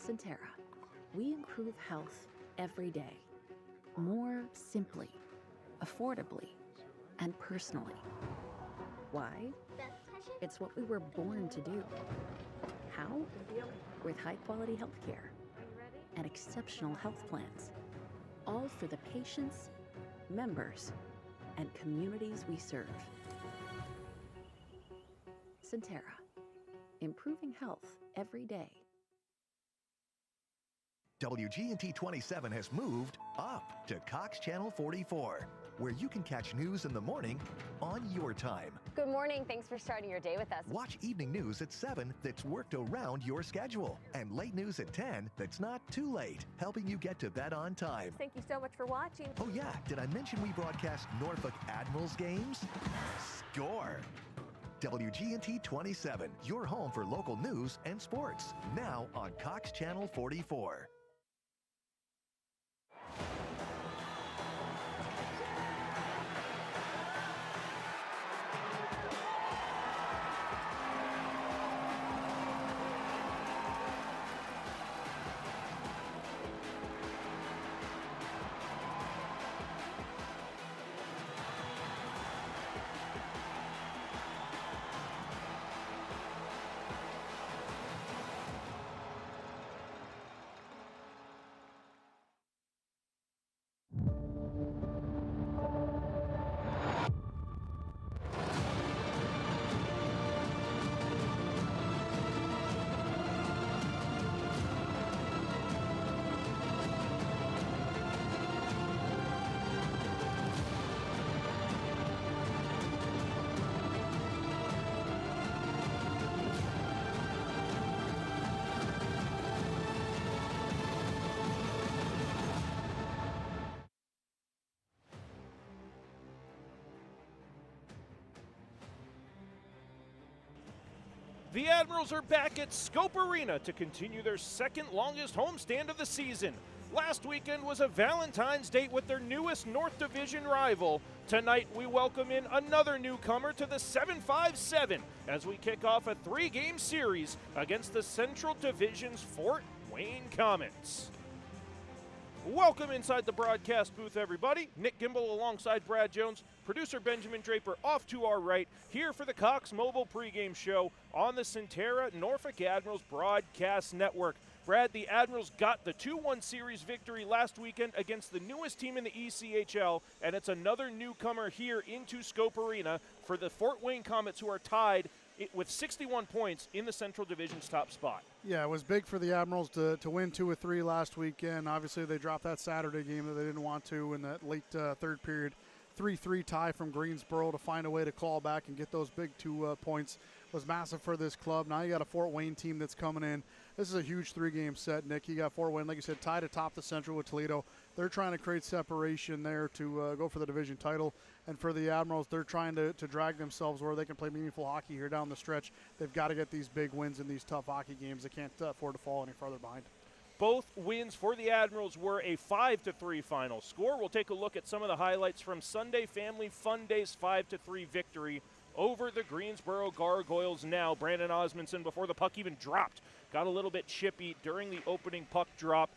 Centera. We improve health every day. More simply, affordably, and personally. Why? It's what we were born to do. How? With high-quality healthcare and exceptional health plans. All for the patients, members, and communities we serve. Centera. Improving health every day. WGNT 27 has moved up to Cox Channel 44, where you can catch news in the morning on your time. Good morning. Thanks for starting your day with us. Watch evening news at 7 that's worked around your schedule, and late news at 10 that's not too late, helping you get to bed on time. Thank you so much for watching. Oh yeah, did I mention we broadcast Norfolk Admirals games? Score! WGNT 27, your home for local news and sports, now on Cox Channel 44. The Admirals are back at Scope Arena to continue their second longest homestand of the season. Last weekend was a Valentine's date with their newest North Division rival. Tonight we welcome in another newcomer to the 757 as we kick off a 3-game series against the Central Division's Fort Wayne Komets. Welcome inside the broadcast booth, everybody. Nick Gimbel alongside Brad Jones, producer Benjamin Draper off to our right, here for the Cox Mobile pregame show on the Centera Norfolk Admirals broadcast network. Brad, the Admirals got the 2-1 series victory last weekend against the newest team in the ECHL, and it's another newcomer here into Scope Arena for the Fort Wayne Komets, who are tied with 61 points in the Central Division's top spot. Yeah, it was big for the Admirals to win 2 of 3 last weekend. Obviously, they dropped that Saturday game that they didn't want to in that late third period. 3-3 tie from Greensboro to find a way to claw back and get those big 2 points was massive for this club. Now you got a Fort Wayne team that's coming in. This is a huge 3-game set, Nick. You got Fort Wayne, like you said, tied atop the Central with Toledo. They're trying to create separation there to go for the division title. And for the Admirals, they're trying to drag themselves where they can play meaningful hockey here down the stretch. They've got to get these big wins in these tough hockey games. They can't afford to fall any farther behind. Both wins for the Admirals were a 5-3 final score. We'll take a look at some of the highlights from Sunday Family Fun Day's 5-3 victory over the Greensboro Gargoyles. Now, Brandon Osmondson, before the puck even dropped, got a little bit chippy during the opening puck drop.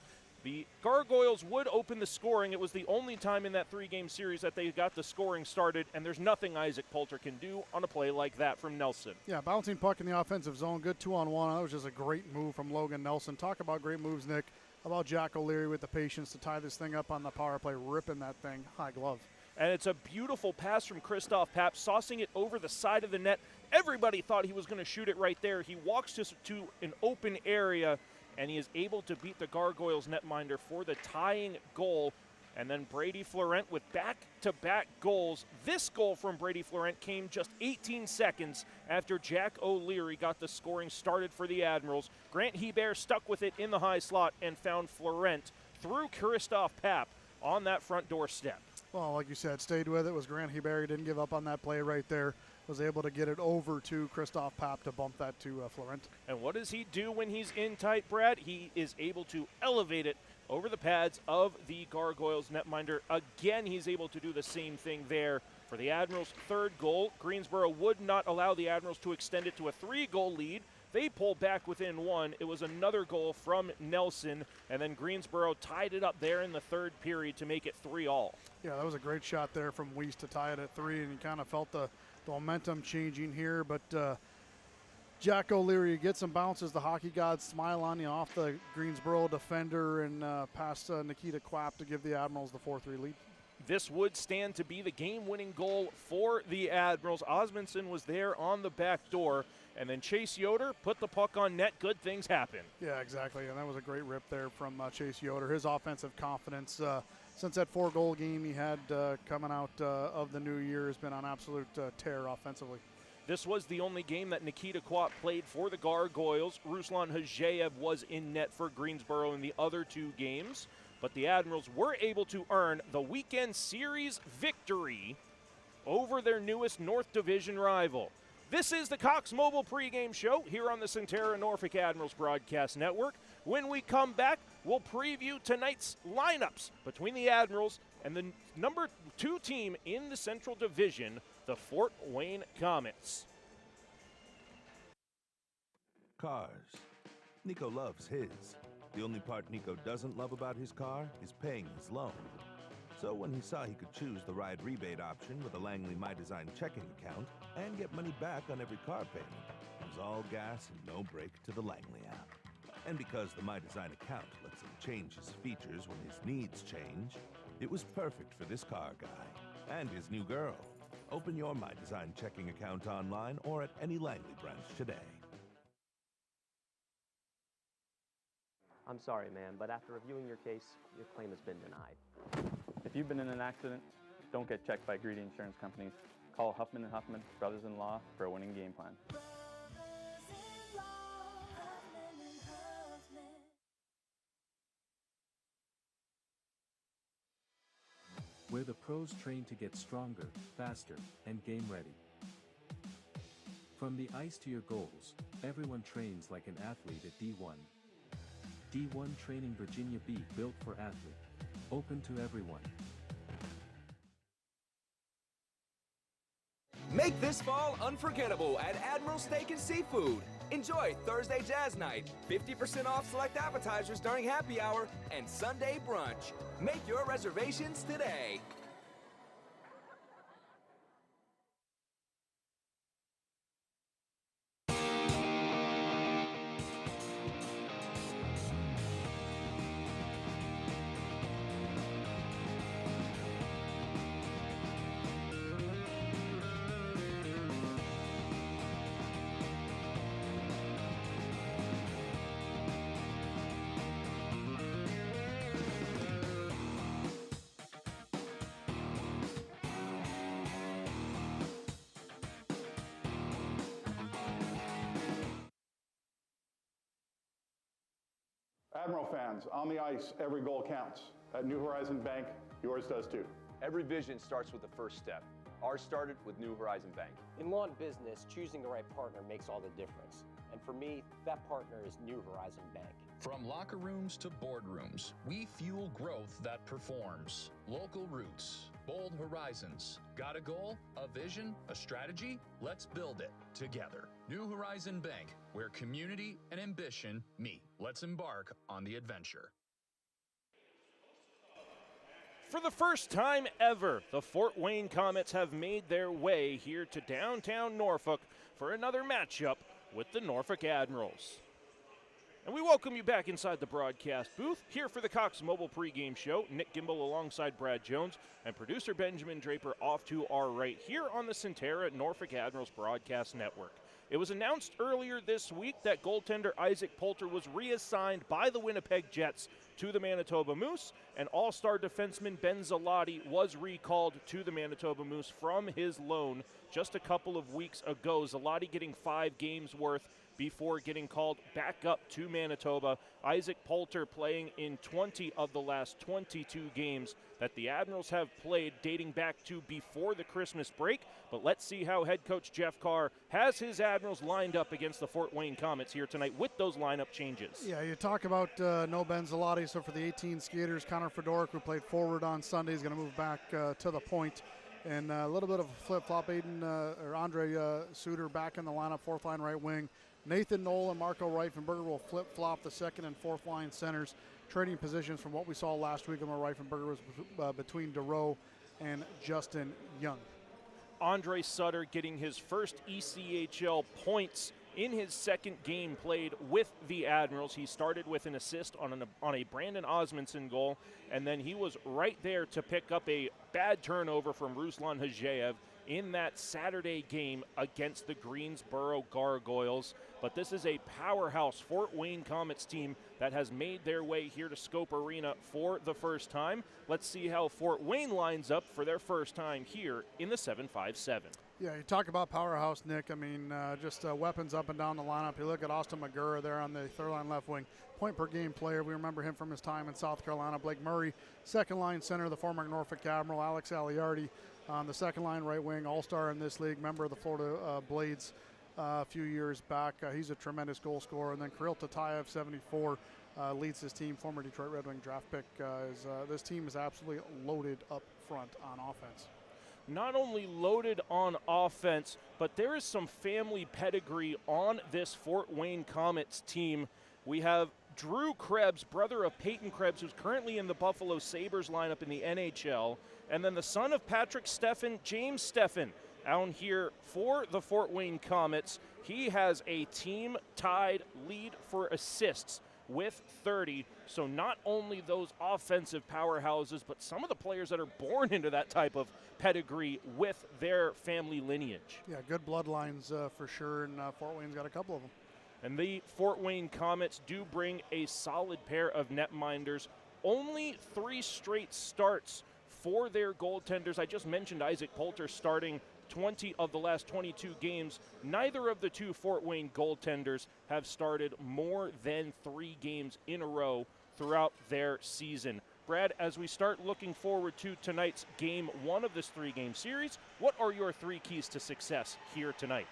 The Gargoyles would open the scoring. It was the only time in that 3-game series that they got the scoring started, and there's nothing Isaac Poulter can do on a play like that from Nelson. Yeah, bouncing puck in the offensive zone, good 2-on-1. That was just a great move from Logan Nelson. Talk about great moves, Nick. How about Jack O'Leary with the patience to tie this thing up on the power play, ripping that thing high glove. And it's a beautiful pass from Christoph Papp, saucing it over the side of the net. Everybody thought he was going to shoot it right there. He walks to an open area, and he is able to beat the Gargoyles netminder for the tying goal. And then Brady Florent with back-to-back goals. This goal from Brady Florent came just 18 seconds after Jack O'Leary got the scoring started for the Admirals. Grant Hebert stuck with it in the high slot and found Florent through Christoph Papp on that front doorstep. Well, like you said, stayed with it. Was Grant Hebert. He didn't give up on that play right there. Was able to get it over to Christoph Papp to bump that to Florent. And what does he do when he's in tight, Brad? He is able to elevate it over the pads of the Gargoyles netminder. Again, he's able to do the same thing there for the Admirals' third goal. Greensboro would not allow the Admirals to extend it to a 3-goal lead. They pulled back within one. It was another goal from Nelson, and then Greensboro tied it up there in the third period to make it 3-3. Yeah, that was a great shot there from Weiss to tie it at 3, and you kind of felt the momentum changing here. But Jack O'Leary gets some bounces. The hockey gods smile on you off the Greensboro defender and past Nikita Quapp to give the Admirals the 4-3 lead. This would stand to be the game-winning goal for the Admirals. Osmondson was there on the back door, and then Chase Yoder put the puck on net. Good things happen. Yeah, exactly, and that was a great rip there from Chase Yoder. His offensive confidence since that 4-goal game he had coming out of the new year has been on absolute tear offensively. This was the only game that Nikita Quapp played for the Gargoyles. Ruslan Hajeyev was in net for Greensboro in the other 2 games. But the Admirals were able to earn the weekend series victory over their newest North Division rival. This is the Cox Mobile pregame show here on the Centera Norfolk Admirals Broadcast Network. When we come back, we'll preview tonight's lineups between the Admirals and the number 2 team in the Central Division, the Fort Wayne Komets. Cars. Nico loves his. The only part Nico doesn't love about his car is paying his loan. So when he saw he could choose the ride rebate option with a Langley My Design checking account and get money back on every car payment, it was all gas and no break to the Langley app. And because the My Design account lets him change his features when his needs change, it was perfect for this car guy and his new girl. Open your My Design checking account online or at any Langley branch today. I'm sorry, ma'am, but after reviewing your case, your claim has been denied. If you've been in an accident, don't get checked by greedy insurance companies. Call Huffman & Huffman, brothers-in-law, for a winning game plan. Where the pros train to get stronger, faster, and game ready. From the ice to your goals, everyone trains like an athlete at D1. D1 Training Virginia Beach, built for athlete. Open to everyone. Make this fall unforgettable at Admiral Steak and Seafood. Enjoy Thursday Jazz Night, 50% off select appetizers during happy hour, and Sunday brunch. Make your reservations today. Admiral fans, on the ice, every goal counts. At New Horizon Bank, yours does too. Every vision starts with the first step. Ours started with New Horizon Bank. In law and business, choosing the right partner makes all the difference. And for me, that partner is New Horizon Bank. From locker rooms to boardrooms, we fuel growth that performs. Local roots, bold horizons. Got a goal, a vision, a strategy? Let's build it together. New Horizon Bank, where community and ambition meet. Let's embark on the adventure. For the first time ever, the Fort Wayne Komets have made their way here to downtown Norfolk for another matchup with the Norfolk Admirals. And we welcome you back inside the broadcast booth, here for the Cox Mobile pregame show. Nick Gimbel alongside Brad Jones and producer Benjamin Draper off to our right here on the Centera Norfolk Admirals Broadcast Network. It was announced earlier this week that goaltender Isaac Poulter was reassigned by the Winnipeg Jets to the Manitoba Moose, and all-star defenseman Ben Zalotti was recalled to the Manitoba Moose from his loan just a couple of weeks ago. Zalotti getting 5 games worth before getting called back up to Manitoba. Isaac Poulter playing in 20 of the last 22 games that the Admirals have played, dating back to before the Christmas break. But let's see how head coach Jeff Carr has his Admirals lined up against the Fort Wayne Komets here tonight with those lineup changes. Yeah, you talk about no Ben Zalotti, so for the 18 skaters, Connor Fedoruk, who played forward on Sunday, is going to move back to the point. And a little bit of a flip-flop, Andre Suter back in the lineup, fourth line right wing. Nathan Knoll and Marco Reifenberger will flip-flop the second and fourth line centers, trading positions from what we saw last week. Reifenberger was between DeRoe and Justin Young. Andre Sutter getting his first ECHL points in his second game played with the Admirals. He started with an assist on a Brandon Osmondson goal, and then he was right there to pick up a bad turnover from Ruslan Hajeyev in that Saturday game against the Greensboro Gargoyles. But this is a powerhouse Fort Wayne Komets team that has made their way here to Scope Arena for the first time. Let's see how Fort Wayne lines up for their first time here in the 7-5-7. Yeah, you talk about powerhouse, Nick. I mean, just weapons up and down the lineup. You look at Austin McGurra there on the third line left wing, point per game player. We remember him from his time in South Carolina. Blake Murray, second line center, the former Norfolk Admiral. Alex Aliardi on the second line right wing, all-star in this league, member of the Florida Blades a few years back. He's a tremendous goal scorer. And then Kirill Tatayev, 74, leads his team, former Detroit Red Wing draft pick. This team is absolutely loaded up front on offense. Not only loaded on offense, but there is some family pedigree on this Fort Wayne Komets team. We have Drew Krebs, brother of Peyton Krebs, who's currently in the Buffalo Sabres lineup in the NHL, and then the son of Patrick Steffen, James Steffen, out here for the Fort Wayne Komets. He has a team-tied lead for assists with 30. So not only those offensive powerhouses, but some of the players that are born into that type of pedigree with their family lineage. Yeah, good bloodlines for sure, and Fort Wayne's got a couple of them. And the Fort Wayne Komets do bring a solid pair of netminders. Only 3 straight starts for their goaltenders. I just mentioned Isaac Poulter starting 20 of the last 22 games. Neither of the 2 Fort Wayne goaltenders have started more than 3 games in a row throughout their season. Brad, as we start looking forward to tonight's game 1 of this 3-game series, what are your 3 keys to success here tonight?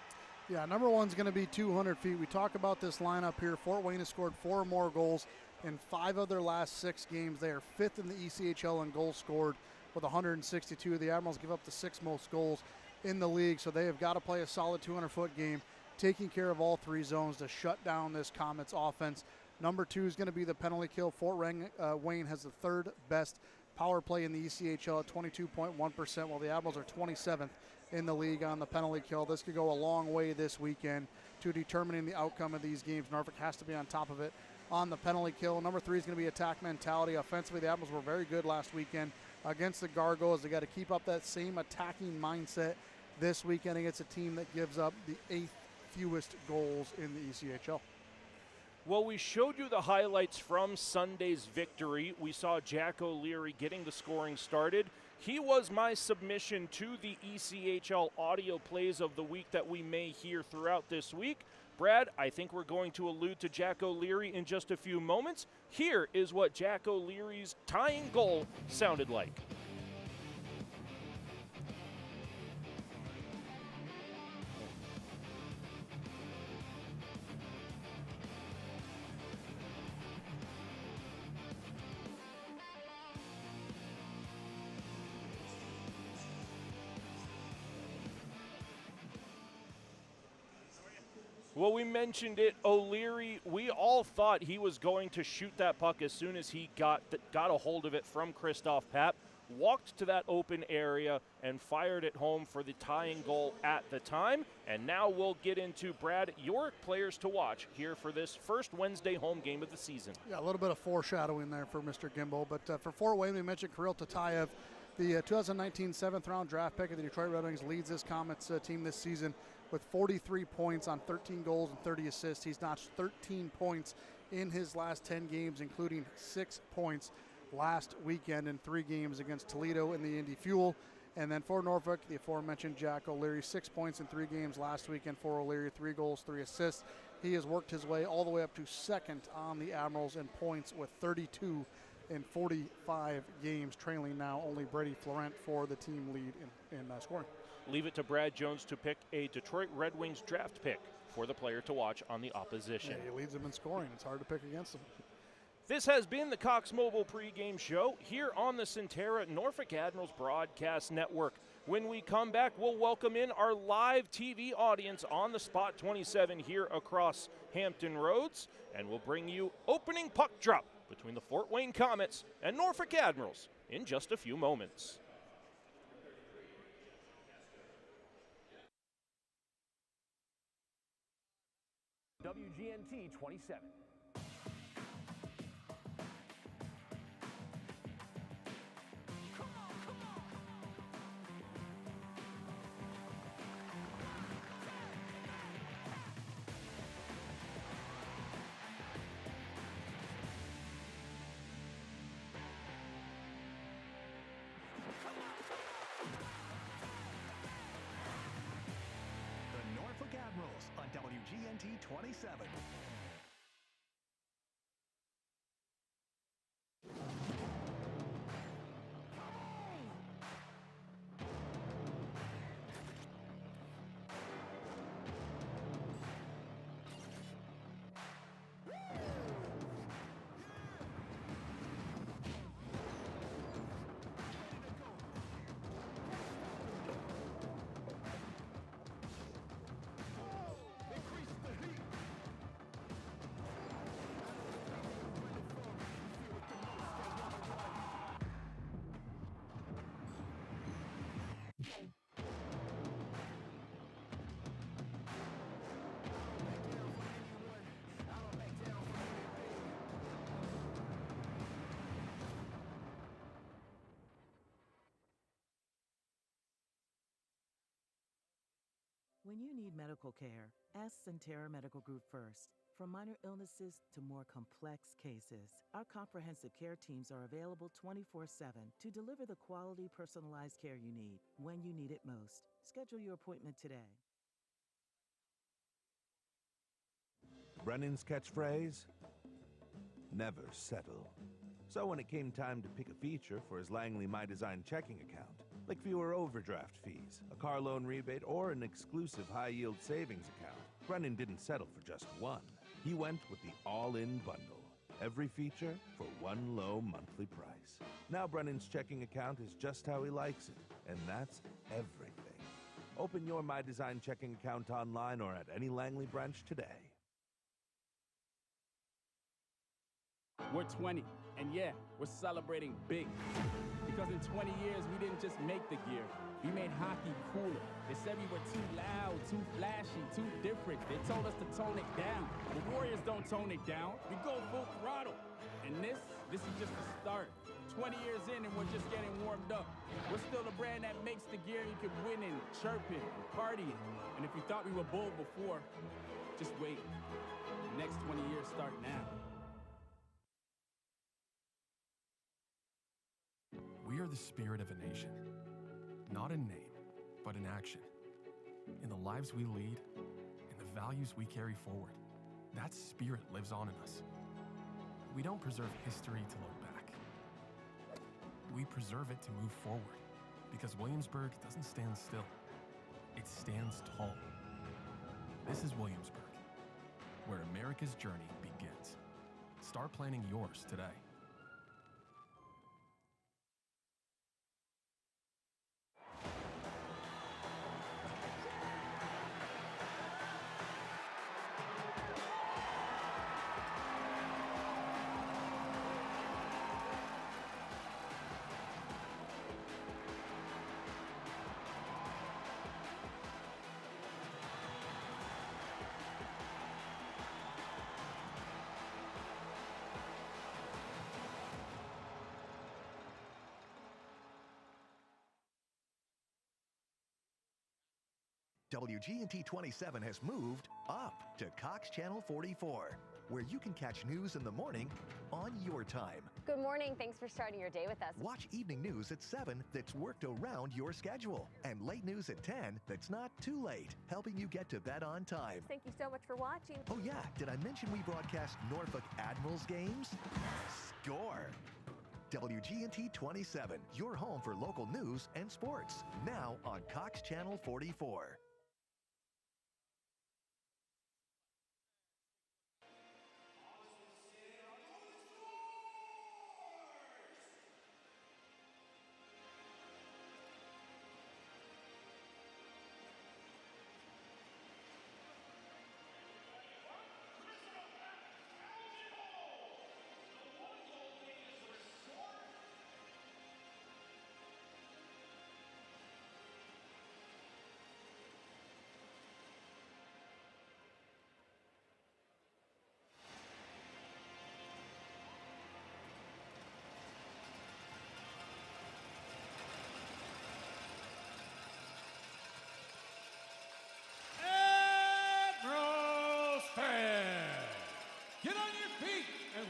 Yeah, number 1's going to be 200 feet. We talk about this lineup here. Fort Wayne has scored 4 or more goals in 5 of their last 6 games. They are 5th in the ECHL in goals scored with 162. The Admirals give up the 6th most goals in the league, so they have got to play a solid 200-foot game, taking care of all 3 zones to shut down this Komets offense. Number 2 is going to be the penalty kill. Fort Wayne has the 3rd best power play in the ECHL at 22.1%, while the Admirals are 27th in the league on the penalty kill. This could go a long way this weekend to determining the outcome of these games. Norfolk has to be on top of it on the penalty kill. Number 3 is going to be attack mentality. Offensively, the Admirals were very good last weekend against the Gargoyles. They got to keep up that same attacking mindset this weekend against a team that gives up the 8th fewest goals in the ECHL. Well, we showed you the highlights from Sunday's victory. We saw Jack O'Leary getting the scoring started. He was my submission to the ECHL audio plays of the week that we may hear throughout this week. Brad, I think we're going to allude to Jack O'Leary in just a few moments. Here is what Jack O'Leary's tying goal sounded like. Well, we mentioned it, O'Leary, we all thought he was going to shoot that puck as soon as he got a hold of it from Christoph Papp, walked to that open area and fired it home for the tying goal at the time. And now we'll get into, Brad, your players to watch here for this first Wednesday home game of the season. Yeah, a little bit of foreshadowing there for Mr. Gimbel, but for Fort Wayne, we mentioned Kirill Tatayev, the 2019 7th-round draft pick of the Detroit Red Wings, leads this Komets team this season with 43 points on 13 goals and 30 assists. He's notched 13 points in his last 10 games, including 6 points last weekend in 3 games against Toledo in the Indy Fuel. And then for Norfolk, the aforementioned Jack O'Leary, 6 points in 3 games last weekend for O'Leary, 3 goals, 3 assists. He has worked his way all the way up to 2nd on the Admirals in points with 32 in 45 games, trailing now only Brady Florent for the team lead in scoring. Leave it to Brad Jones to pick a Detroit Red Wings draft pick for the player to watch on the opposition. Yeah, he leads them in scoring. It's hard to pick against him. This has been the Cox Mobile pregame show here on the Centera Norfolk Admirals Broadcast Network. When we come back, we'll welcome in our live TV audience on the Spot 27 here across Hampton Roads, and we'll bring you opening puck drop between the Fort Wayne Komets and Norfolk Admirals in just a few moments. WGNT 27. The Norfolk Admirals on WGNT 27. When you need medical care, ask Centera Medical Group first. From minor illnesses to more complex cases, our comprehensive care teams are available 24/7 to deliver the quality, personalized care you need when you need it most. Schedule your appointment today. Brennan's catchphrase? Never settle. So when it came time to pick a feature for his Langley My Design checking account, like fewer overdraft fees, a car loan rebate, or an exclusive high-yield savings account, Brennan didn't settle for just one. He went with the all-in bundle. Every feature for one low monthly price. Now Brennan's checking account is just how he likes it, and that's everything. Open your My Design checking account online or at any Langley branch today. We're 20, and yeah, we're celebrating big. Because in 20 years, we didn't just make the gear. We made hockey cooler. They said we were too loud, too flashy, too different. They told us to tone it down. The Warriors don't tone it down. We go full throttle. And this is just the start. 20 years in and we're just getting warmed up. We're still the brand that makes the gear you can win in, chirping, partying. And if you thought we were bold before, just wait. The next 20 years start now. We are the spirit of a nation, not in name, but in action. In the lives we lead, in the values we carry forward, that spirit lives on in us. We don't preserve history to look back. We preserve it to move forward, because Williamsburg doesn't stand still. It stands tall. This is Williamsburg, where America's journey begins. Start planning yours today. WGNT 27 has moved up to Cox Channel 44, where you can catch news in the morning on your time. Good morning. Thanks for starting your day with us. Watch evening news at 7 that's worked around your schedule. And late news at 10 that's not too late, helping you get to bed on time. Thank you so much for watching. Oh yeah, did I mention we broadcast Norfolk Admirals games? Score! WGNT 27, your home for local news and sports. Now on Cox Channel 44.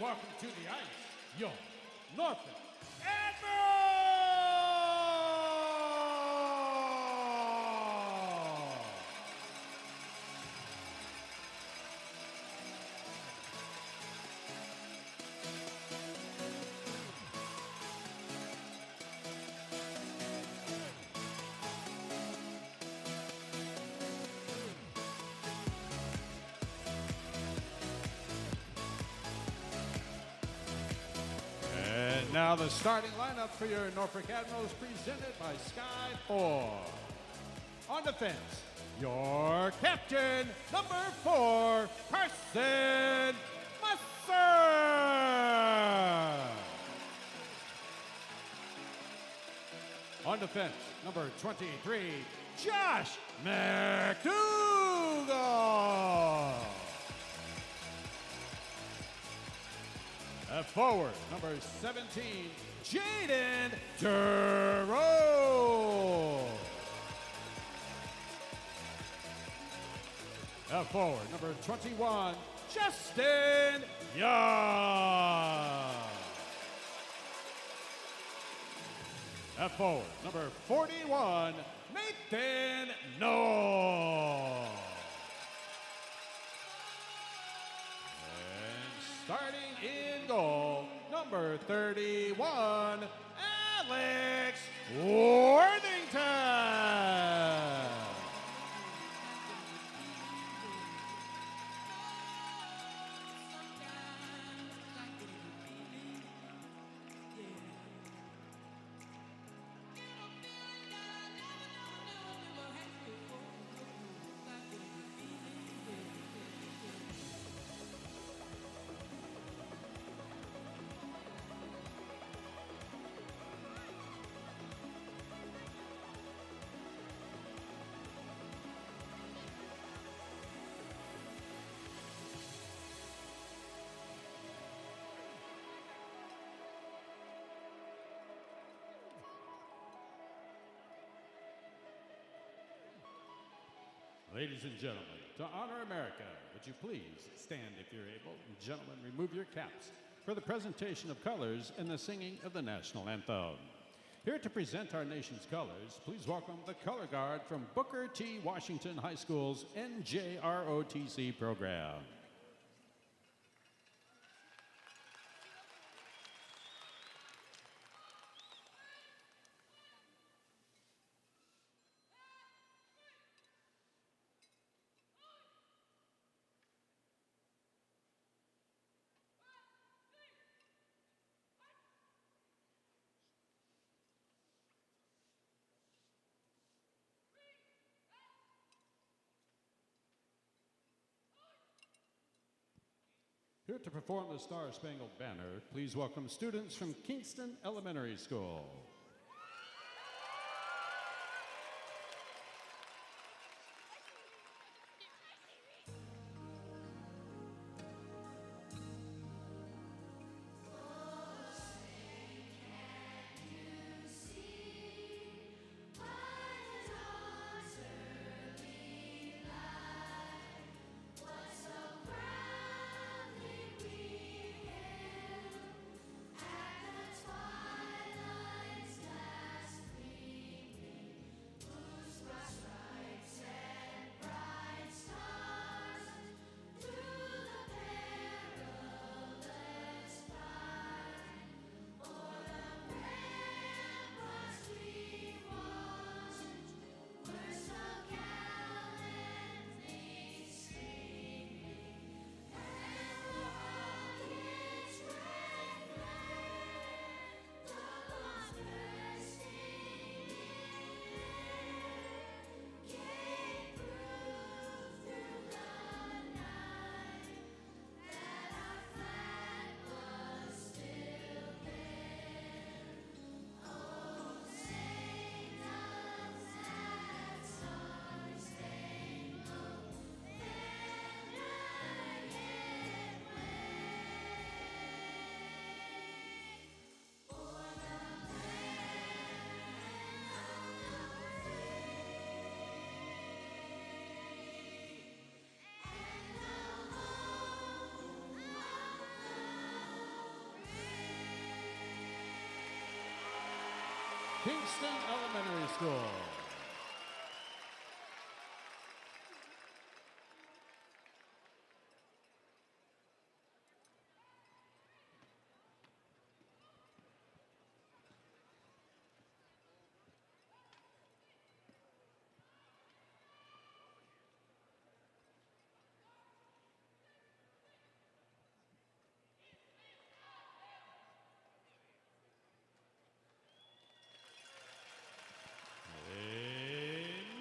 welcome to the ice, your Norfolk Admirals! And now the starting lineup for your Norfolk Admirals presented by Sky 4. On defense, your captain, number 4, Carson Musser. On defense, number 23, Josh McDougal. At forward, number 17, Jaden Duro. At forward, number 21, Justin Young. At forward, number 41, Nathan Noel. And starting in goal, number 31, Alex Worthington. Ladies and gentlemen, to honor America, would you please stand if you're able? Gentlemen, remove your caps for the presentation of colors and the singing of the national anthem. Here to present our nation's colors, please welcome the color guard from Booker T. Washington High School's NJROTC program. Here to perform the Star-Spangled Banner, please welcome students from Kingston Elementary School. Kingston Elementary School.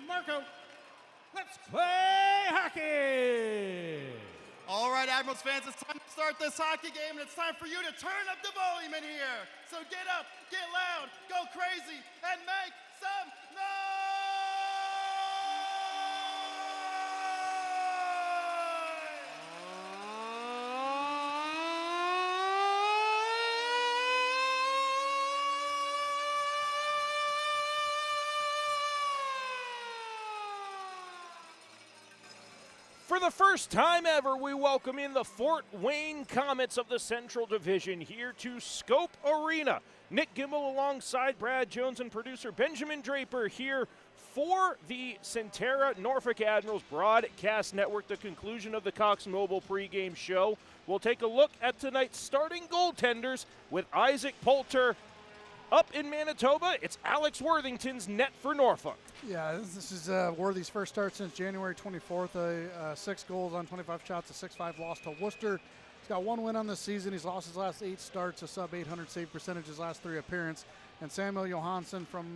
Marco, let's play hockey! All right, Admirals fans, it's time to start this hockey game, and it's time for you to turn up the volume in here. So get up, get loud, go crazy, and make some For the first time ever, we welcome in the Fort Wayne Komets of the Central Division here to Scope Arena. Nick Gimbel alongside Brad Jones and producer Benjamin Draper here for the Centera Norfolk Admirals Broadcast Network, the conclusion of the Cox Mobile pregame show. We'll take a look at tonight's starting goaltenders with Isaac Poulter. Up in Manitoba, it's Alex Worthington's net for Norfolk. Yeah, this is Worthy's first start since January 24th. 6 goals on 25 shots, a 6-5 loss to Worcester. He's got 1 win on the season. He's lost his last 8 starts, a sub-800 save percentage his last 3 appearances. And Samuel Johansson from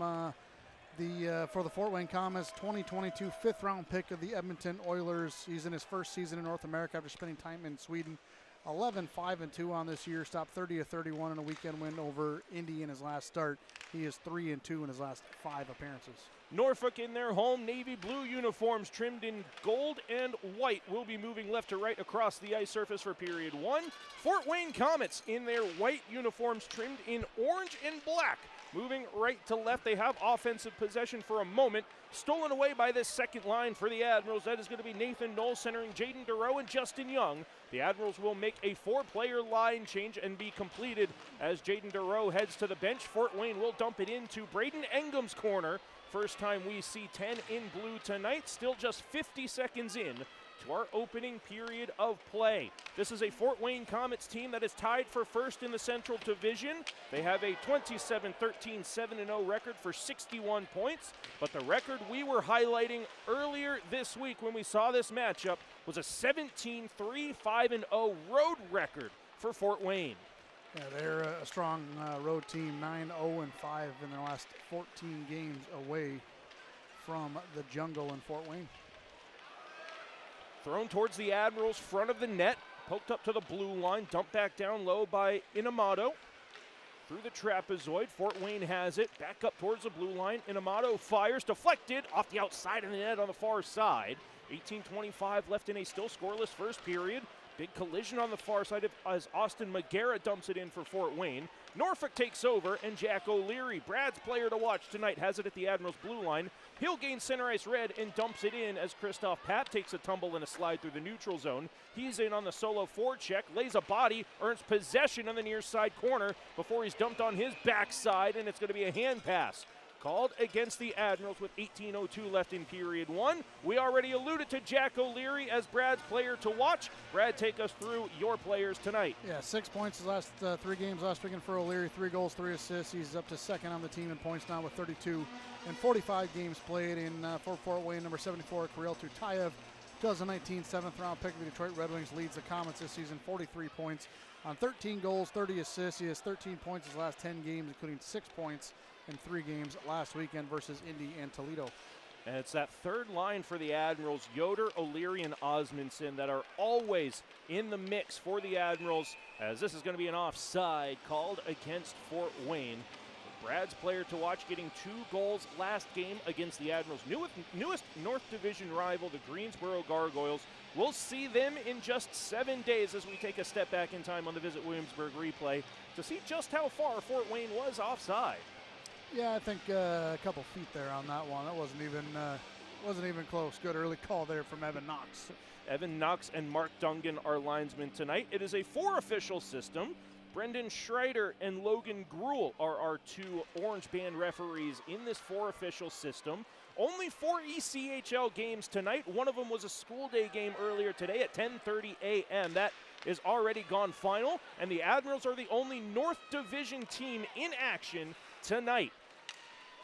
for the Fort Wayne Komets, 2022 5th-round pick of the Edmonton Oilers. He's in his first season in North America after spending time in Sweden. 11-5-2 on this year, stopped 30-31 in a weekend win over Indy in his last start. He is 3-2 in his last 5 appearances. Norfolk in their home navy blue uniforms trimmed in gold and white will be moving left to right across the ice surface for period 1. Fort Wayne Komets in their white uniforms trimmed in orange and black. Moving right to left, they have offensive possession for a moment. Stolen away by this second line for the Admirals. That is going to be Nathan Knoll centering Jaden Durow and Justin Young. The Admirals will make a 4-player line change and be completed as Jaden Durow heads to the bench. Fort Wayne will dump it into Braden Engham's corner. First time we see 10 in blue tonight. Still just 50 seconds in to our opening period of play. This is a Fort Wayne Komets team that is tied for first in the Central Division. They have a 27-13, 7-0 record for 61 points, but the record we were highlighting earlier this week when we saw this matchup was a 17-3, 5-0 road record for Fort Wayne. Yeah, they're a strong road team, 9-0-5 in their last 14 games away from the jungle in Fort Wayne. Thrown towards the Admirals' front of the net, poked up to the blue line, dumped back down low by Inamato. Through the trapezoid, Fort Wayne has it, back up towards the blue line. Inamato fires, deflected off the outside of the net on the far side. 18:25 left in a still scoreless first period. Big collision on the far side as Austin Magera dumps it in for Fort Wayne. Norfolk takes over, and Jack O'Leary, Brad's player to watch tonight, has it at the Admirals' blue line. He'll gain center ice red and dumps it in as Christoph Papp takes a tumble and a slide through the neutral zone. He's in on the solo forecheck, lays a body, earns possession on the near side corner before he's dumped on his backside, and it's going to be a hand pass called against the Admirals with 18:02 left in period 1. We already alluded to Jack O'Leary as Brad's player to watch. Brad, take us through your players tonight. Yeah, 6 points his last 3 games last weekend for O'Leary, 3 goals, 3 assists. He's up to second on the team in points now with 32 and 45 games played in for Fort Wayne. Number 74, Kirill Tutayev, 2019 7th round pick of the Detroit Red Wings, leads the Komets this season, 43 points on 13 goals, 30 assists. He has 13 points his last 10 games, including 6 points in 3 games last weekend versus Indy and Toledo. And it's that third line for the Admirals, Yoder, O'Leary, and Osmondson, that are always in the mix for the Admirals, as this is going to be an offside called against Fort Wayne. Brad's player to watch, getting 2 goals last game against the Admirals' newest North Division rival, the Greensboro Gargoyles. We'll see them in just 7 days as we take a step back in time on the Visit Williamsburg replay to see just how far Fort Wayne was offside. Yeah, I think a couple feet there on that one. That wasn't even close. Good early call there from Evan Knox. Evan Knox and Mark Dungan are linesmen tonight. It is a 4 official system. Brendan Schreider and Logan Gruhl are our two Orange Band referees in this 4 official system. Only 4 ECHL games tonight. One of them was a school day game earlier today at 10:30 a.m. That is already gone final, and the Admirals are the only North Division team in action tonight.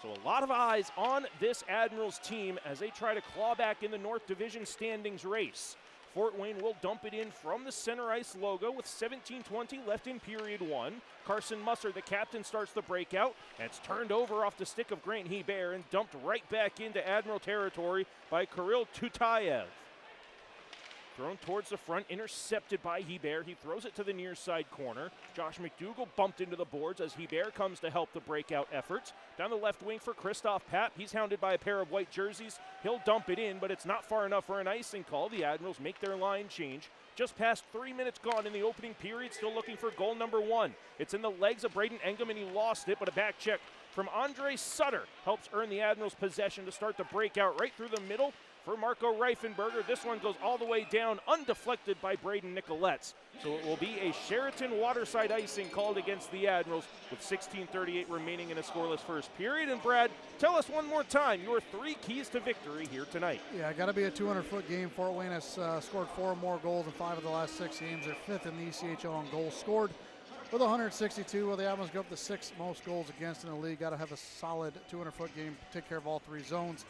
So a lot of eyes on this Admirals team as they try to claw back in the North Division standings race. Fort Wayne will dump it in from the center ice logo with 17:20 left in period 1. Carson Musser, the captain, starts the breakout, and it's turned over off the stick of Grant Hebert and dumped right back into Admiral territory by Kirill Tutayev. Thrown towards the front, intercepted by Hebert. He throws it to the near side corner. Josh McDougall bumped into the boards as Hebert comes to help the breakout efforts. Down the left wing for Christoph Papp. He's hounded by a pair of white jerseys. He'll dump it in, but it's not far enough for an icing call. The Admirals make their line change. Just past 3 minutes gone in the opening period, still looking for goal number 1. It's in the legs of Braden Engum, and he lost it, but a back check from Andre Sutter helps earn the Admirals possession to start the breakout right through the middle. For Marco Reifenberger, this one goes all the way down, undeflected by Braden Nicoletts. So it will be a Sheraton Waterside icing called against the Admirals with 16:38 remaining in a scoreless first period. And Brad, tell us one more time your 3 keys to victory here tonight. Yeah, got to be a 200-foot game. Fort Wayne has scored 4 or more goals in 5 of the last 6 games. They're 5th in the ECHL on goals scored with 162. Well, the Admirals go up to 6th most goals against in the league. Got to have a solid 200-foot game, take care of all 3 zones.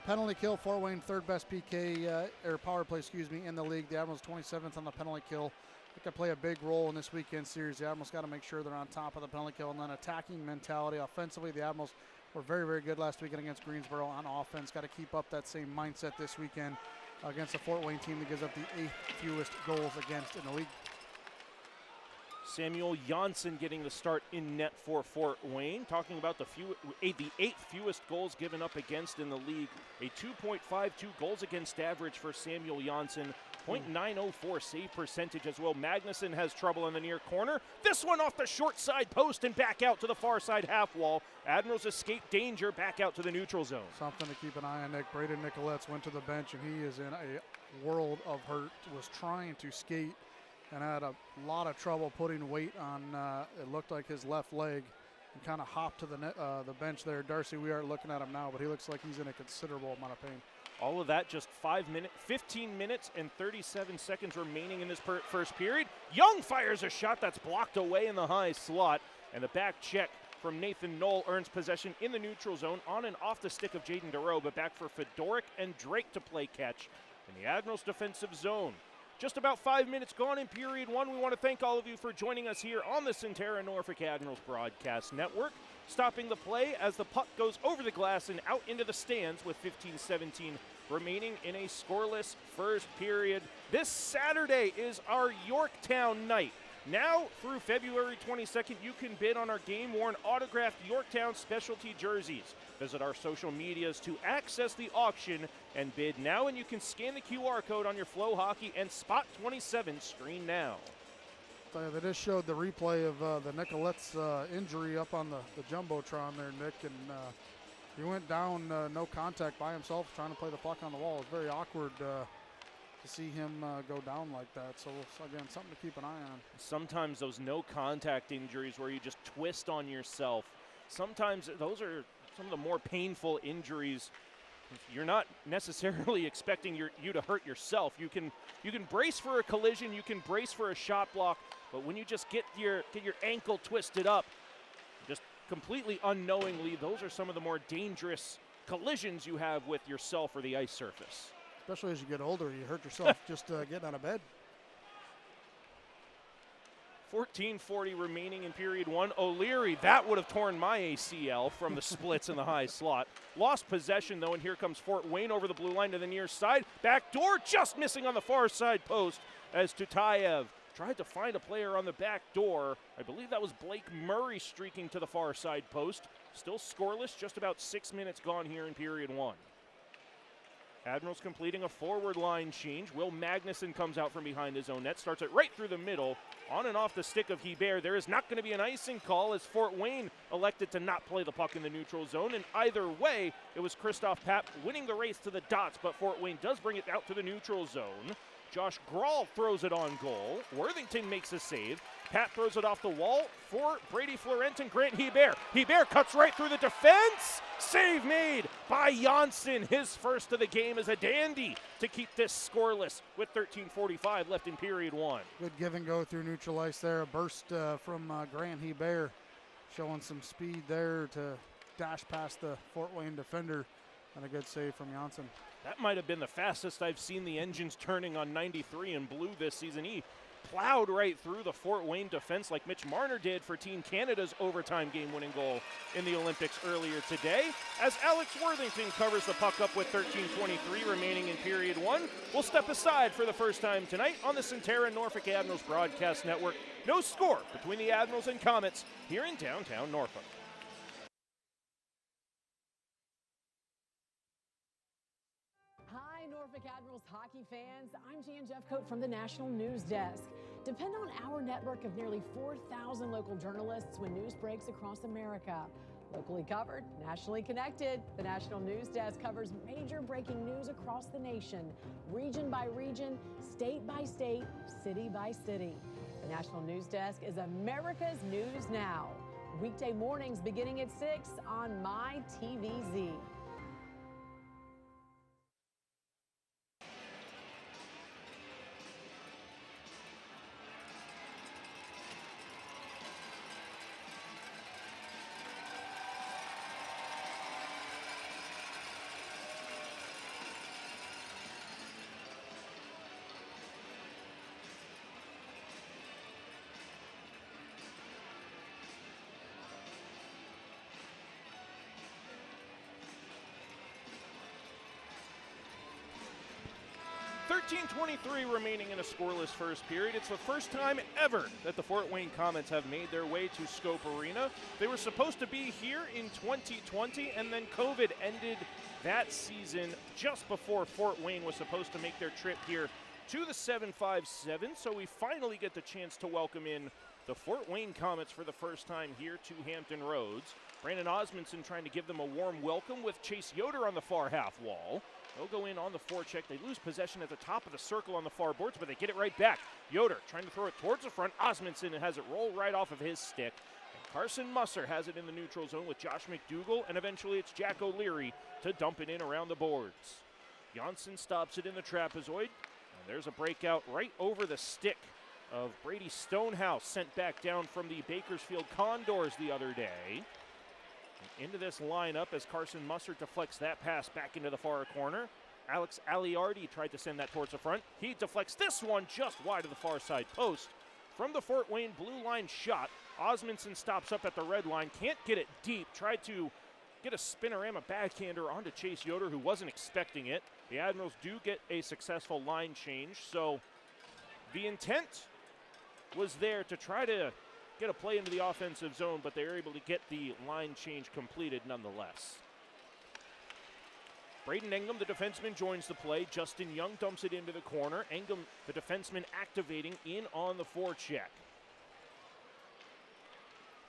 Penalty kill, Fort Wayne third best PK or power play, in the league. The Admirals 27th on the penalty kill. They could play a big role in this weekend series. The Admirals got to make sure they're on top of the penalty kill, and then attacking mentality. Offensively, the Admirals were very, very good last weekend against Greensboro on offense. Got to keep up that same mindset this weekend against a Fort Wayne team that gives up the 8th fewest goals against in the league. Samuel Janssen getting the start in net for Fort Wayne. Talking about the 8th fewest goals given up against in the league. A 2.52 goals against average for Samuel Janssen. .904 save percentage as well. Magnuson has trouble in the near corner. This one off the short side post and back out to the far side half wall. Admirals escape danger back out to the neutral zone. Something to keep an eye on, Nick. Braden Nicoletts went to the bench, and he is in a world of hurt. Was trying to skate and had a lot of trouble putting weight on, it looked like his left leg, and kind of hopped to the bench there. Darcy, we aren't looking at him now, but he looks like he's in a considerable amount of pain. All of that just 15 minutes and 37 seconds remaining in this first period. Young fires a shot that's blocked away in the high slot, and the back check from Nathan Knoll earns possession in the neutral zone on and off the stick of Jaden DeRoe, but back for Fedoruk and Drake to play catch in the Admirals defensive zone. Just about 5 minutes gone in period 1. We want to thank all of you for joining us here on the Centera Norfolk Admirals Broadcast Network. Stopping the play as the puck goes over the glass and out into the stands with 15:17 remaining in a scoreless first period. This Saturday is our Yorktown night. Now through February 22nd, you can bid on our game-worn autographed Yorktown specialty jerseys. Visit our social medias to access the auction and bid now, and you can scan the QR code on your Flow Hockey and Spot 27 screen now. They just showed the replay of the Nicoletts injury up on the Jumbotron there, Nick, and he went down no contact by himself trying to play the puck on the wall. It was very awkward to see him go down like that. So, again, something to keep an eye on. Sometimes those no contact injuries where you just twist on yourself, sometimes those are some of the more painful injuries. You're not necessarily expecting you to hurt yourself. You can brace for a collision, you can brace for a shot block, but when you just get your ankle twisted up, just completely unknowingly, those are some of the more dangerous collisions you have with yourself or the ice surface. Especially as you get older, you hurt yourself just getting out of bed. 14:40 remaining in period 1. O'Leary, that would have torn my ACL from the splits in the high slot. Lost possession, though, and here comes Fort Wayne over the blue line to the near side. Back door just missing on the far side post as Tutayev tried to find a player on the back door. I believe that was Blake Murray streaking to the far side post. Still scoreless, just about 6 minutes gone here in period 1. Admirals completing a forward line change. Will Magnuson comes out from behind his own net, starts it right through the middle, on and off the stick of Hebert. There is not going to be an icing call as Fort Wayne elected to not play the puck in the neutral zone, and either way, it was Christoph Papp winning the race to the dots, but Fort Wayne does bring it out to the neutral zone. Josh Grawl throws it on goal. Worthington makes a save. Pat throws it off the wall for Brady Florent and Grant Hebert. Hebert cuts right through the defense. Save made by Janssen. His first of the game is a dandy to keep this scoreless with 13:45 left in period one. Good give and go through neutral ice there. A burst from Grant Hebert, showing some speed there to dash past the Fort Wayne defender, and a good save from Janssen. That might have been the fastest I've seen the engines turning on 93 in blue this season. He plowed right through the Fort Wayne defense like Mitch Marner did for Team Canada's overtime game-winning goal in the Olympics earlier today. As Alex Worthington covers the puck up with 13:23 remaining in period one, we'll step aside for the first time tonight on the Centera Norfolk Admirals Broadcast Network. No score between the Admirals and Komets here in downtown Norfolk. Hi, Norfolk Admirals hockey fans. I'm Jan Jeffcoat from the National News Desk. Depend on our network of nearly 4,000 local journalists when news breaks across America. Locally covered, nationally connected, the National News Desk covers major breaking news across the nation, region by region, state by state, city by city. The National News Desk is America's News Now. Weekday mornings beginning at 6 on MyTVZ. .23 remaining in a scoreless first period. It's the first time ever that the Fort Wayne Komets have made their way to Scope Arena. They were supposed to be here in 2020, and then COVID ended that season just before Fort Wayne was supposed to make their trip here to the 757. So we finally get the chance to welcome in the Fort Wayne Komets for the first time here to Hampton Roads. Brandon Osmondson trying to give them a warm welcome with Chase Yoder on the far half wall. They'll go in on the forecheck. They lose possession at the top of the circle on the far boards, but they get it right back. Yoder trying to throw it towards the front. Osmondson has it roll right off of his stick. And Carson Musser has it in the neutral zone with Josh McDougall, and eventually it's Jack O'Leary to dump it in around the boards. Janssen stops it in the trapezoid, and there's a breakout right over the stick of Brady Stonehouse, sent back down from the Bakersfield Condors the other day. Into this lineup as Carson Musser deflects that pass back into the far corner. Alex Aliardi tried to send that towards the front. He deflects this one just wide of the far side post. From the Fort Wayne blue line shot, Osmondson stops up at the red line, can't get it deep, tried to get a spinorama backhander onto Chase Yoder, who wasn't expecting it. The Admirals do get a successful line change, so the intent was there to try to get a play into the offensive zone, but they were able to get the line change completed nonetheless. Braden Engum, the defenseman, joins the play. Justin Young dumps it into the corner. Engum, the defenseman, activating in on the forecheck.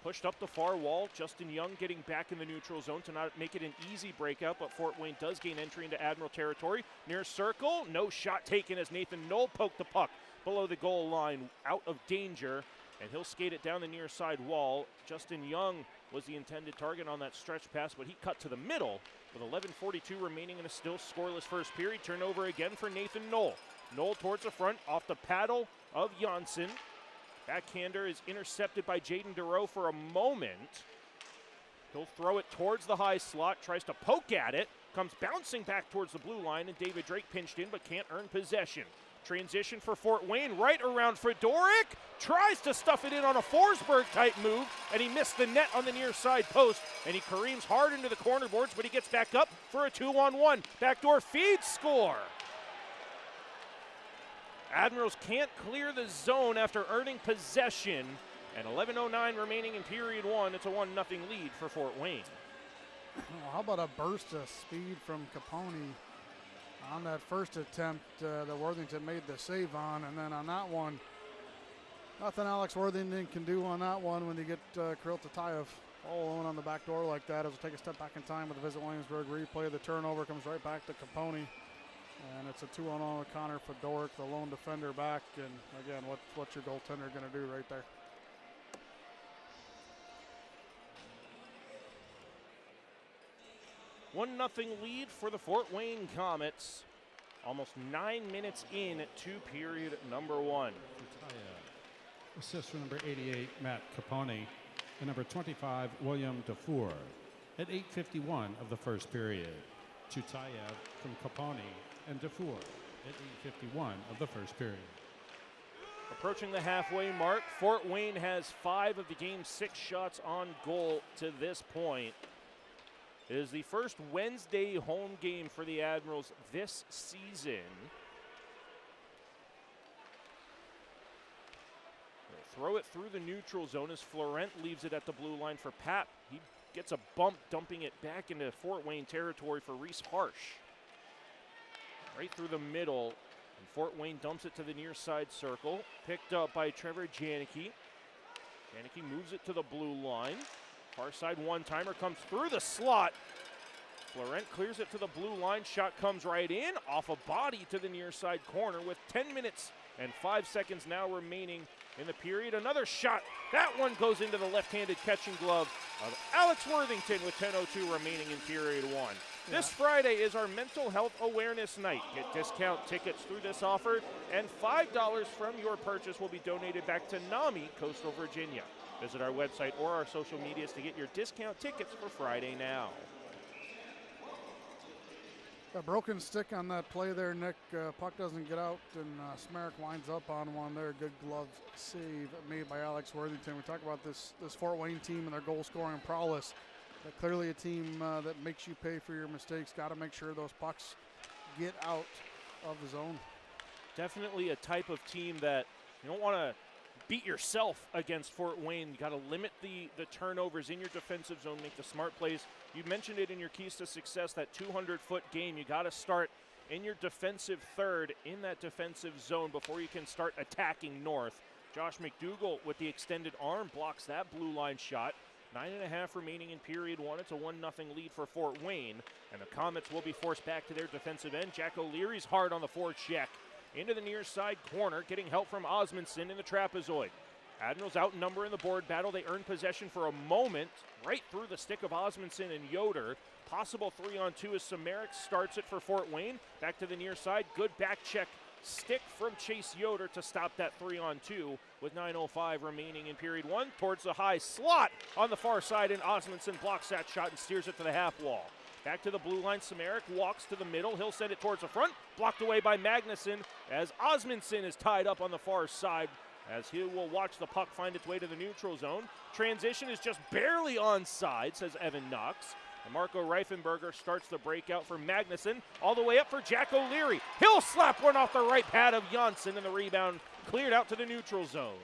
Pushed up the far wall. Justin Young getting back in the neutral zone to not make it an easy breakout, but Fort Wayne does gain entry into Admiral territory. Near circle, no shot taken as Nathan Knoll poked the puck below the goal line, out of danger, and he'll skate it down the near side wall. Justin Young was the intended target on that stretch pass, but he cut to the middle with 11:42 remaining in a still scoreless first period. Turnover again for Nathan Knoll. Knoll towards the front, off the paddle of Janssen. Backhander is intercepted by Jaden DeRoe for a moment. He'll throw it towards the high slot, tries to poke at it, comes bouncing back towards the blue line, and David Drake pinched in but can't earn possession. Transition for Fort Wayne, right around Fedoruk, tries to stuff it in on a Forsberg-type move, and he missed the net on the near side post, and he careens hard into the corner boards, but he gets back up for a 2-on-1. Backdoor feed, score! Admirals can't clear the zone after earning possession, and 11:09 remaining in period one. It's a 1-0 lead for Fort Wayne. Well, how about a burst of speed from Capone on that first attempt that Worthington made the save on, and then on that one, nothing Alex Worthington can do on that one when you get Kirill Tatayev all alone on the back door like that. As we'll take a step back in time with the Visit Williamsburg replay. The turnover comes right back to Capone. And it's a 2-on-1 with Connor Fedoric, the lone defender back. And again, what's your goaltender going to do right there? 1-0 lead for the Fort Wayne Komets. Almost 9 minutes in to period number 1. Assist from number 88, Matt Capone, and number 25, William DeFour, at 8:51 of the first period. Chutayev from Capone and DeFour at 8:51 of the first period. Approaching the halfway mark, Fort Wayne has 5 of the game's 6 shots on goal to this point. It is the first Wednesday home game for the Admirals this season. Throw it through the neutral zone as Florent leaves it at the blue line for Pap. He gets a bump, dumping it back into Fort Wayne territory for Reese Harsh. Right through the middle, and Fort Wayne dumps it to the near side circle. Picked up by Trevor Janicki. Janicki moves it to the blue line. Far side one-timer comes through the slot. Florent clears it to the blue line. Shot comes right in, off a body to the near side corner with 10 minutes and 5 seconds now remaining in the period. Another shot. That one goes into the left-handed catching glove of Alex Worthington with 10:02 remaining in period 1. Yeah. This Friday is our Mental Health Awareness Night. Get discount tickets through this offer, and $5 from your purchase will be donated back to NAMI, Coastal Virginia. Visit our website or our social medias to get your discount tickets for Friday now. A broken stick on that play there, Nick. Puck doesn't get out, and Smerek winds up on one there. Good glove save made by Alex Worthington. We talk about this Fort Wayne team and their goal-scoring prowess. But clearly a team that makes you pay for your mistakes. Got to make sure those pucks get out of the zone. Definitely a type of team that you don't want to beat yourself against Fort Wayne. You got to limit the turnovers in your defensive zone, make the smart plays. You mentioned it in your keys to success, that 200-foot game. You got to start in your defensive third in that defensive zone before you can start attacking north. Josh McDougall with the extended arm blocks that blue line shot. 9.5 remaining in period 1. It's a 1-0 lead for Fort Wayne, and the Komets will be forced back to their defensive end. Jack O'Leary's hard on the forecheck. Into the near side corner, getting help from Osmondson in the trapezoid. Admirals outnumber in the board battle. They earn possession for a moment, right through the stick of Osmondson and Yoder. Possible 3-on-2 as Samarik starts it for Fort Wayne. Back to the near side. Good back check stick from Chase Yoder to stop that 3-on-2 with 9:05 remaining in period 1. Towards the high slot on the far side, and Osmondson blocks that shot and steers it to the half wall. Back to the blue line, Samarik walks to the middle. He'll send it towards the front, blocked away by Magnuson as Osmondson is tied up on the far side as he will watch the puck find its way to the neutral zone. Transition is just barely onside, says Evan Knox. And Marco Reifenberger starts the breakout for Magnuson, all the way up for Jack O'Leary. He'll slap one off the right pad of Janssen, and the rebound cleared out to the neutral zone.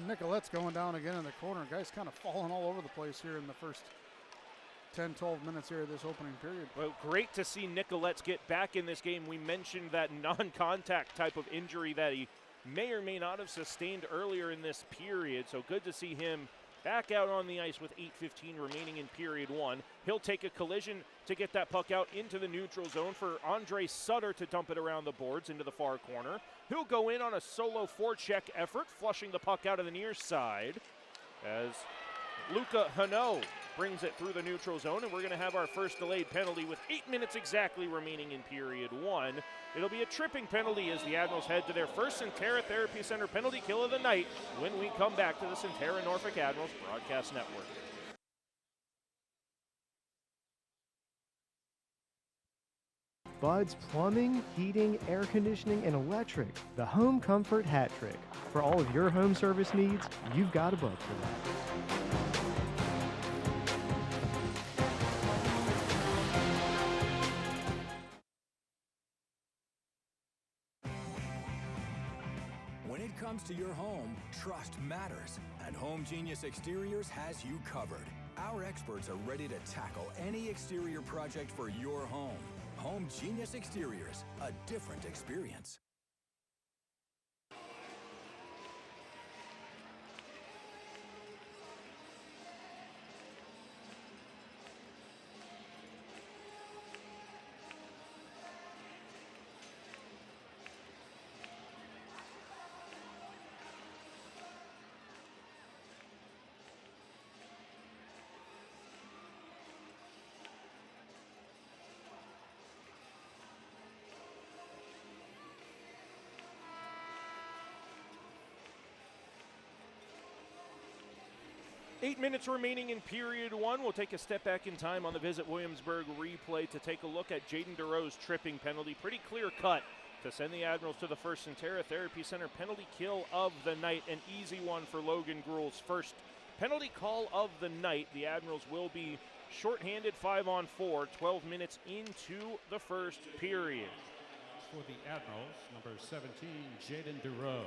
Nicolette's going down again in the corner. Guy's kind of falling all over the place here in the first 10-12 minutes here of this opening period. Well, great to see Nicolette's get back in this game. We mentioned that non-contact type of injury that he may or may not have sustained earlier in this period, so good to see him back out on the ice with 8:15 remaining in period 1. He'll take a collision to get that puck out into the neutral zone for Andre Sutter to dump it around the boards into the far corner. He'll go in on a solo forecheck effort, flushing the puck out of the near side as Luca Hano brings it through the neutral zone, and we're going to have our first delayed penalty with 8 minutes exactly remaining in period 1. It'll be a tripping penalty as the Admirals head to their first Centera Therapy Center penalty kill of the night when we come back to the Centera Norfolk Admirals Broadcast Network. Bud's Plumbing, Heating, Air Conditioning, and Electric. The Home Comfort Hat Trick. For all of your home service needs, you've got a Bud for that. When it comes to your home, trust matters, and Home Genius Exteriors has you covered. Our experts are ready to tackle any exterior project for your home. Home Genius Exteriors, a different experience. 8 minutes remaining in period one. We'll take a step back in time on the Visit Williamsburg replay to take a look at Jaden DeRoe's tripping penalty. Pretty clear cut to send the Admirals to the first Centera Therapy Center penalty kill of the night. An easy one for Logan Gruel's first penalty call of the night. The Admirals will be shorthanded 5-on-4, 12 minutes into the first period. For the Admirals, number 17, Jaden DeRoe.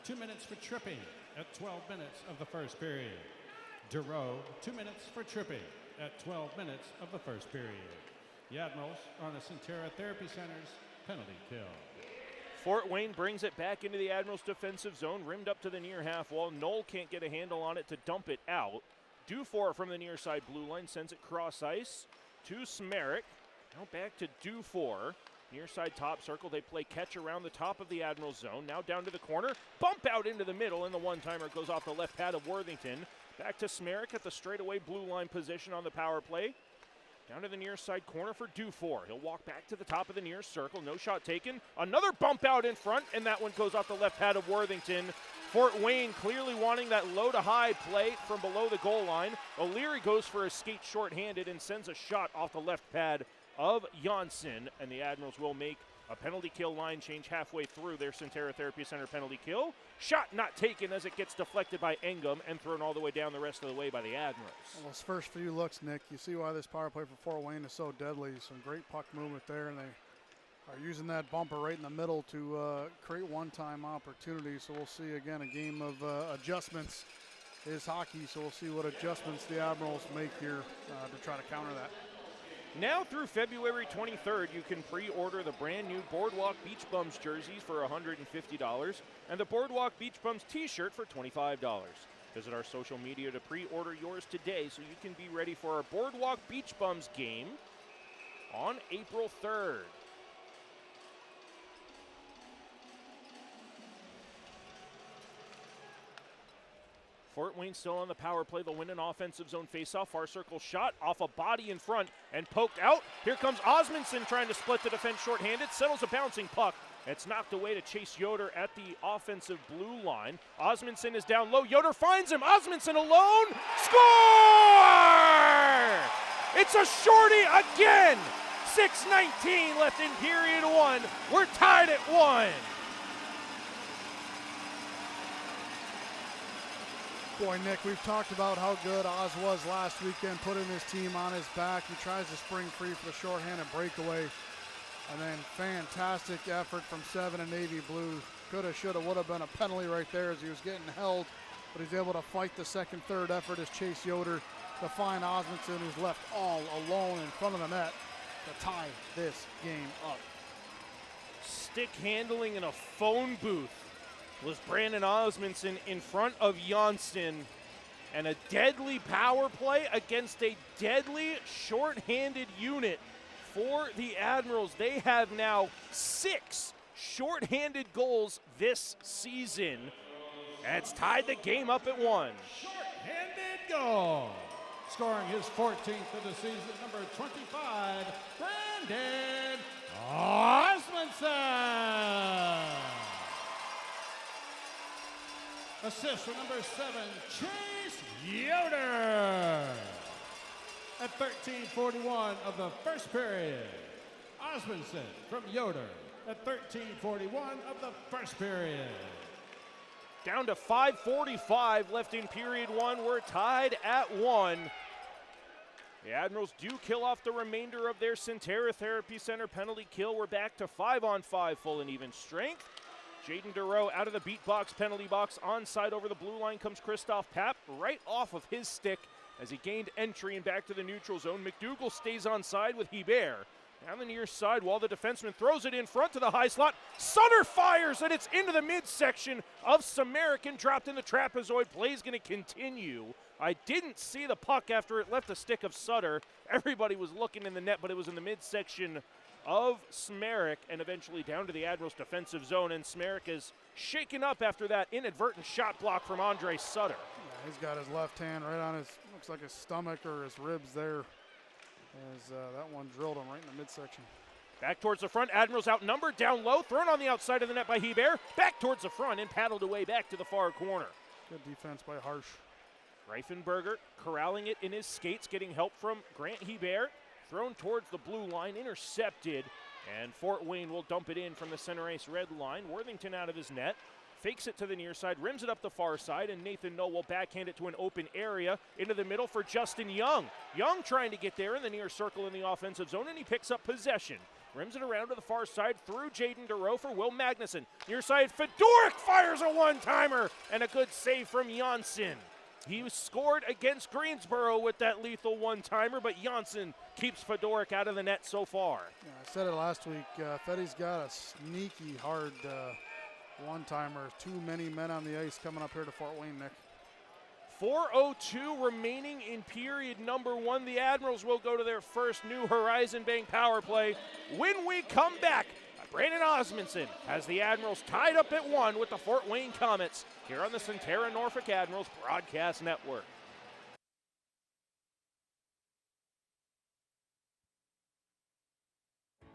2 minutes for tripping at 12 minutes of the first period. DeRoe, 2 minutes for tripping at 12 minutes of the first period. The Admirals are on the Centera Therapy Center's penalty kill. Fort Wayne brings it back into the Admirals' defensive zone, rimmed up to the near half wall. Knoll can't get a handle on it to dump it out. Dufour from the near side blue line sends it cross ice to Smerek. Now back to Dufour. Near side top circle, they play catch around the top of the Admirals zone. Now down to the corner, bump out into the middle, and the one-timer goes off the left pad of Worthington. Back to Smerek at the straightaway blue line position on the power play. Down to the near side corner for Dufour. He'll walk back to the top of the near circle. No shot taken. Another bump out in front, and that one goes off the left pad of Worthington. Fort Wayne clearly wanting that low to high play from below the goal line. O'Leary goes for a skate shorthanded and sends a shot off the left pad of Janssen, and the Admirals will make a penalty kill line change halfway through their Centera Therapy Center penalty kill. Shot not taken as it gets deflected by Engum and thrown all the way down the rest of the way by the Admirals. Well, those first few looks, Nick, you see why this power play for Fort Wayne is so deadly. Some great puck movement there, and they are using that bumper right in the middle to create one-time opportunities. So we'll see, again, a game of adjustments is hockey, so we'll see what adjustments the Admirals make here to try to counter that. Now through February 23rd, you can pre-order the brand new Boardwalk Beach Bums jerseys for $150 and the Boardwalk Beach Bums t-shirt for $25. Visit our social media to pre-order yours today so you can be ready for our Boardwalk Beach Bums game on April 3rd. Fort Wayne still on the power play. They'll win an offensive zone faceoff. Far circle shot off a body in front and poked out. Here comes Osmondson trying to split the defense shorthanded. Settles a bouncing puck. It's knocked away to Chase Yoder at the offensive blue line. Osmondson is down low. Yoder finds him. Osmondson alone. Score! It's a shorty again. 6:19 left in period one. We're tied at 1. Boy, Nick, we've talked about how good Oz was last weekend, putting his team on his back. He tries to spring free for the shorthanded breakaway. And then fantastic effort from 7 and Navy Blue. Coulda, shoulda, woulda been a penalty right there as he was getting held. But he's able to fight the second, third effort as Chase Yoder to find Osmondson, who's left all alone in front of the net to tie this game up. Stick handling in a phone booth was Brandon Osmondson in front of Janssen, and a deadly power play against a deadly shorthanded unit for the Admirals. They have now 6 shorthanded goals this season. That's tied the game up at 1. Shorthanded goal. Scoring his 14th of the season, number 25, Brandon Osmondson. Assist for number 7, Chase Yoder. At 13:41 of the first period, Osmondson from Yoder at 13:41 of the first period. Down to 5:45 left in period one. We're tied at 1. The Admirals do kill off the remainder of their Centera Therapy Center penalty kill. We're back to 5-on-5 full and even strength. Jaden DeRoe out of the beat box, penalty box. Onside over the blue line comes Christoph Papp right off of his stick as he gained entry and back to the neutral zone. McDougall stays onside with Hebert. Down the near side while the defenseman throws it in front to the high slot. Sutter fires and it's into the midsection of Samarican, dropped in the trapezoid. Play's going to continue. I didn't see the puck after it left the stick of Sutter. Everybody was looking in the net, but it was in the midsection of Smerek and eventually down to the Admirals' defensive zone, and Smerek is shaken up after that inadvertent shot block from Andre Sutter. Yeah, he's got his left hand right on his, looks like his stomach or his ribs there, as that one drilled him right in the midsection. Back towards the front, Admirals outnumbered, down low, thrown on the outside of the net by Hebert, back towards the front and paddled away back to the far corner. Good defense by Harsh. Reifenberger corralling it in his skates, getting help from Grant Hebert. Thrown towards the blue line, intercepted, and Fort Wayne will dump it in from the center ice red line. Worthington out of his net, fakes it to the near side, rims it up the far side, and Nathan Noel will backhand it to an open area into the middle for Justin Young. Young trying to get there in the near circle in the offensive zone, and he picks up possession. Rims it around to the far side through Jaden DeRoe for Will Magnuson. Near side, Fedoruk fires a one-timer, and a good save from Janssen. He scored against Greensboro with that lethal one-timer, but Janssen keeps Fedoruk out of the net so far. Yeah, I said it last week. Fetty's got a sneaky hard one-timer. Too many men on the ice coming up here to Fort Wayne, Nick. 4:02 remaining in period number 1. The Admirals will go to their first New Horizon Bank power play. When we come back, Brandon Osmondson has the Admirals tied up at 1 with the Fort Wayne Komets here on the Centera Norfolk Admirals Broadcast Network.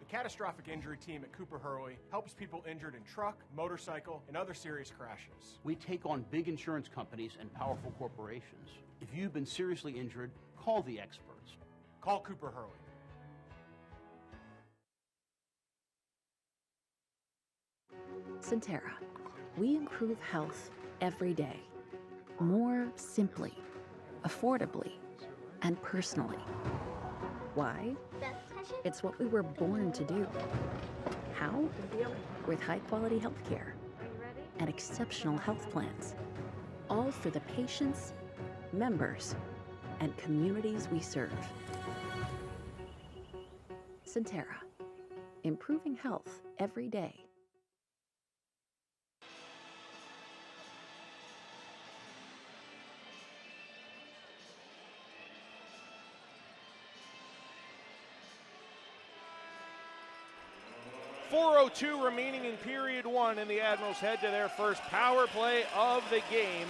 The Catastrophic Injury Team at Cooper Hurley helps people injured in truck, motorcycle, and other serious crashes. We take on big insurance companies and powerful corporations. If you've been seriously injured, call the experts. Call Cooper Hurley. Centera. We improve health every day. More simply, affordably, and personally. Why? It's what we were born to do. How? With high-quality health care and exceptional health plans. All for the patients, members, and communities we serve. Centera. Improving health every day. .402 remaining in period 1, and the Admirals head to their first power play of the game.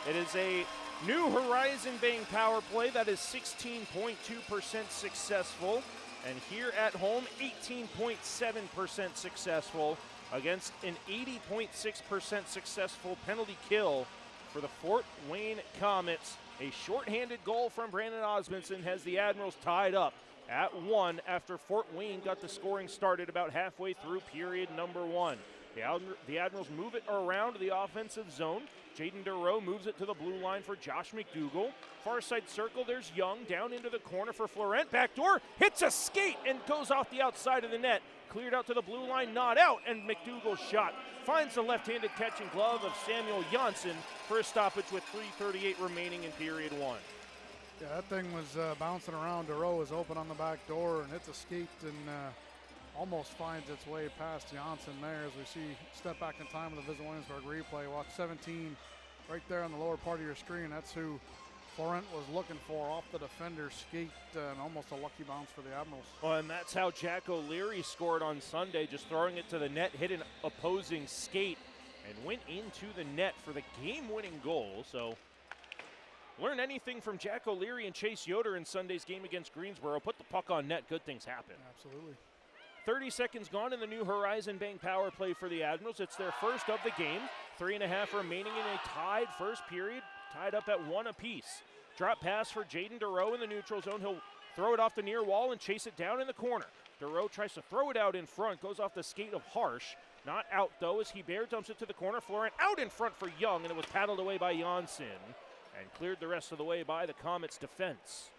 It is a New Horizon Bank power play that is 16.2% successful, and here at home, 18.7% successful against an 80.6% successful penalty kill for the Fort Wayne Komets. A shorthanded goal from Brandon Osmondson has the Admirals tied up at 1 after Fort Wayne got the scoring started about halfway through period number 1. The Admirals move it around the offensive zone. Jaden DeRoe moves it to the blue line for Josh McDougall. Far side circle, there's Young down into the corner for Florent. Backdoor, hits a skate and goes off the outside of the net. Cleared out to the blue line, not out, and McDougall's shot finds the left-handed catching glove of Samuel Janssen for a stoppage with 3:38 remaining in period 1. Yeah, that thing was bouncing around. DeRoe was open on the back door and hits a skate and almost finds its way past Janssen there as we see step back in time of the Visit Williamsburg replay. Watch 17 right there on the lower part of your screen. That's who Florent was looking for off the defender's skate, and almost a lucky bounce for the Admirals. Well, and that's how Jack O'Leary scored on Sunday, just throwing it to the net, hit an opposing skate, and went into the net for the game-winning goal. So learn anything from Jack O'Leary and Chase Yoder in Sunday's game against Greensboro. Put the puck on net, good things happen. Absolutely. 30 seconds gone in the New Horizon Bank power play for the Admirals. It's their first of the game. 3.5 remaining in a tied first period, tied up at 1 apiece. Drop pass for Jaden DeRoe in the neutral zone. He'll throw it off the near wall and chase it down in the corner. DeRoe tries to throw it out in front, goes off the skate of Harsh. Not out, though, as Hebert dumps it to the corner. Florent out in front for Young, and it was paddled away by Janssen and cleared the rest of the way by the Komets' defense.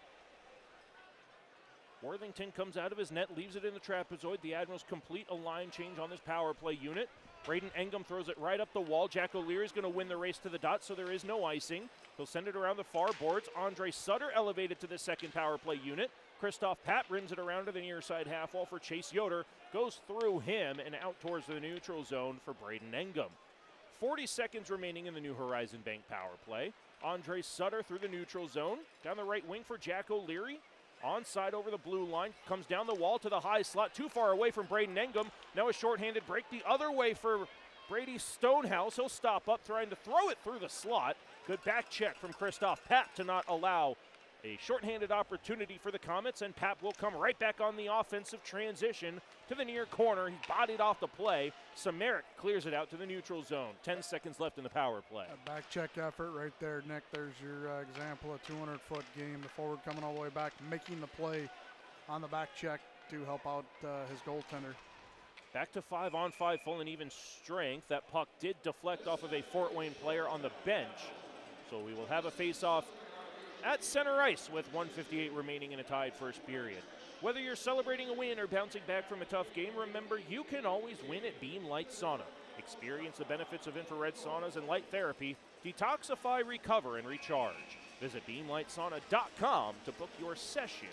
Worthington comes out of his net, leaves it in the trapezoid. The Admirals complete a line change on this power play unit. Braden Engum throws it right up the wall. Jack O'Leary is going to win the race to the dot, so there is no icing. He'll send it around the far boards. Andre Sutter elevated to the second power play unit. Christoph Papp rims it around to the near side half wall for Chase Yoder. Goes through him and out towards the neutral zone for Braden Engum. 40 seconds remaining in the New Horizon Bank power play. Andre Sutter through the neutral zone. Down the right wing for Jack O'Leary. Onside over the blue line, comes down the wall to the high slot, too far away from Braden Engum. Now a shorthanded break the other way for Brady Stonehouse. He'll stop up, trying to throw it through the slot. Good back check from Christoph Papp to not allow A shorthanded opportunity for the Komets, and Pap will come right back on the offensive transition to the near corner. He bodied off the play. Samaric clears it out to the neutral zone. 10 seconds left in the power play. A back check effort right there, Nick. There's your example of 200-foot game. The forward coming all the way back, making the play on the back check to help out his goaltender. Back to 5-on-5 full and even strength. That puck did deflect off of a Fort Wayne player on the bench. So we will have a face-off at center ice with 1:58 remaining in a tied first period. Whether you're celebrating a win or bouncing back from a tough game, remember you can always win at Beam Light Sauna. Experience the benefits of infrared saunas and light therapy. Detoxify, recover, and recharge. Visit beamlightsauna.com to book your session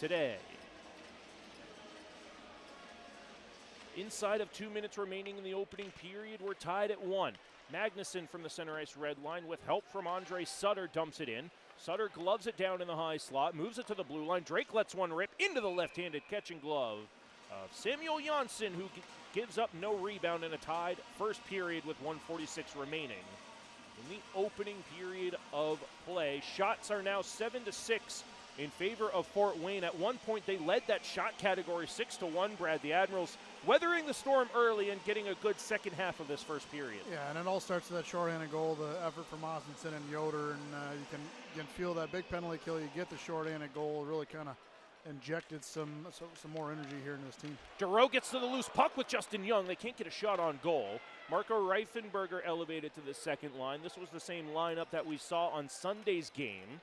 today. Inside of 2 minutes remaining in the opening period, we're tied at 1. Magnuson from the center ice red line with help from Andre Sutter dumps it in. Sutter gloves it down in the high slot, moves it to the blue line. Drake lets one rip into the left-handed catch and glove of Samuel Janssen, who gives up no rebound in a tied first period with 1:46 remaining. In the opening period of play, shots are now 7-6 in favor of Fort Wayne. At one point, they led that shot category 6-1, Brad. The Admirals weathering the storm early and getting a good second half of this first period. Yeah, and it all starts with that shorthanded goal, the effort from Osmondson and Yoder, and you can feel that big penalty kill. You get the shorthanded goal, really kind of injected some more energy here in this team. Giroux gets to the loose puck with Justin Young. They can't get a shot on goal. Marco Reifenberger elevated to the second line. This was the same lineup that we saw on Sunday's game.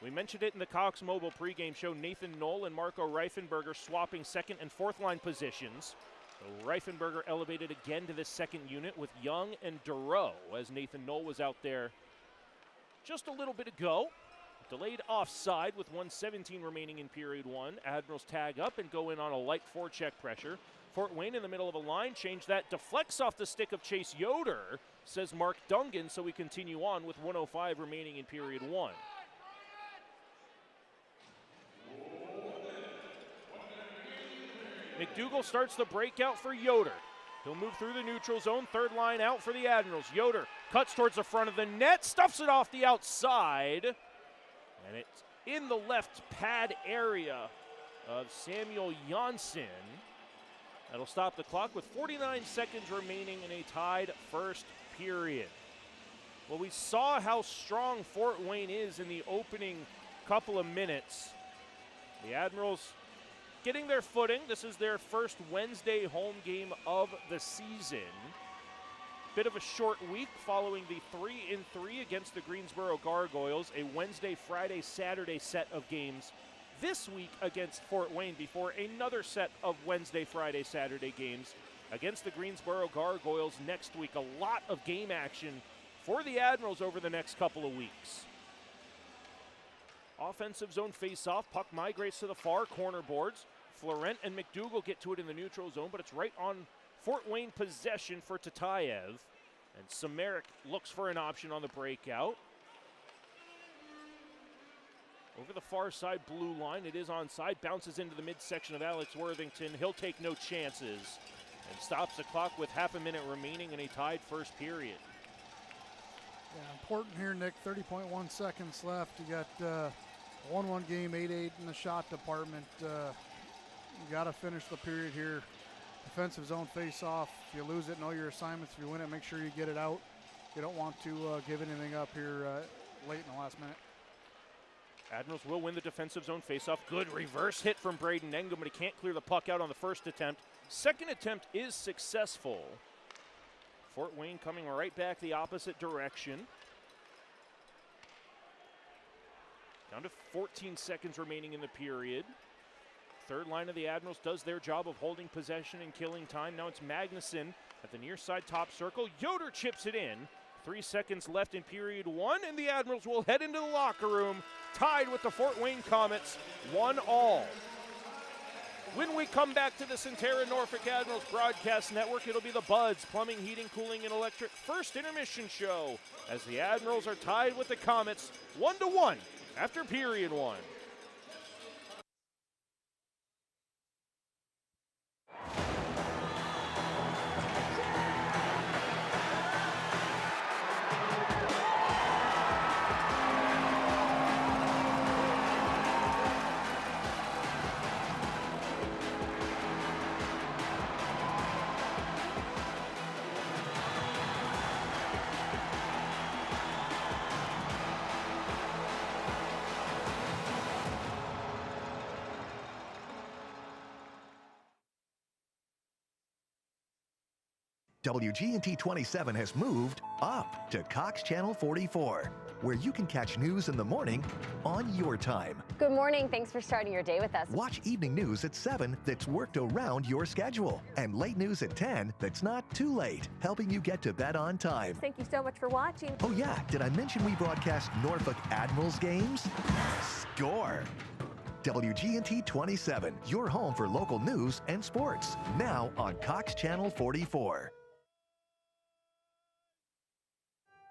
We mentioned it in the Cox Mobile pregame show. Nathan Knoll and Marco Reifenberger swapping second and fourth line positions. So Reifenberger elevated again to the second unit with Young and Giroux, as Nathan Knoll was out there just a little bit ago. Delayed offside with 1:17 remaining in period 1. Admirals tag up and go in on a light forecheck pressure. Fort Wayne in the middle of a line change that deflects off the stick of Chase Yoder, says Mark Dungan, so we continue on with 1:05 remaining in period 1. McDougal starts the breakout for Yoder. He'll move through the neutral zone, third line out for the Admirals. Yoder cuts towards the front of the net, stuffs it off the outside, and it's in the left pad area of Samuel Janssen. That'll stop the clock with 49 seconds remaining in a tied first period. Well, we saw how strong Fort Wayne is in the opening couple of minutes. The Admirals getting their footing. This is their first Wednesday home game of the season. Bit of a short week following the 3-3 against the Greensboro Gargoyles. A Wednesday, Friday, Saturday set of games this week against Fort Wayne before another set of Wednesday, Friday, Saturday games against the Greensboro Gargoyles next week. A lot of game action for the Admirals over the next couple of weeks. Offensive zone face-off. Puck migrates to the far corner boards. Florent and McDougal get to it in the neutral zone, but it's right on Fort Wayne possession for Tatayev. And Samaric looks for an option on the breakout. Over the far side blue line, it is onside. Bounces into the midsection of Alex Worthington. He'll take no chances and stops the clock with half a minute remaining in a tied first period. Yeah, important here, Nick. 30.1 seconds left. You got 1-1 game, 8-8 in the shot department. You got to finish the period here. Defensive zone face-off. If you lose it, know your assignments. If you win it, make sure you get it out. You don't want to give anything up here late in the last minute. Admirals will win the defensive zone face-off. Good reverse hit from Braden Engel, but he can't clear the puck out on the first attempt. Second attempt is successful. Fort Wayne coming right back the opposite direction. Down to 14 seconds remaining in the period. Third line of the Admirals does their job of holding possession and killing time. Now it's Magnuson at the near side top circle. Yoder chips it in. 3 seconds left in period 1, and the Admirals will head into the locker room, tied with the Fort Wayne Komets, 1-1. When we come back to the Centera Norfolk Admirals broadcast network, it'll be the Buds Plumbing, Heating, Cooling, and Electric first intermission show as the Admirals are tied with the Komets 1-1 after period 1. WGNT 27 has moved up to Cox Channel 44, where you can catch news in the morning on your time. Good morning. Thanks for starting your day with us. Watch evening news at 7 that's worked around your schedule, and late news at 10 that's not too late, helping you get to bed on time. Thank you so much for watching. Oh yeah, did I mention we broadcast Norfolk Admirals games? Score! WGNT 27, your home for local news and sports, now on Cox Channel 44.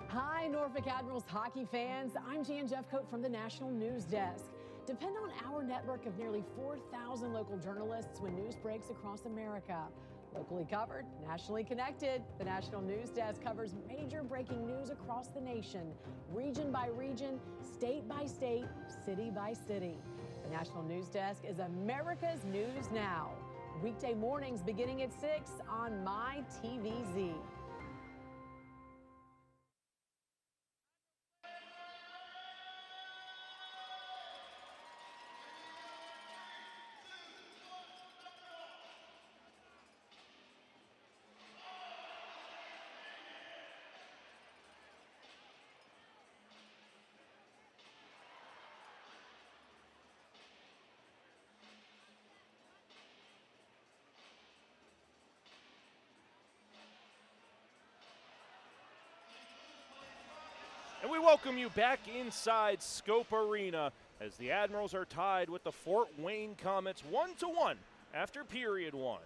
Hi, Norfolk Admirals hockey fans. I'm Jan Jeffcoat from the National News Desk. Depend on our network of nearly 4,000 local journalists when news breaks across America. Locally covered, nationally connected, the National News Desk covers major breaking news across the nation, region by region, state by state, city by city. The National News Desk is America's News Now. Weekday mornings beginning at 6 on MyTVZ. And we welcome you back inside Scope Arena as the Admirals are tied with the Fort Wayne Komets 1-1 after period one.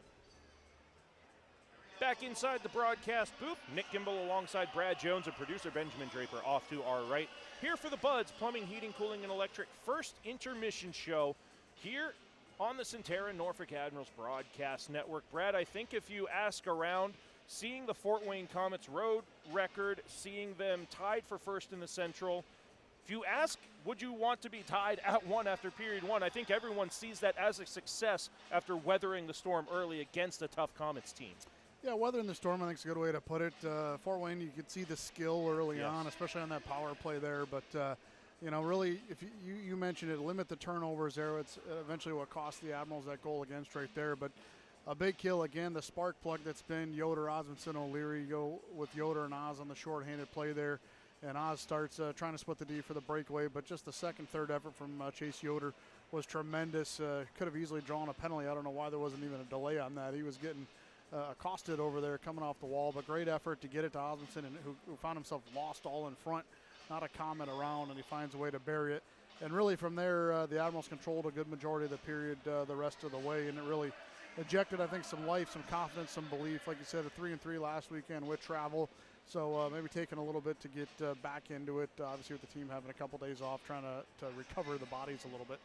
Back inside the broadcast booth, Nick Gimbel alongside Brad Jones and producer Benjamin Draper off to our right. Here for the Buds Plumbing, Heating, Cooling, and Electric first intermission show here on the Centerra Norfolk Admirals Broadcast Network. Brad, I think if you ask around, seeing the Fort Wayne Komets road record, seeing them tied for first in the Central, if you ask, would you want to be tied at one after period one, I think everyone sees that as a success after weathering the storm early against a tough Komets team. Yeah, weathering the storm, I think is a good way to put it. Fort Wayne, you could see the skill early on, especially on that power play there. But, you know, really, if you mentioned it, limit the turnovers there. It's eventually what cost the Admirals that goal against right there. But a big kill again, the spark plug that's been Yoder, Osmondson, O'Leary. You go with Yoder and Oz on the shorthanded play there. And Oz starts trying to split the D for the breakaway. But just the second, third effort from Chase Yoder was tremendous. Could have easily drawn a penalty. I don't know why there wasn't even a delay on that. He was getting accosted over there coming off the wall. But great effort to get it to Osmondson, and who found himself lost all in front. Not a comment around, and he finds a way to bury it. And really from there, the Admirals controlled a good majority of the period the rest of the way. And it really ejected, I think, some life, some confidence, some belief. Like you said, a 3-3 last weekend with travel. So maybe taking a little bit to get back into it. Obviously, with the team having a couple days off, trying to recover the bodies a little bit.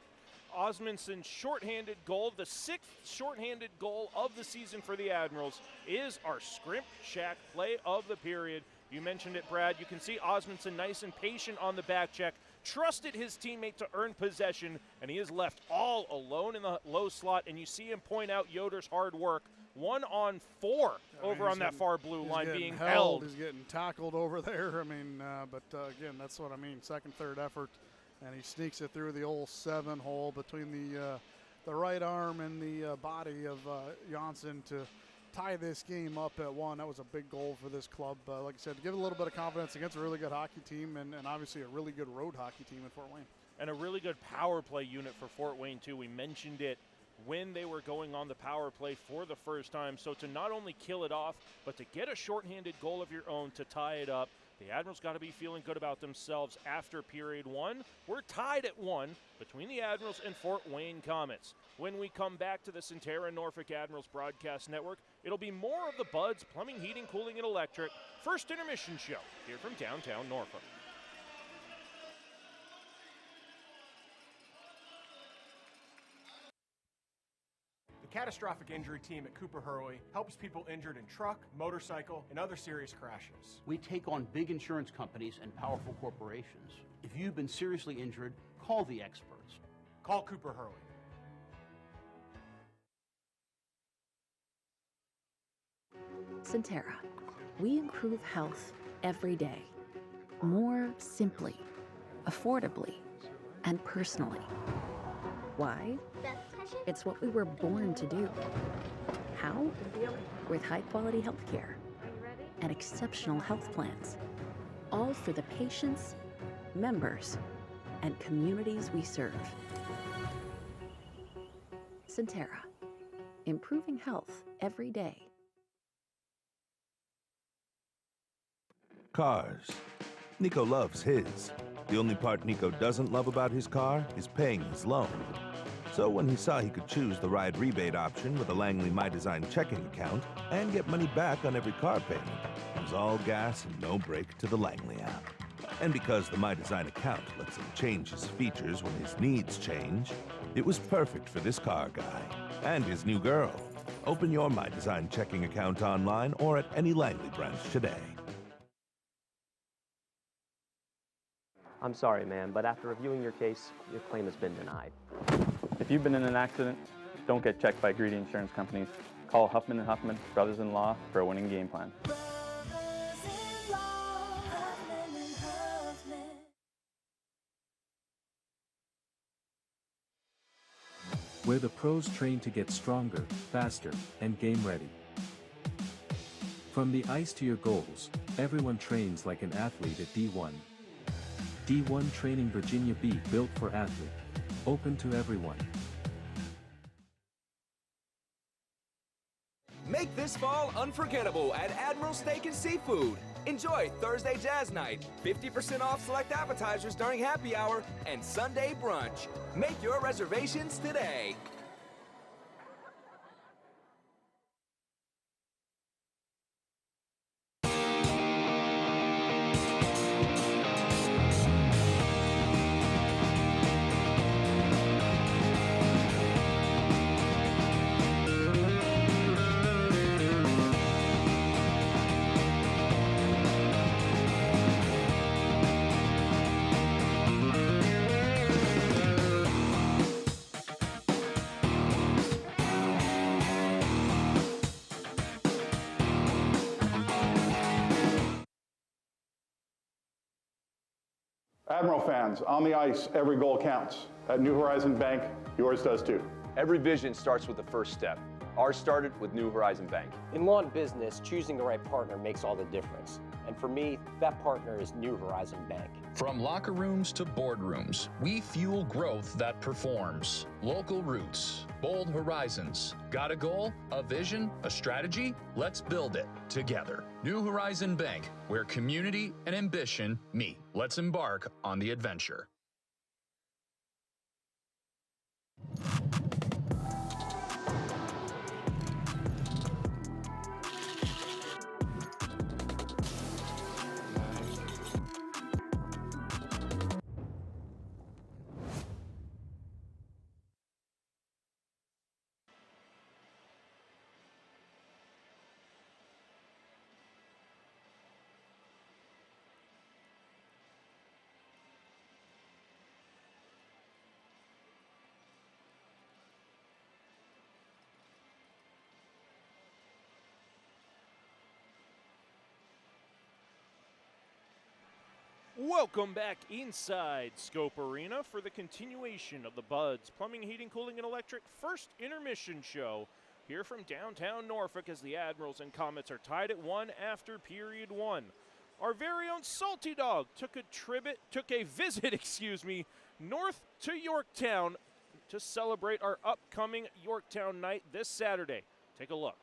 Osmondson's shorthanded goal, the 6th shorthanded goal of the season for the Admirals, is our scrimp shack play of the period. You mentioned it, Brad. You can see Osmondson nice and patient on the back check, trusted his teammate to earn possession, and he is left all alone in the low slot, and you see him point out Yoder's hard work. 1-on-4 over on that far blue line being held. He's getting tackled over there. I mean, but again, that's what I mean. Second, third effort, and he sneaks it through the old 7-hole between the right arm and the body of Janssen to tie this game up at 1. That was a big goal for this club. Like I said, to give it a little bit of confidence against a really good hockey team and obviously a really good road hockey team in Fort Wayne. And a really good power play unit for Fort Wayne, too. We mentioned it when they were going on the power play for the first time. So to not only kill it off, but to get a shorthanded goal of your own to tie it up, the Admirals got to be feeling good about themselves after period one. We're tied at 1 between the Admirals and Fort Wayne Komets. When we come back to the Centerra Norfolk Admirals Broadcast Network, it'll be more of the Buds Plumbing, Heating, Cooling, and Electric first intermission show here from downtown Norfolk. The catastrophic injury team at Cooper Hurley helps people injured in truck, motorcycle, and other serious crashes. We take on big insurance companies and powerful corporations. If you've been seriously injured, call the experts. Call Cooper Hurley. Centerra. We improve health every day. More simply, affordably, and personally. Why? It's what we were born to do. How? With high-quality health care. and exceptional health plans. All for the patients, members, and communities we serve. Centera, improving health every day. Cars. Nico loves his. The only part Nico doesn't love about his car is paying his loan. So when he saw he could choose the ride rebate option with a Langley My Design checking account and get money back on every car payment, it was all gas and no brake to the Langley app. And because the My Design account lets him change his features when his needs change, it was perfect for this car guy and his new girl. Open your My Design checking account online or at any Langley branch today. I'm sorry, ma'am, but after reviewing your case, your claim has been denied. If you've been in an accident, don't get checked by greedy insurance companies. Call Huffman & Huffman, brothers-in-law, for a winning game plan. Where the pros train to get stronger, faster, and game ready. From the ice to your goals, everyone trains like an athlete at D1. D1 Training Virginia Beach, built for athlete. Open to everyone. Make this fall unforgettable at Admiral Steak and Seafood. Enjoy Thursday Jazz Night, 50% off select appetizers during happy hour, and Sunday brunch. Make your reservations today. Admiral fans, on the ice, every goal counts. At New Horizon Bank, yours does too. Every vision starts with the first step. Ours started with New Horizon Bank. In law and business, choosing the right partner makes all the difference. And for me, that partner is New Horizon Bank. From locker rooms to boardrooms, we fuel growth that performs. Local roots, bold horizons. Got a goal, a vision, a strategy? Let's build it together. New Horizon Bank, where community and ambition meet. Let's embark on the adventure. Welcome back inside Scope Arena for the continuation of the Buds Plumbing, Heating, Cooling, and Electric first intermission show here from downtown Norfolk as the Admirals and Komets are tied at 1 after period 1. Our very own Salty Dog took a visit, north to Yorktown to celebrate our upcoming Yorktown night this Saturday. Take a look.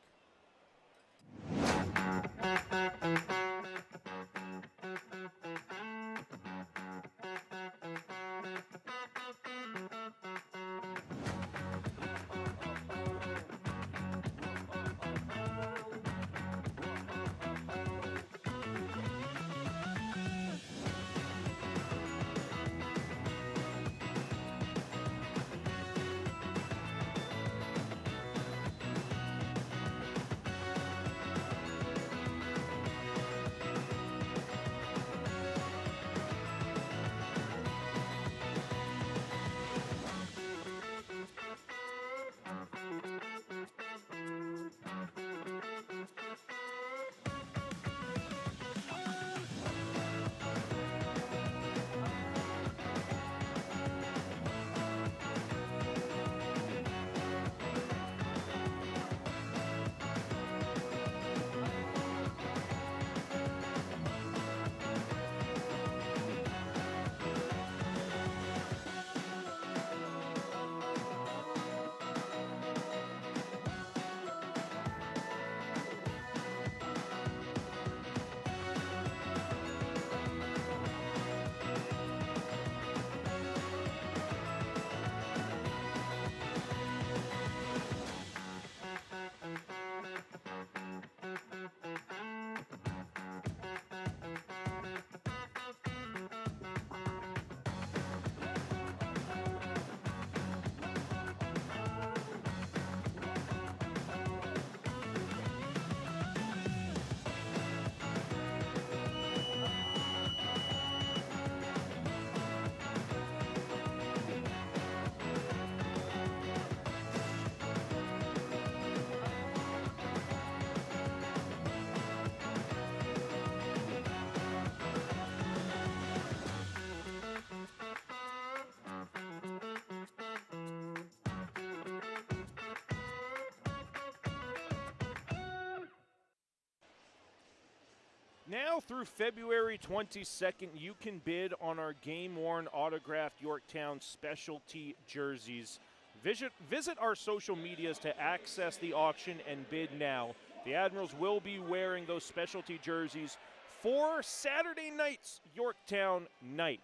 Now through February 22nd, you can bid on our game-worn autographed Yorktown specialty jerseys. Visit our social medias to access the auction and bid now. The Admirals will be wearing those specialty jerseys for Saturday night's Yorktown night.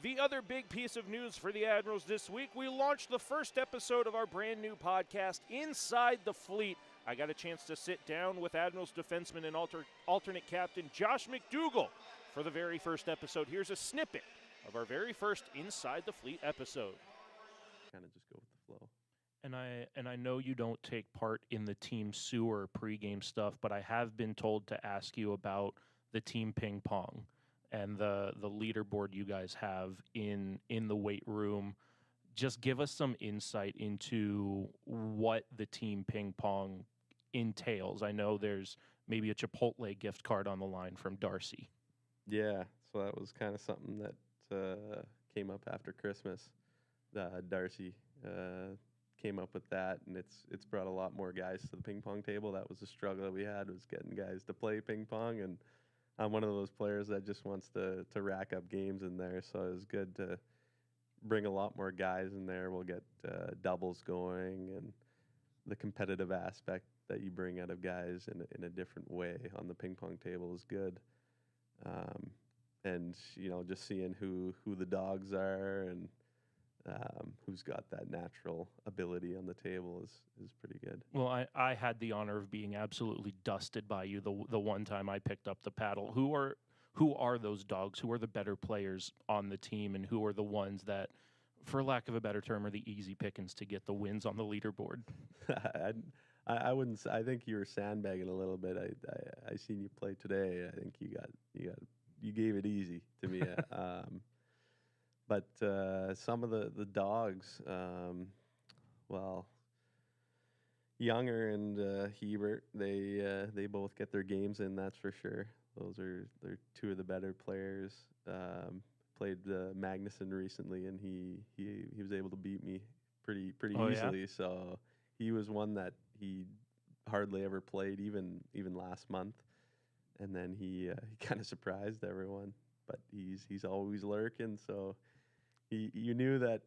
The other big piece of news for the Admirals this week, we launched the first episode of our brand new podcast, Inside the Fleet. I got a chance to sit down with Admirals defenseman and alternate captain Josh McDougall for the very first episode. Here's a snippet of our very first Inside the Fleet episode. Kind of just go with the flow. And I know you don't take part in the team sewer pregame stuff, but I have been told to ask you about the team ping pong and the leaderboard you guys have in the weight room. Just give us some insight into what the team ping pong entails. I know there's maybe a Chipotle gift card on the line from Darcy. Yeah, so that was kind of something that came up after Christmas. Darcy came up with that, and it's brought a lot more guys to the ping pong table. That was a struggle that we had, was getting guys to play ping pong, and I'm one of those players that just wants to rack up games in there, so it was good to bring a lot more guys in there. We'll get doubles going, and the competitive aspect that you bring out of guys in a different way on the ping pong table is good. And, you know, just seeing who the dogs are and who's got that natural ability on the table is pretty good. Well, I had the honor of being absolutely dusted by you the one time I picked up the paddle. Who are those dogs? Who are the better players on the team, and who are the ones that, for lack of a better term, are the easy pickings to get the wins on the leaderboard? I wouldn't. I think you were sandbagging a little bit. I seen you play today. I think you gave it easy to me. But some of the dogs, well, Younger and Hebert, they both get their games in. That's for sure. They're two of the better players. Played Magnuson recently, and he was able to beat me pretty easily. Yeah? So he was one that he hardly ever played, even last month. And then he kind of surprised everyone. But he's always lurking, so you knew that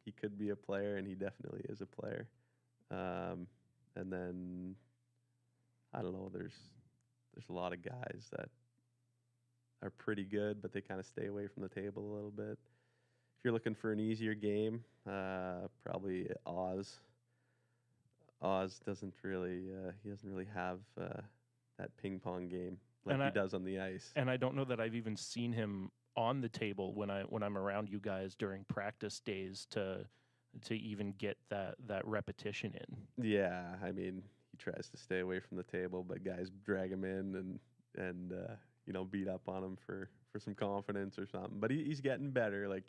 he could be a player, and he definitely is a player. And then I don't know. There's a lot of guys that are pretty good, but they kind of stay away from the table a little bit. If you're looking for an easier game, probably Oz. Oz doesn't really have that ping pong game like he does on the ice. And I don't know that I've even seen him on the table when I'm around you guys during practice days to even get that repetition in. Yeah, I mean, he tries to stay away from the table, but guys drag him in and beat up on him for some confidence or something. But he's getting better. Like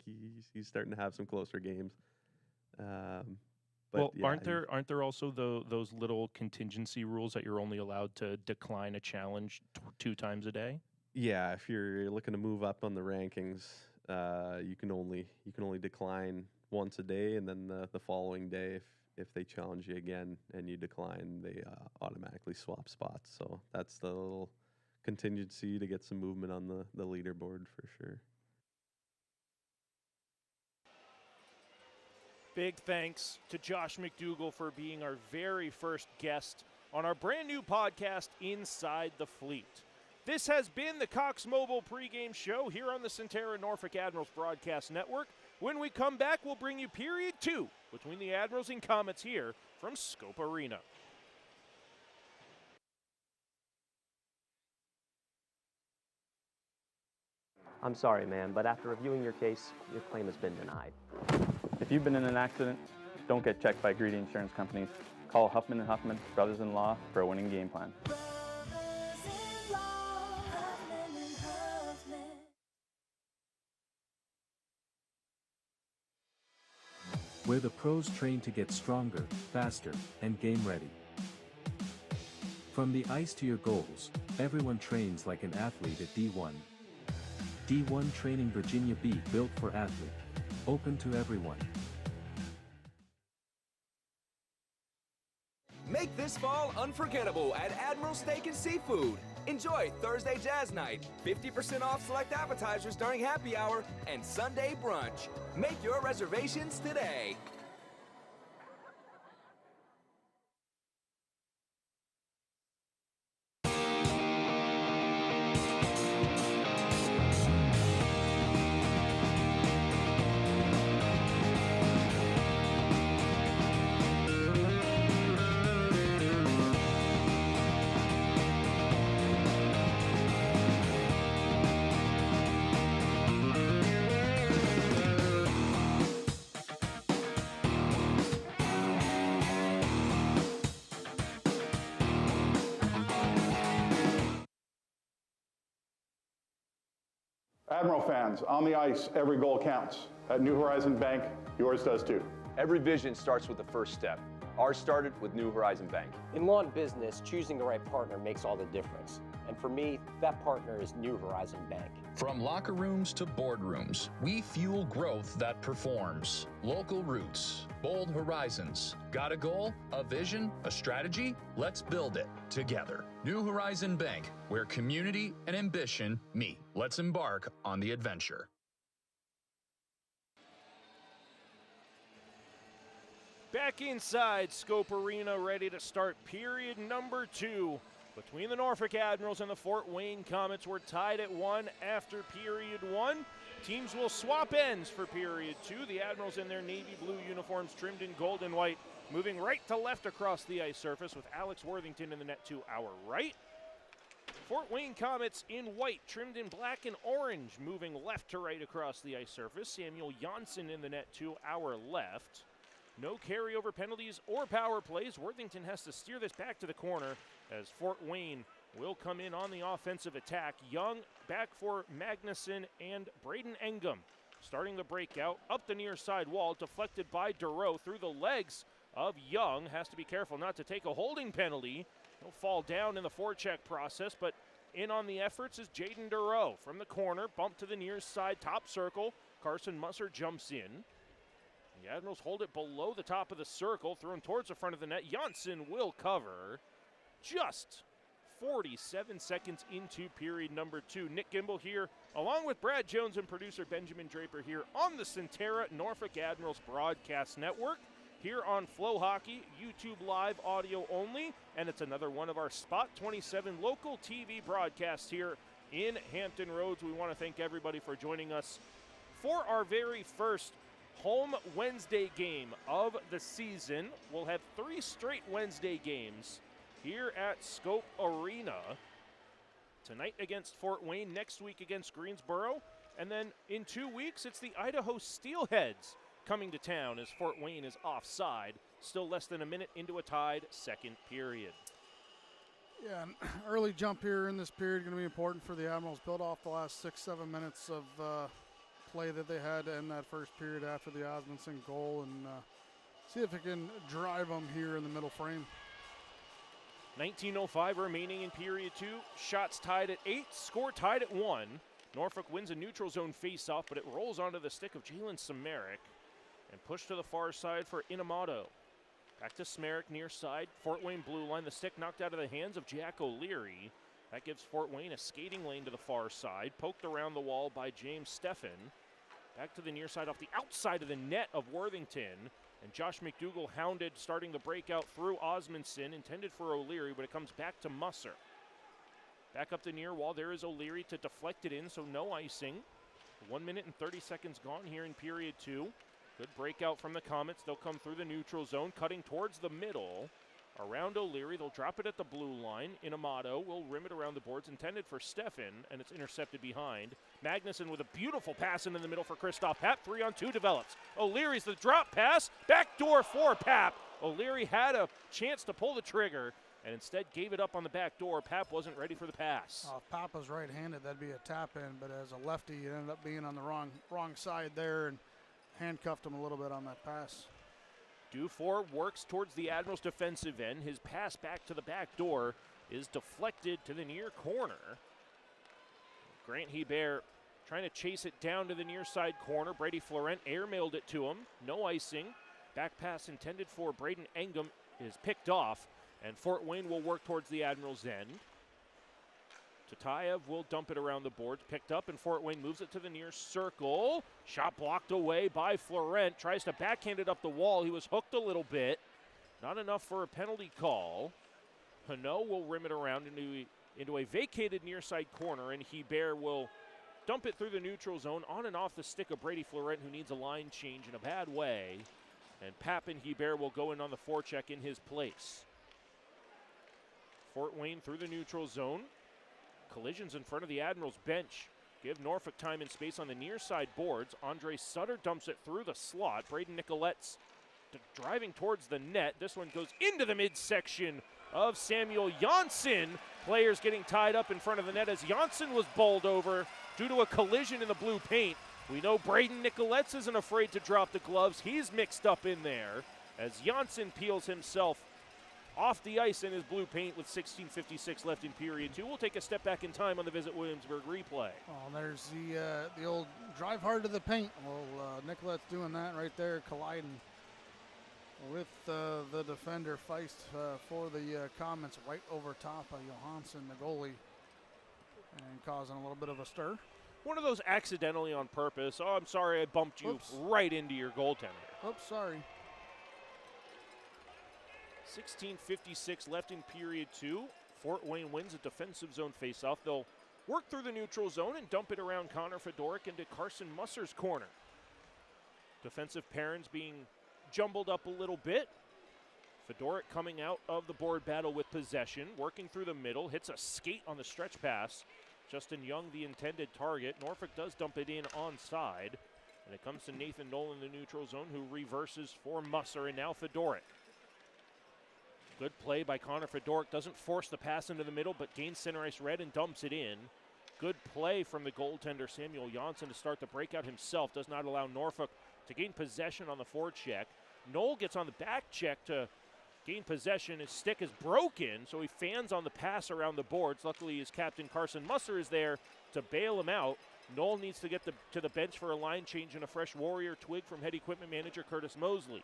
he's starting to have some closer games. But yeah, aren't there also those little contingency rules that you're only allowed to decline a challenge 2 times a day? Yeah, if you're looking to move up on the rankings, you can only decline once a day, and then the following day, if they challenge you again and you decline, they automatically swap spots. So that's the little contingency to get some movement on the leaderboard for sure. Big thanks to Josh McDougall for being our very first guest on our brand new podcast, Inside the Fleet. This has been the Cox Mobile pregame show here on the Centera Norfolk Admirals Broadcast Network. When we come back, we'll bring you Period 2 between the Admirals and Komets here from Scope Arena. I'm sorry, ma'am, but after reviewing your case, your claim has been denied. If you've been in an accident, don't get checked by greedy insurance companies. Call Huffman & Huffman, brothers-in-law, for a winning game plan. Where the pros train to get stronger, faster, and game ready. From the ice to your goals, everyone trains like an athlete at D1. D1 Training Virginia Beach, built for athletes. Open to everyone. Make this fall unforgettable at Admiral Steak and Seafood. Enjoy Thursday Jazz Night, 50% off select appetizers during happy hour, and Sunday brunch. Make your reservations today. Admiral fans, on the ice, every goal counts. At New Horizon Bank, yours does too. Every vision starts with the first step. Ours started with New Horizon Bank. In lawn business, choosing the right partner makes all the difference. And for me, that partner is New Horizon Bank. From locker rooms to boardrooms, we fuel growth that performs. Local roots, bold horizons. Got a goal, a vision, a strategy? Let's build it together. New Horizon Bank, where community and ambition meet. Let's embark on the adventure. Back inside Scope Arena, ready to start period number 2. Between the Norfolk Admirals and the Fort Wayne Komets, we're tied at 1 after period 1. Teams will swap ends for period 2. The Admirals in their navy blue uniforms trimmed in gold and white, moving right to left across the ice surface with Alex Worthington in the net to our right. Fort Wayne Komets in white, trimmed in black and orange, moving left to right across the ice surface. Samuel Janssen in the net to our left. No carryover penalties or power plays. Worthington has to steer this back to the corner as Fort Wayne will come in on the offensive attack. Young back for Magnuson and Braden Engum. Starting the breakout up the near side wall, deflected by Dureau through the legs of Young. Has to be careful not to take a holding penalty. He'll fall down in the forecheck process, but in on the efforts is Jaden Dureau. From the corner, bump to the near side, top circle. Carson Musser jumps in. The Admirals hold it below the top of the circle, thrown towards the front of the net. Janssen will cover. Just 47 seconds into period number 2. Nick Gimbel here, along with Brad Jones and producer Benjamin Draper here on the Centera Norfolk Admirals Broadcast Network. Here on Flow Hockey, YouTube Live audio only, and it's another one of our Spot 27 local TV broadcasts here in Hampton Roads. We want to thank everybody for joining us for our very first home Wednesday game of the season. We'll have 3 straight Wednesday games here at Scope Arena. Tonight against Fort Wayne, next week against Greensboro, and then in 2 weeks it's the Idaho Steelheads coming to town as Fort Wayne is offside. Still less than a minute into a tied second period. Yeah, an early jump here in this period going to be important for the Admirals. Build off the last 6-7 minutes of play that they had to end that first period after the Osmondson goal, and see if it can drive them here in the middle frame. 19:05 remaining in period 2. Shots tied at 8, score tied at 1. Norfolk wins a neutral zone faceoff, but it rolls onto the stick of Jalen Samaric and pushed to the far side for Inamato. Back to Samaric near side, Fort Wayne blue line. The stick knocked out of the hands of Jack O'Leary. That gives Fort Wayne a skating lane to the far side, poked around the wall by James Steffen. Back to the near side off the outside of the net of Worthington. And Josh McDougall hounded, starting the breakout through Osmondson, intended for O'Leary, but it comes back to Musser. Back up the near wall, there is O'Leary to deflect it in, so no icing. 1 minute and 30 seconds gone here in period 2. Good breakout from the Komets. They'll come through the neutral zone, cutting towards the middle. Around O'Leary, they'll drop it at the blue line. Inamato will rim it around the boards, intended for Steffen, and it's intercepted behind. Magnuson with a beautiful pass into the middle for Christoph Papp. 3-on-2 develops. O'Leary's the drop pass. Backdoor for Papp. O'Leary had a chance to pull the trigger and instead gave it up on the back door. Papp wasn't ready for the pass. If Papp was right-handed, that'd be a tap-in, but as a lefty, it ended up being on the wrong side there and handcuffed him a little bit on that pass. Dufour works towards the Admirals' defensive end. His pass back to the back door is deflected to the near corner. Grant Hebert trying to chase it down to the near side corner. Brady Florent airmailed it to him. No icing. Back pass intended for Braden Engum is picked off, and Fort Wayne will work towards the Admirals' end. Tatayev will dump it around the boards. Picked up, and Fort Wayne moves it to the near circle. Shot blocked away by Florent. Tries to backhand it up the wall. He was hooked a little bit. Not enough for a penalty call. Hanault will rim it around into a vacated near side corner, and Hebert will dump it through the neutral zone on and off the stick of Brady Florent, who needs a line change in a bad way. And Pap and Hebert will go in on the forecheck in his place. Fort Wayne through the neutral zone. Collisions in front of the Admirals bench. Give Norfolk time and space on the near side boards. Andre Sutter dumps it through the slot. Braden Nicolette's driving towards the net. This one goes into the midsection of Samuel Janssen. Players getting tied up in front of the net as Janssen was bowled over due to a collision in the blue paint. We know Braden Nicolette's isn't afraid to drop the gloves. He's mixed up in there as Janssen peels himself off the ice in his blue paint with 16:56 left in period 2. We'll take a step back in time on the Visit Williamsburg replay. Oh, there's the old drive hard to the paint. Well, Nicolette's doing that right there, colliding with the defender Feist for the Komets right over top of Johansson, the goalie, and causing a little bit of a stir. One of those accidentally on purpose. Oh, I'm sorry, I bumped you right into your goaltender. Oops, sorry. 16:56 left in period 2. Fort Wayne wins a defensive zone faceoff. They'll work through the neutral zone and dump it around Connor Fedoruk into Carson Musser's corner. Defensive pairings being jumbled up a little bit. Fedoruk coming out of the board battle with possession, working through the middle, hits a skate on the stretch pass. Justin Young, the intended target. Norfolk does dump it in onside, and it comes to Nathan Knoll in the neutral zone, who reverses for Musser, and now Fedoruk. Good play by Connor Fedoruk. Doesn't force the pass into the middle, but gains center ice red and dumps it in. Good play from the goaltender Samuel Janssen to start the breakout himself. Does not allow Norfolk to gain possession on the forecheck. Knoll gets on the back check to gain possession. His stick is broken, so he fans on the pass around the boards. Luckily, his captain Carson Musser is there to bail him out. Knoll needs to get to the bench for a line change and a fresh Warrior twig from head equipment manager Curtis Mosley.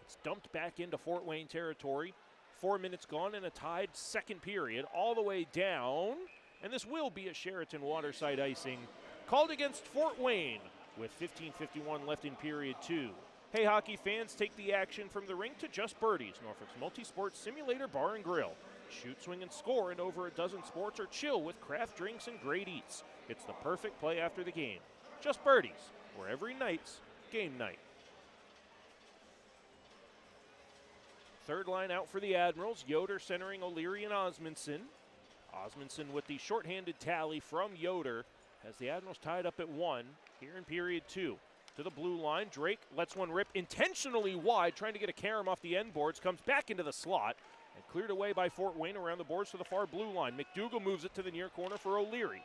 It's dumped back into Fort Wayne territory. 4 minutes gone in a tied second period, all the way down. And this will be a Sheraton Waterside icing called against Fort Wayne with 15:51 left in period 2. Hey, hockey fans, take the action from the rink to Just Birdies, Norfolk's multi-sport simulator bar and grill. Shoot, swing, and score in over a dozen sports, or chill with craft drinks and great eats. It's the perfect play after the game. Just Birdies, where every night's game night. Third line out for the Admirals. Yoder centering O'Leary and Osmondson. Osmondson with the shorthanded tally from Yoder has the Admirals tied up at 1 here in period 2. To the blue line, Drake lets one rip intentionally wide, trying to get a carom off the end boards, comes back into the slot, and cleared away by Fort Wayne around the boards to the far blue line. McDougall moves it to the near corner for O'Leary.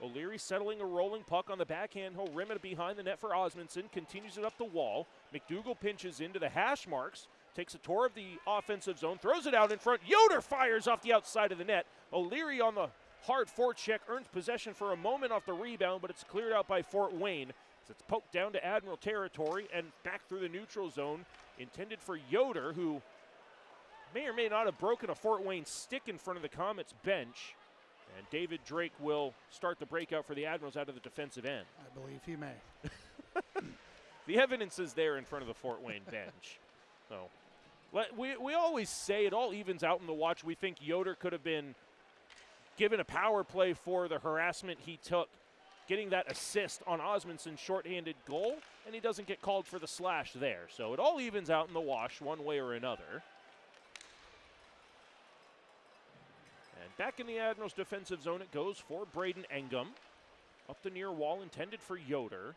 O'Leary settling a rolling puck on the backhand. He'll rim it behind the net for Osmondson, continues it up the wall. McDougall pinches into the hash marks, takes a tour of the offensive zone, throws it out in front. Yoder fires off the outside of the net. O'Leary on the hard forecheck earns possession for a moment off the rebound, but it's cleared out by Fort Wayne. It's poked down to Admiral territory and back through the neutral zone, intended for Yoder, who may or may not have broken a Fort Wayne stick in front of the Komets bench. And David Drake will start the breakout for the Admirals out of the defensive end. I believe he may. The evidence is there in front of the Fort Wayne bench. So we always say it all evens out in the watch. We think Yoder could have been given a power play for the harassment he took, getting that assist on Osmondson's shorthanded goal, and he doesn't get called for the slash there. So it all evens out in the wash one way or another. And back in the Admirals' defensive zone it goes for Braden Engum. Up the near wall, intended for Yoder.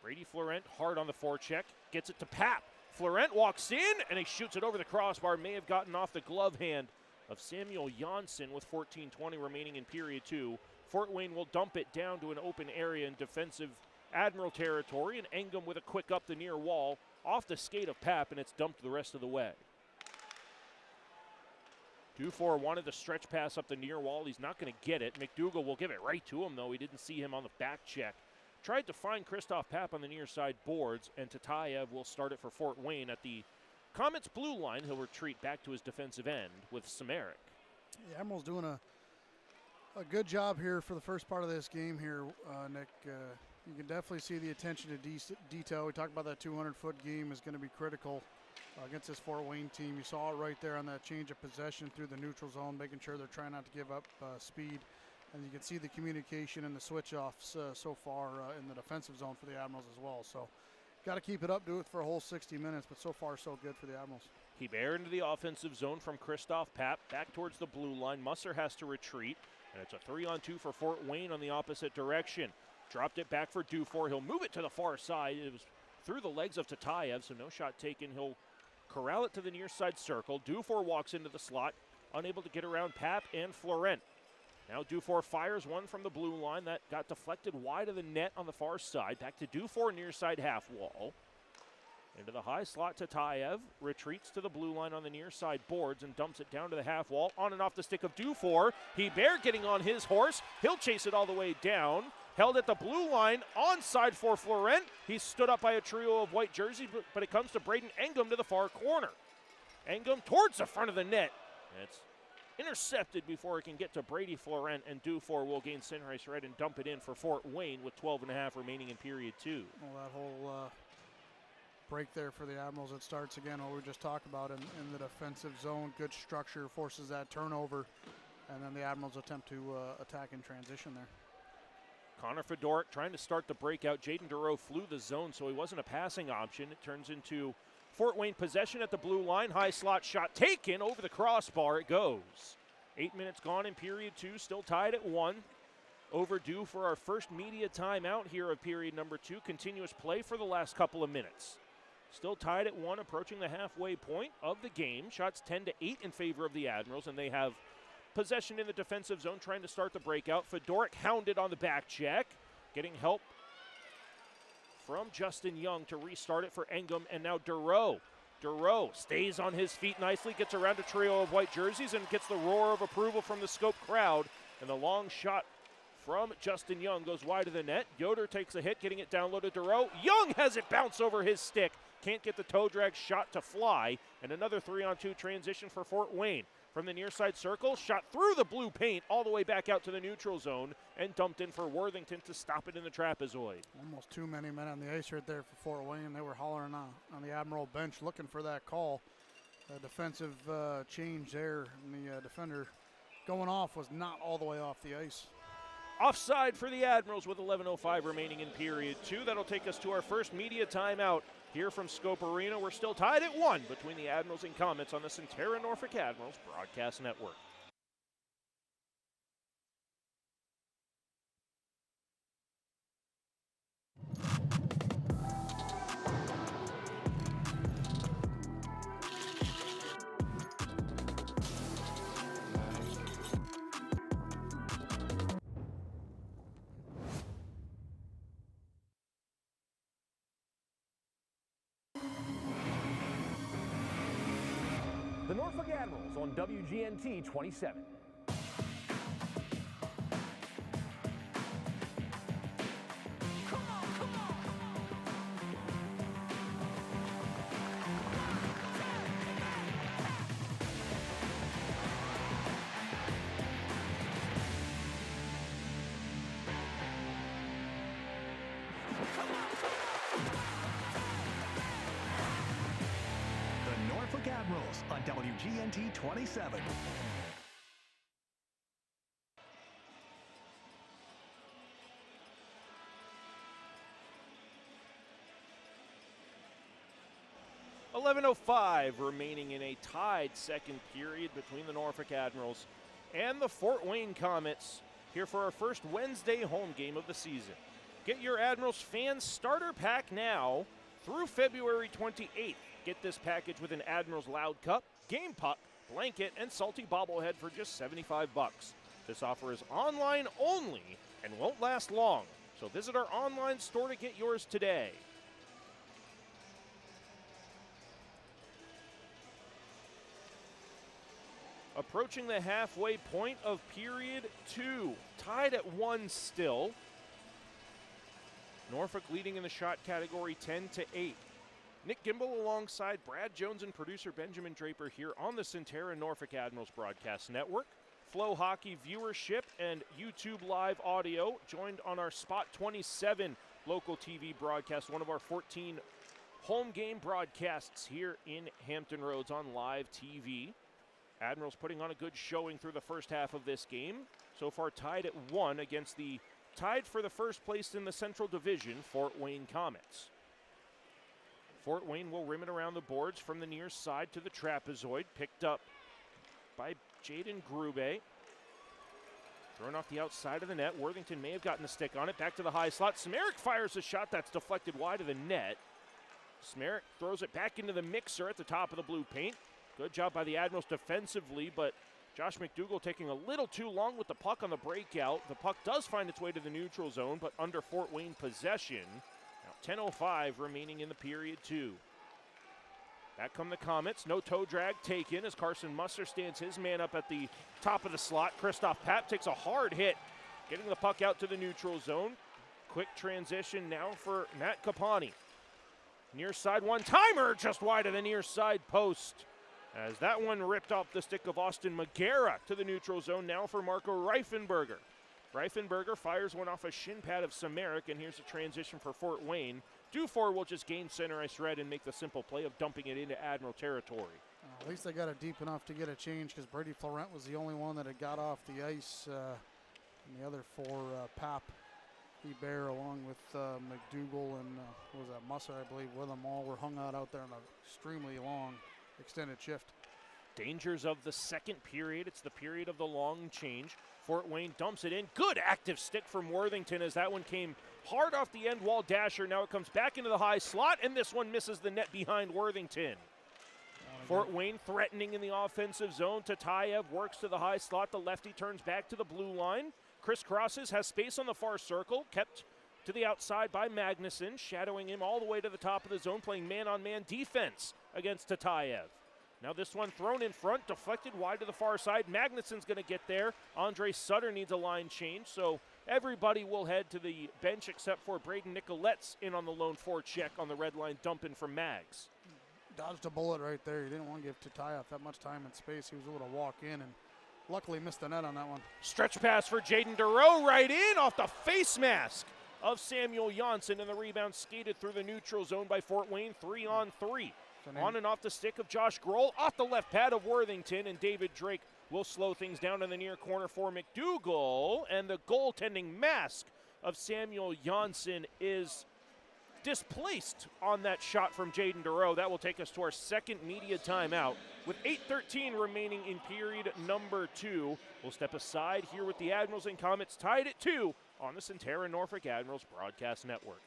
Brady Florent hard on the forecheck, gets it to Pap. Florent walks in, and he shoots it over the crossbar. May have gotten off the glove hand of Samuel Janssen with 14:20 remaining in period 2. Fort Wayne will dump it down to an open area in defensive Admiral territory, and Engum with a quick up the near wall off the skate of Pap, and it's dumped the rest of the way. Dufour wanted the stretch pass up the near wall. He's not going to get it. McDougall will give it right to him, though. He didn't see him on the back check. Tried to find Christoph Pap on the near side boards, and Tatayev will start it for Fort Wayne at the Komets blue line. He'll retreat back to his defensive end with Samaric. The Admirals doing a good job here for the first part of this game here, Nick. You can definitely see the attention to detail. We talked about that 200-foot game is going to be critical against this Fort Wayne team. You saw it right there on that change of possession through the neutral zone, making sure they're trying not to give up speed. And you can see the communication and the switch-offs so far in the defensive zone for the Admirals as well. So got to keep it up, do it for a whole 60 minutes, but so far so good for the Admirals. Hebert into the offensive zone from Christoph Papp, back towards the blue line. Musser has to retreat, and it's a 3-on-2 for Fort Wayne on the opposite direction. Dropped it back for Dufour. He'll move it to the far side. It was through the legs of Tatayev, so no shot taken. He'll corral it to the near side circle. Dufour walks into the slot, unable to get around Papp and Florent. Now Dufour fires one from the blue line. That got deflected wide of the net on the far side. Back to Dufour, near side half wall. Into the high slot, Tatayev retreats to the blue line on the near side boards and dumps it down to the half wall. On and off the stick of Dufour. Hebert getting on his horse. He'll chase it all the way down. Held at the blue line, onside for Florent. He's stood up by a trio of white jerseys, but it comes to Braden Engum to the far corner. Engum towards the front of the net. It's intercepted before it can get to Brady Florent, and Dufour will gain center ice red and dump it in for Fort Wayne with 12.5 remaining in period 2. Well, that whole break there for the Admirals, it starts again what we just talked about in the defensive zone. Good structure forces that turnover, and then the Admirals attempt to attack in transition there. Connor Fedoruk trying to start the breakout. Jaden Dureau flew the zone, so he wasn't a passing option. It turns into Fort Wayne possession at the blue line. High slot shot taken over the crossbar. It goes. 8 minutes gone in period 2, still tied at 1. Overdue for our first media timeout here of period number 2. Continuous play for the last couple of minutes. Still tied at 1, approaching the halfway point of the game. Shots 10-8 in favor of the Admirals, and they have possession in the defensive zone, trying to start the breakout. Fedoruk hounded on the back check, getting help from Justin Young to restart it for Engum, and now Dureau. Dureau stays on his feet nicely, gets around a trio of white jerseys, and gets the roar of approval from the Scope crowd. And the long shot from Justin Young goes wide of the net. Yoder takes a hit, getting it down low to Dureau. Young has it bounce over his stick. Can't get the toe drag shot to fly. And another 3-on-2 transition for Fort Wayne. From the near side circle, shot through the blue paint all the way back out to the neutral zone and dumped in for Worthington to stop it in the trapezoid. Almost too many men on the ice right there for Fort Wayne. They were hollering on the Admiral bench looking for that call. The defensive change there, and the defender going off was not all the way off the ice. Offside for the Admirals with 11:05 remaining in period 2. That'll take us to our first media timeout here from Scope Arena. We're still tied at 1 between the Admirals and Komets on the Centerra Norfolk Admirals Broadcast Network. The Norfolk Admirals on WGNT 27. The Norfolk Admirals on WGNT 27. .05 remaining in a tied second period between the Norfolk Admirals and the Fort Wayne Komets here for our first Wednesday home game of the season. Get your Admirals fan starter pack now through February 28th. Get this package with an Admirals Loud Cup, game puck, blanket, and salty bobblehead for just $75. This offer is online only and won't last long, so visit our online store to get yours today. Approaching the halfway point of period 2, tied at 1 still. Norfolk leading in the shot category 10-8. Nick Gimbel alongside Brad Jones and producer Benjamin Draper here on the Centerra Norfolk Admirals Broadcast Network. Flow Hockey viewership and YouTube live audio, joined on our Spot 27 local TV broadcast, one of our 14 home game broadcasts here in Hampton Roads on live TV. Admirals putting on a good showing through the first half of this game. So far tied at 1 against the tied for the first place in the Central Division, Fort Wayne Komets. Fort Wayne will rim it around the boards from the near side to the trapezoid, picked up by Jaden Grube. Thrown off the outside of the net. Worthington may have gotten a stick on it. Back to the high slot. Smerik fires a shot that's deflected wide of the net. Smerik throws it back into the mixer at the top of the blue paint. Good job by the Admirals defensively, but Josh McDougall taking a little too long with the puck on the breakout. The puck does find its way to the neutral zone, but under Fort Wayne possession. Now 10:05 remaining in the period 2. Back come the Komets. No toe drag taken as Carson Musser stands his man up at the top of the slot. Christoph Papp takes a hard hit, getting the puck out to the neutral zone. Quick transition now for Matt Capani. Near side one-timer just wide of the near side post. As that one ripped off the stick of Austin Magera to the neutral zone now for Marco Reifenberger. Reifenberger fires one off a shin pad of Smerik, and here's a transition for Fort Wayne. Dufour will just gain center ice red and make the simple play of dumping it into Admiral territory. At least they got it deep enough to get a change because Brady Florent was the only one that had got off the ice. And the other four, Papp, Hebert, along with McDougall and what was that, Musser, I believe, with them all were hung out there in an extremely long extended shift. Dangers of the second period. It's the period of the long change. Fort Wayne dumps it in. Good active stick from Worthington as that one came hard off the end wall dasher. Now it comes back into the high slot, and this one misses the net behind Worthington. Fort Wayne threatening in the offensive zone. Tatayev works to the high slot. The lefty turns back to the blue line. Crisscrosses, has space on the far circle. Kept to the outside by Magnuson, shadowing him all the way to the top of the zone, playing man-on-man defense against Tatayev. Now this one thrown in front, deflected wide to the far side. Magnuson's going to get there. Andre Sutter needs a line change, so everybody will head to the bench except for Braden Nicolette's in on the lone forecheck on the red line, dumping from Mags. Dodged a bullet right there. He didn't want to give Tatayev that much time and space. He was able to walk in and luckily missed the net on that one. Stretch pass for Jaden Durow right in off the face mask of Samuel Janssen, and the rebound skated through the neutral zone by Fort Wayne, 3-on-3. On and off the stick of Josh Grohl, off the left pad of Worthington, and David Drake will slow things down in the near corner for McDougall, and the goaltending mask of Samuel Janssen is displaced on that shot from Jaden Durow. That will take us to our second media timeout. With 8:13 remaining in period number 2, we'll step aside here with the Admirals and Komets tied at 2 on the Centera Norfolk Admirals Broadcast Network.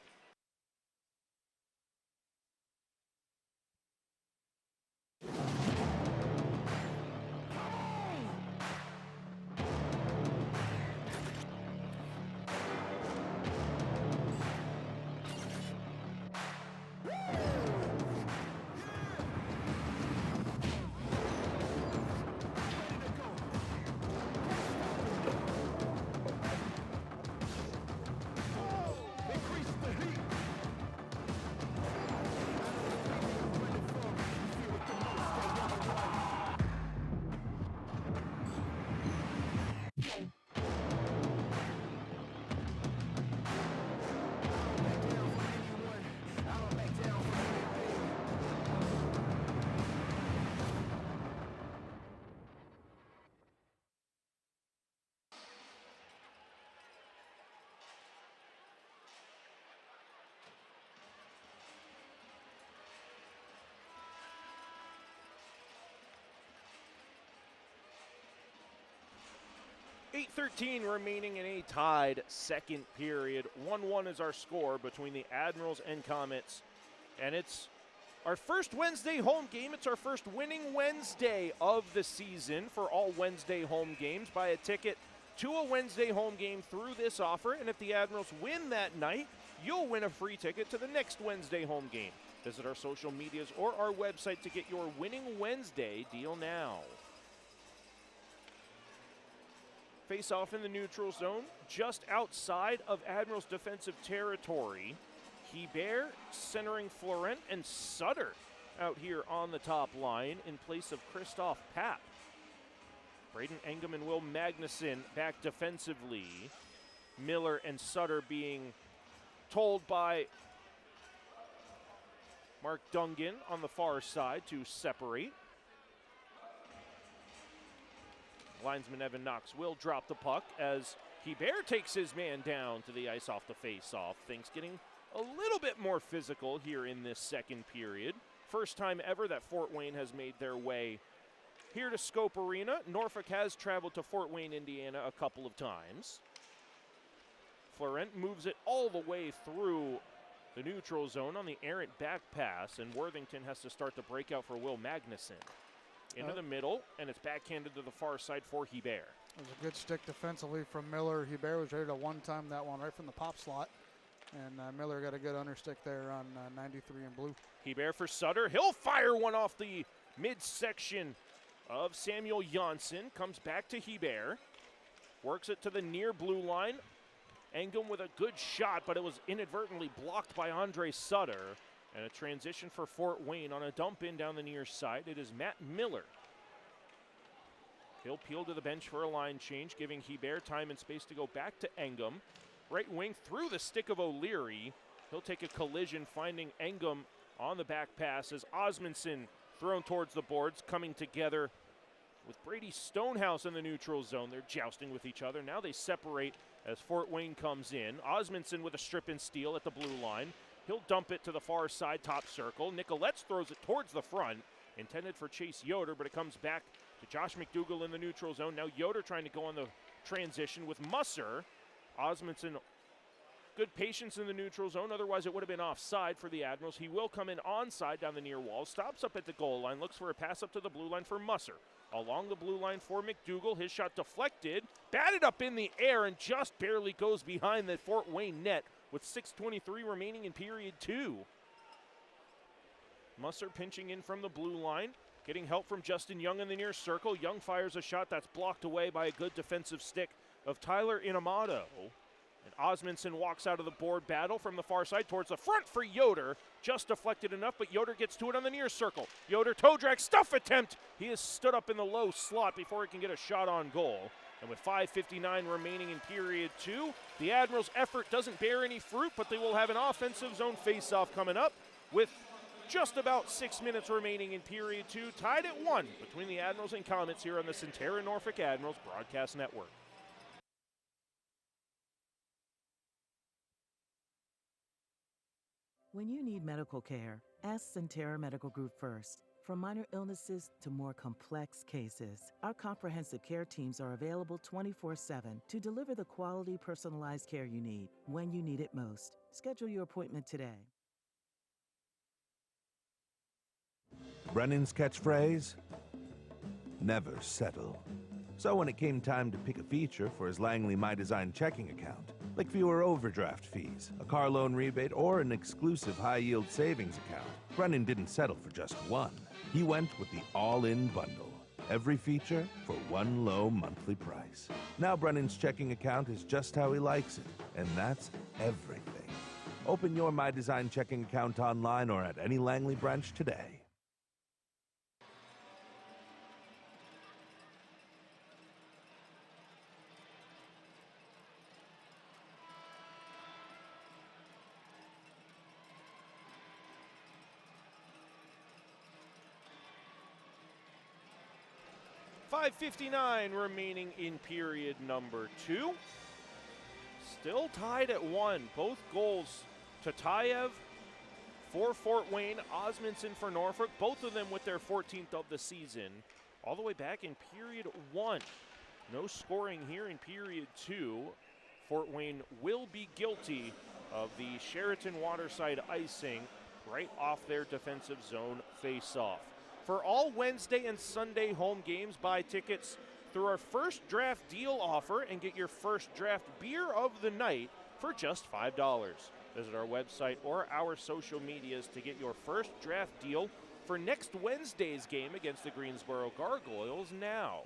.13 remaining in a tied second period. 1-1 is our score between the Admirals and Komets. And it's our first Wednesday home game. It's our first winning Wednesday of the season for all Wednesday home games. Buy a ticket to a Wednesday home game through this offer. And if the Admirals win that night, you'll win a free ticket to the next Wednesday home game. Visit our social medias or our website to get your winning Wednesday deal now. Face off in the neutral zone, just outside of Admirals defensive territory. Hebert centering Florent, and Sutter out here on the top line in place of Christoph Papp. Braden Engum and Will Magnuson back defensively. Miller and Sutter being told by Mark Dungan on the far side to separate. Linesman Evan Knox will drop the puck as Hebert takes his man down to the ice off the face-off. Things getting a little bit more physical here in this second period. First time ever that Fort Wayne has made their way here to Scope Arena. Norfolk has traveled to Fort Wayne, Indiana a couple of times. Florent moves it all the way through the neutral zone on the errant back pass, and Worthington has to start the breakout for Will Magnuson. Into the middle, and it's backhanded to the far side for Hebert. It was a good stick defensively from Miller. Hebert was ready to one-time that one right from the pop slot, and Miller got a good understick there on 93 in blue. Hebert for Sutter. He'll fire one off the midsection of Samuel Janssen. Comes back to Hebert. Works it to the near blue line. Engum with a good shot, but it was inadvertently blocked by Andre Sutter. And a transition for Fort Wayne on a dump in down the near side. It is Matt Miller. He'll peel to the bench for a line change, giving Hebert time and space to go back to Engum. Right wing through the stick of O'Leary. He'll take a collision, finding Engum on the back pass as Osmondson thrown towards the boards, coming together with Brady Stonehouse in the neutral zone. They're jousting with each other. Now they separate as Fort Wayne comes in. Osmondson with a strip and steal at the blue line. He'll dump it to the far side, top circle. Nicolette's throws it towards the front, intended for Chase Yoder, but it comes back to Josh McDougall in the neutral zone. Now Yoder trying to go on the transition with Musser. Osmondson, good patience in the neutral zone, otherwise it would have been offside for the Admirals. He will come in onside down the near wall, stops up at the goal line, looks for a pass up to the blue line for Musser. Along the blue line for McDougall, his shot deflected, batted up in the air, and just barely goes behind the Fort Wayne net with 6:23 remaining in period 2. Musser pinching in from the blue line, getting help from Justin Young in the near circle. Young fires a shot that's blocked away by a good defensive stick of Tyler Inamoto. And Osmondson walks out of the board battle from the far side towards the front for Yoder. Just deflected enough, but Yoder gets to it on the near circle. Yoder toe drag stuff attempt. He has stood up in the low slot before he can get a shot on goal. And with 5:59 remaining in period 2, the Admirals' effort doesn't bear any fruit, but they will have an offensive zone faceoff coming up with just about 6 minutes remaining in period 2, tied at 1 between the Admirals and Komets here on the Centerra Norfolk Admirals Broadcast Network. When you need medical care, ask Centerra Medical Group first. From minor illnesses to more complex cases, our comprehensive care teams are available 24/7 to deliver the quality, personalized care you need when you need it most. Schedule your appointment today. Brennan's catchphrase? Never settle. So when it came time to pick a feature for his Langley My Design checking account, like fewer overdraft fees, a car loan rebate, or an exclusive high-yield savings account, Brennan didn't settle for just one. He went with the all-in bundle. Every feature for one low monthly price. Now Brennan's checking account is just how he likes it, and that's everything. Open your My Design checking account online or at any Langley branch today. .559 remaining in period number 2. Still tied at 1. Both goals to Tayev for Fort Wayne, Osmondson for Norfolk, both of them with their 14th of the season. All the way back in period 1. No scoring here in period 2. Fort Wayne will be guilty of the Sheraton Waterside icing right off their defensive zone face-off. For all Wednesday and Sunday home games, buy tickets through our first draft deal offer and get your first draft beer of the night for just $5. Visit our website or our social medias to get your first draft deal for next Wednesday's game against the Greensboro Gargoyles now.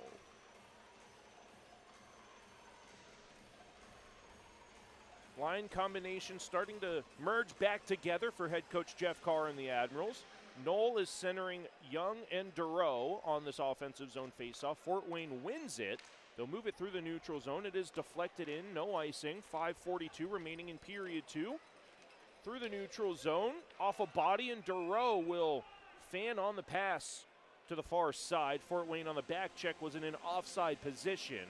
Line combination starting to merge back together for head coach Jeff Carr and the Admirals. Knoll is centering Young and Durow on this offensive zone faceoff. Fort Wayne wins it. They'll move it through the neutral zone. It is deflected in, no icing. 5:42 remaining in period 2. Through the neutral zone, off a body, and Durow will fan on the pass to the far side. Fort Wayne on the back check was in an offside position.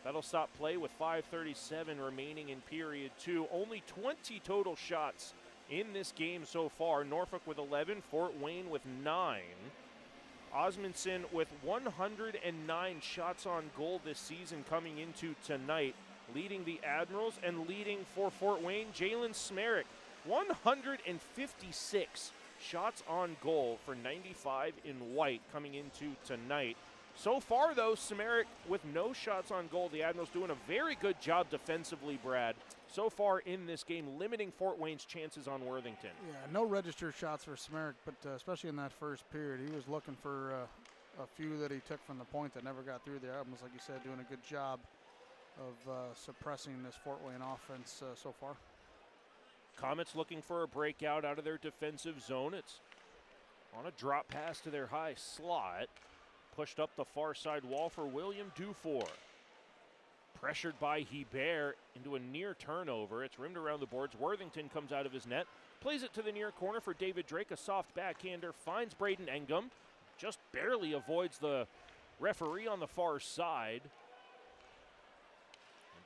That'll stop play with 5:37 remaining in period 2. Only 20 total shots in this game so far. Norfolk with 11, Fort Wayne with 9. Osmondson with 109 shots on goal this season coming into tonight, leading the Admirals, and leading for Fort Wayne, Jalen Smerick, 156 shots on goal for 95 in white coming into tonight. So far, though, Smerick with no shots on goal. The Admirals doing a very good job defensively, Brad, so far in this game, limiting Fort Wayne's chances on Worthington. Yeah, no registered shots for Smerick, but especially in that first period, he was looking for a few that he took from the point that never got through the Admirals, like you said, doing a good job of suppressing this Fort Wayne offense so far. Komets looking for a breakout out of their defensive zone. It's on a drop pass to their high slot. Pushed up the far side wall for William Dufour. Pressured by Hebert into a near turnover. It's rimmed around the boards. Worthington comes out of his net. Plays it to the near corner for David Drake. A soft backhander. Finds Braden Engum. Just barely avoids the referee on the far side.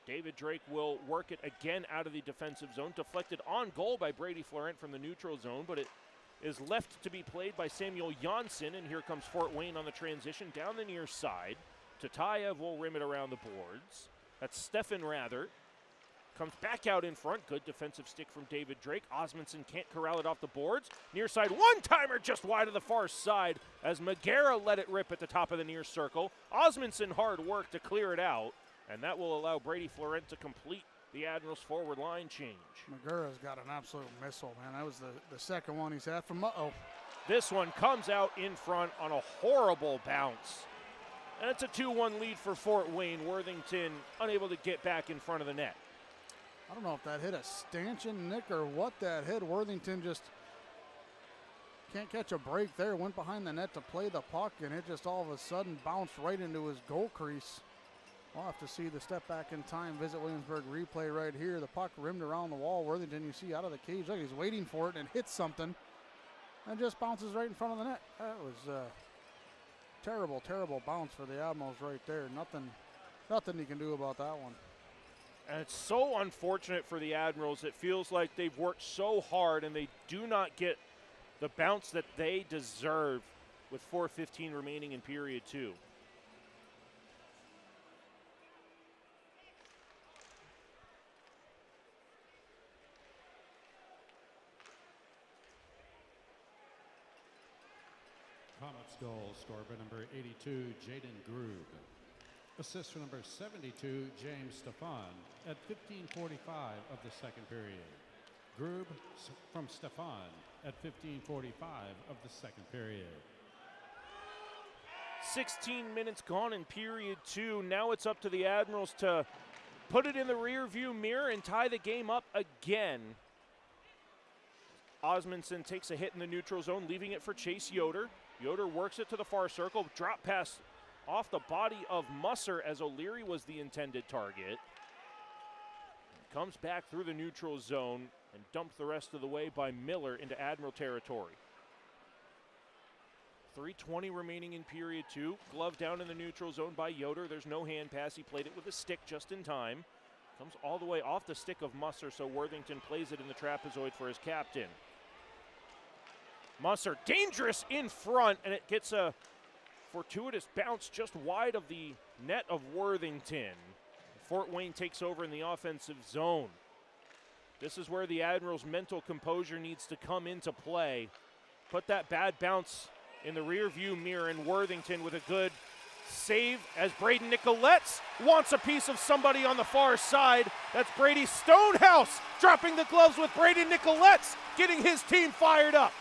David Drake will work it again out of the defensive zone. Deflected on goal by Brady Florent from the neutral zone, but it is left to be played by Samuel Janssen, and here comes Fort Wayne on the transition down the near side. Tatayev will rim it around the boards. That's Stefan Rather. Comes back out in front. Good defensive stick from David Drake. Osmondson can't corral it off the boards. Near side one-timer just wide of the far side as Magera let it rip at the top of the near circle. Osmondson hard work to clear it out, and that will allow Brady Florent to complete the Admirals' forward line change. Magura's got an absolute missile, man. That was the second one he's had from This one comes out in front on a horrible bounce. And it's a 2-1 lead for Fort Wayne. Worthington unable to get back in front of the net. I don't know if that hit a stanchion, Nick, or what that hit. Worthington just can't catch a break there. Went behind the net to play the puck, and it just all of a sudden bounced right into his goal crease. We'll have to see the step back in time. Visit Williamsburg replay right here. The puck rimmed around the wall. Worthington, you see, out of the cage. Look, he's waiting for it and hits something. And just bounces right in front of the net. That was terrible, terrible bounce for the Admirals right there. Nothing you can do about that one. And it's so unfortunate for the Admirals. It feels like they've worked so hard and they do not get the bounce that they deserve with 4:15 remaining in period 2. Komets goal scored by number 82, Jaden Grube. Assist for number 72, James Stefan, at 15:45 of the second period. Grube from Stefan at 15:45 of the second period. 16 minutes gone in period 2. Now it's up to the Admirals to put it in the rearview mirror and tie the game up again. Osmondson takes a hit in the neutral zone, leaving it for Chase Yoder. Yoder works it to the far circle. Drop pass off the body of Musser as O'Leary was the intended target. Comes back through the neutral zone and dumped the rest of the way by Miller into Admiral territory. 3:20 remaining in period 2. Glove down in the neutral zone by Yoder. There's no hand pass. He played it with a stick just in time. Comes all the way off the stick of Musser, so Worthington plays it in the trapezoid for his captain. Musser dangerous in front, and it gets a fortuitous bounce just wide of the net of Worthington. Fort Wayne takes over in the offensive zone. This is where the Admirals' mental composure needs to come into play. Put that bad bounce in the rearview mirror, and Worthington with a good save as Braden Nicoletts wants a piece of somebody on the far side. That's Brady Stonehouse dropping the gloves with Braden Nicoletts, getting his team fired up.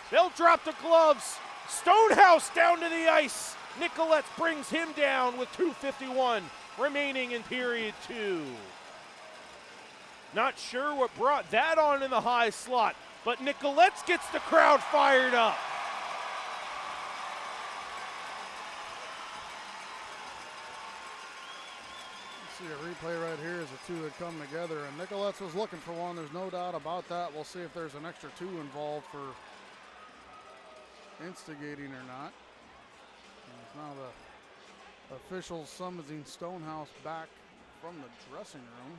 They'll drop the gloves. Stonehouse down to the ice. Nicoletts brings him down with 2:51 remaining in period 2. Not sure what brought that on in the high slot, but Nicoletts gets the crowd fired up. play right here is the two that come together, and Nicolette's was looking for one. There's no doubt about that. We'll see if there's an extra two involved for instigating or not. And it's now the officials summoning Stonehouse back from the dressing room.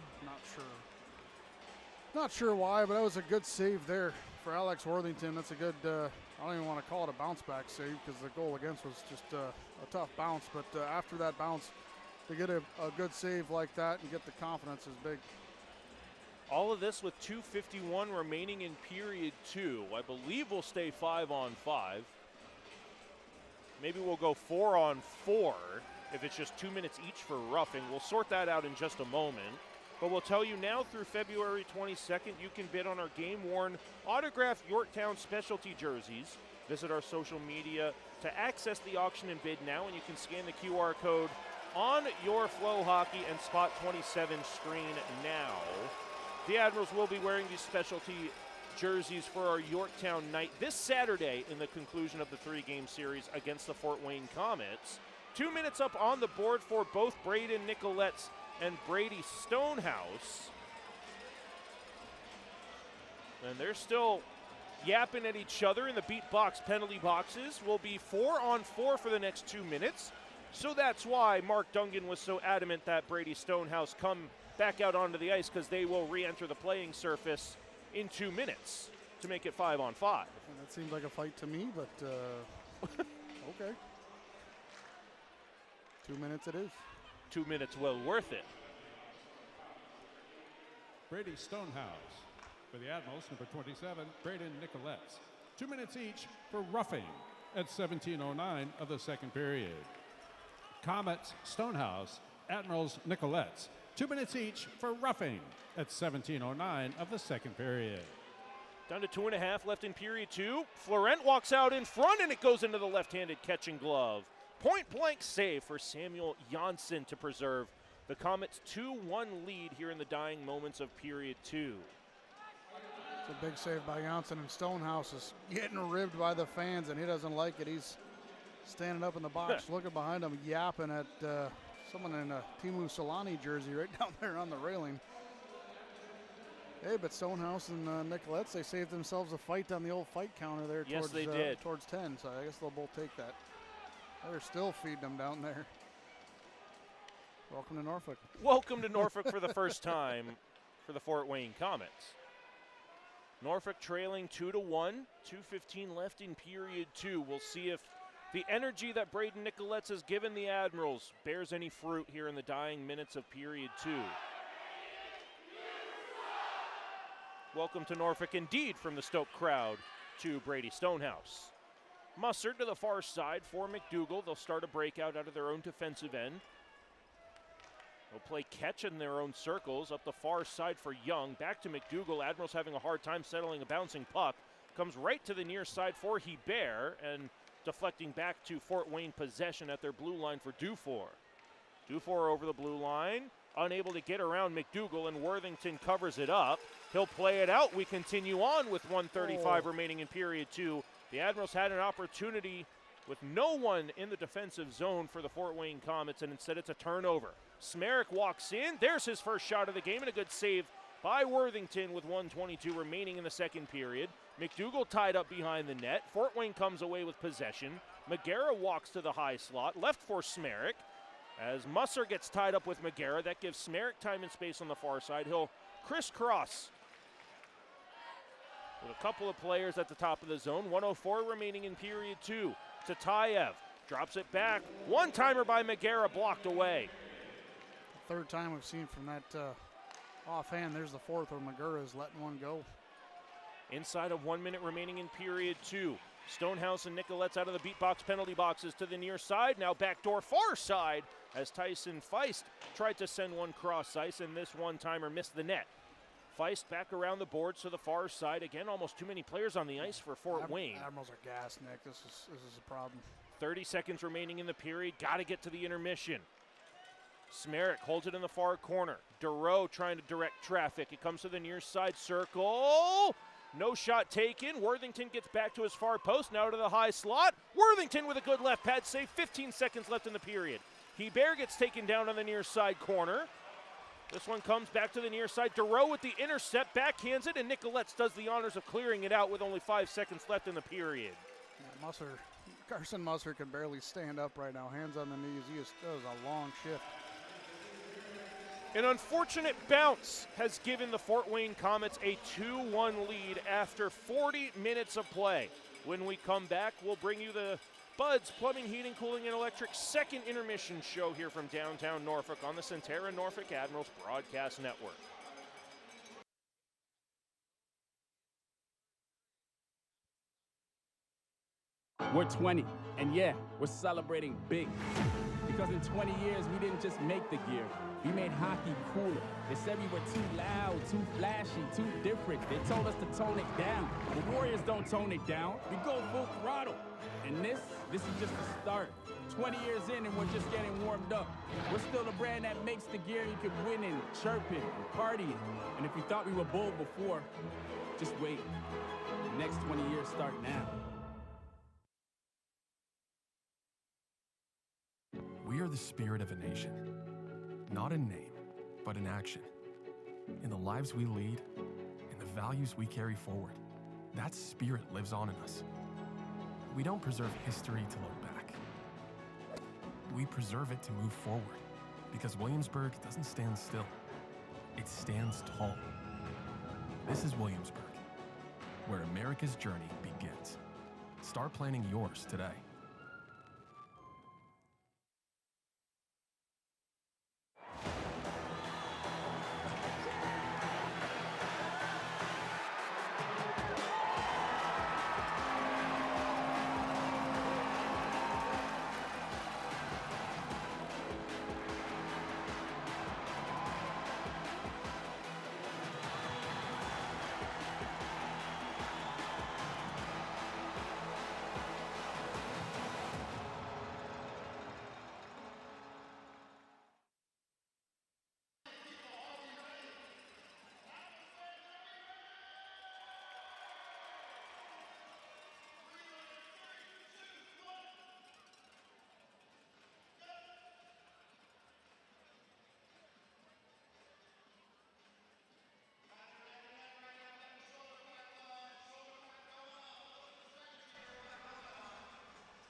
Not sure why, but that was a good save there for Alex Worthington. That's a good, I don't even want to call it a bounce back save because the goal against was just a tough bounce. But after that bounce, to get a good save like that and get the confidence is big. All of this with 2:51 remaining in period 2. I believe we'll stay 5-on-5. Maybe we'll go 4-on-4 if it's just 2 minutes each for roughing. We'll sort that out in just a moment. But we'll tell you now through February 22nd, you can bid on our game-worn autographed Yorktown specialty jerseys. Visit our social media to access the auction and bid now, and you can scan the QR code on your Flow Hockey and Spot 27 screen now. The Admirals will be wearing these specialty jerseys for our Yorktown night this Saturday in the conclusion of the 3-game series against the Fort Wayne Komets. 2 minutes up on the board for both Braden Nicolettes and Brady Stonehouse. And they're still yapping at each other in the beat box penalty boxes. Will be 4-on-4 for the next 2 minutes. So that's why Mark Dungan was so adamant that Brady Stonehouse come back out onto the ice, because they will re-enter the playing surface in 2 minutes to make it 5-on-5. And that seems like a fight to me, but okay. 2 minutes it is. 2 minutes well worth it. Brady Stonehouse for the Admirals, number 27, Braden Nicolettes. 2 minutes each for roughing at 17:09 of the second period. Komets, Stonehouse, Admirals, Nicolettes. 2 minutes each for roughing at 17:09 of the second period. Down to 2.5 left in period 2. Florent walks out in front, and it goes into the left-handed catching glove. Point-blank save for Samuel Janssen to preserve the Komets' 2-1 lead here in the dying moments of period 2. It's a big save by Janssen, and Stonehouse is getting ribbed by the fans, and he doesn't like it. He's standing up in the box, looking behind him, yapping at someone in a Timu Solani jersey right down there on the railing. Hey, but Stonehouse and Nicolettes, they saved themselves a fight on the old fight counter there. Yes, towards, they did. Towards 10, so I guess they'll both take that. They're still feeding them down there. Welcome to Norfolk. Welcome to Norfolk for the first time for the Fort Wayne Komets. Norfolk trailing 2-1, 2:15 left in period 2. We'll see if the energy that Braden Nicolettes has given the Admirals bears any fruit here in the dying minutes of period 2. Welcome to Norfolk indeed from the Stoke crowd to Brady Stonehouse. Mustard to the far side for McDougall. They'll start a breakout out of their own defensive end. They'll play catch in their own circles up the far side for Young. Back to McDougall. Admirals having a hard time settling a bouncing puck. Comes right to the near side for Hebert, and deflecting back to Fort Wayne possession at their blue line for Dufour. Dufour over the blue line. Unable to get around McDougall, and Worthington covers it up. He'll play it out. We continue on with 1:35 remaining in period 2. The Admirals had an opportunity with no one in the defensive zone for the Fort Wayne Komets, and instead it's a turnover. Smerrick walks in. There's his first shot of the game, and a good save by Worthington with 1:22 remaining in the second period. McDougall tied up behind the net. Fort Wayne comes away with possession. Magera walks to the high slot, left for Smerrick. As Musser gets tied up with Magera, that gives Smerrick time and space on the far side. He'll crisscross with a couple of players at the top of the zone. 1:04 remaining in period 2. Tatayev drops it back. One-timer by Magera, blocked away. Third time we've seen from that offhand. There's the fourth where Magera is letting one go. Inside of 1 minute remaining in period 2. Stonehouse and Nicolettes out of the beat box penalty boxes to the near side. Now backdoor far side as Tyson Feist tried to send one cross ice, and this one-timer missed the net. Feist back around the boards to the far side. Again, almost too many players on the ice for Fort Wayne. Admirals are gassed, Nick. This is a problem. 30 seconds remaining in the period. Got to get to the intermission. Smerrick holds it in the far corner. Dureau trying to direct traffic. It comes to the near side circle. No shot taken. Worthington gets back to his far post. Now to the high slot. Worthington with a good left pad save. 15 seconds left in the period. Hebert gets taken down on the near side corner. This one comes back to the near side. DeRoe with the intercept, backhands it, and Nicolettes does the honors of clearing it out with only 5 seconds left in the period. Yeah, Carson Musser can barely stand up right now. Hands on the knees. That was a long shift. An unfortunate bounce has given the Fort Wayne Komets a 2-1 lead after 40 minutes of play. When we come back, we'll bring you the Buds Plumbing, Heating, Cooling, and Electric second intermission show here from downtown Norfolk on the Centera Norfolk Admirals Broadcast Network. We're 20, and yeah, we're celebrating big. Because in 20 years, we didn't just make the gear, we made hockey cooler. They said we were too loud, too flashy, too different. They told us to tone it down. The Warriors don't tone it down, we go full throttle. And this is just the start. 20 years in and we're just getting warmed up. We're still the brand that makes the gear you can win in, chirping, and partying. And if you thought we were bold before, just wait. The next 20 years start now. We are the spirit of a nation, not in name, but in action. In the lives we lead, in the values we carry forward, that spirit lives on in us. We don't preserve history to look back. We preserve it to move forward, because Williamsburg doesn't stand still. It stands tall. This is Williamsburg, where America's journey begins. Start planning yours today.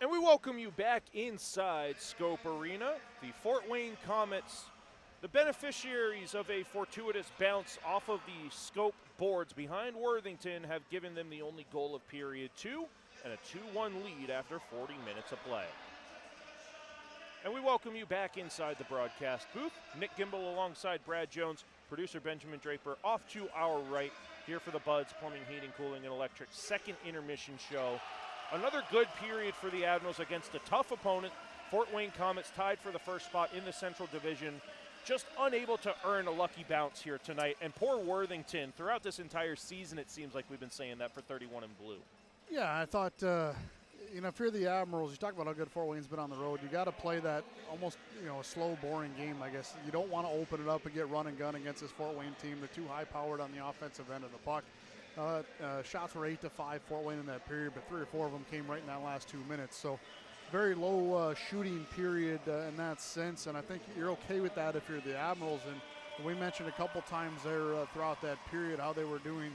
And we welcome you back inside Scope Arena. The Fort Wayne Komets, the beneficiaries of a fortuitous bounce off of the Scope boards behind Worthington, have given them the only goal of period 2 and a 2-1 lead after 40 minutes of play. And we welcome you back inside the broadcast booth. Nick Gimbel alongside Brad Jones, producer Benjamin Draper off to our right, here for the Buds Plumbing, Heating, Cooling, and Electric second intermission show. Another good period for the Admirals against a tough opponent. Fort Wayne Komets tied for the first spot in the Central Division, just unable to earn a lucky bounce here tonight. And poor Worthington, throughout this entire season, it seems like we've been saying that for 31 in blue. Yeah, I thought, if you're the Admirals, you talk about how good Fort Wayne's been on the road. You got to play that almost, a slow, boring game, I guess. You don't want to open it up and get run and gun against this Fort Wayne team. They're too high-powered on the offensive end of the puck. Shots were 8-5 Fort Wayne in that period, but 3 or 4 of them came right in that last 2 minutes. So very low shooting period in that sense, and I think you're okay with that if you're the Admirals. And we mentioned a couple times there throughout that period how they were doing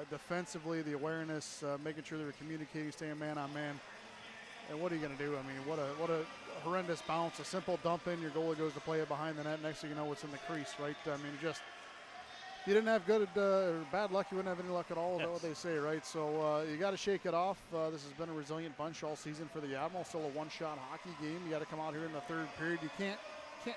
defensively, the awareness, making sure they were communicating, staying man on man. And what are you going to do? I mean, what a horrendous bounce, a simple dump in, your goalie goes to play it behind the net. Next thing you know, it's in the crease, right? I mean, just. You didn't have good or bad luck, you wouldn't have any luck at all, is that what they say, right? So you got to shake it off. This has been a resilient bunch all season for the Admirals. Still a one-shot hockey game. You got to come out here in the third period. You can't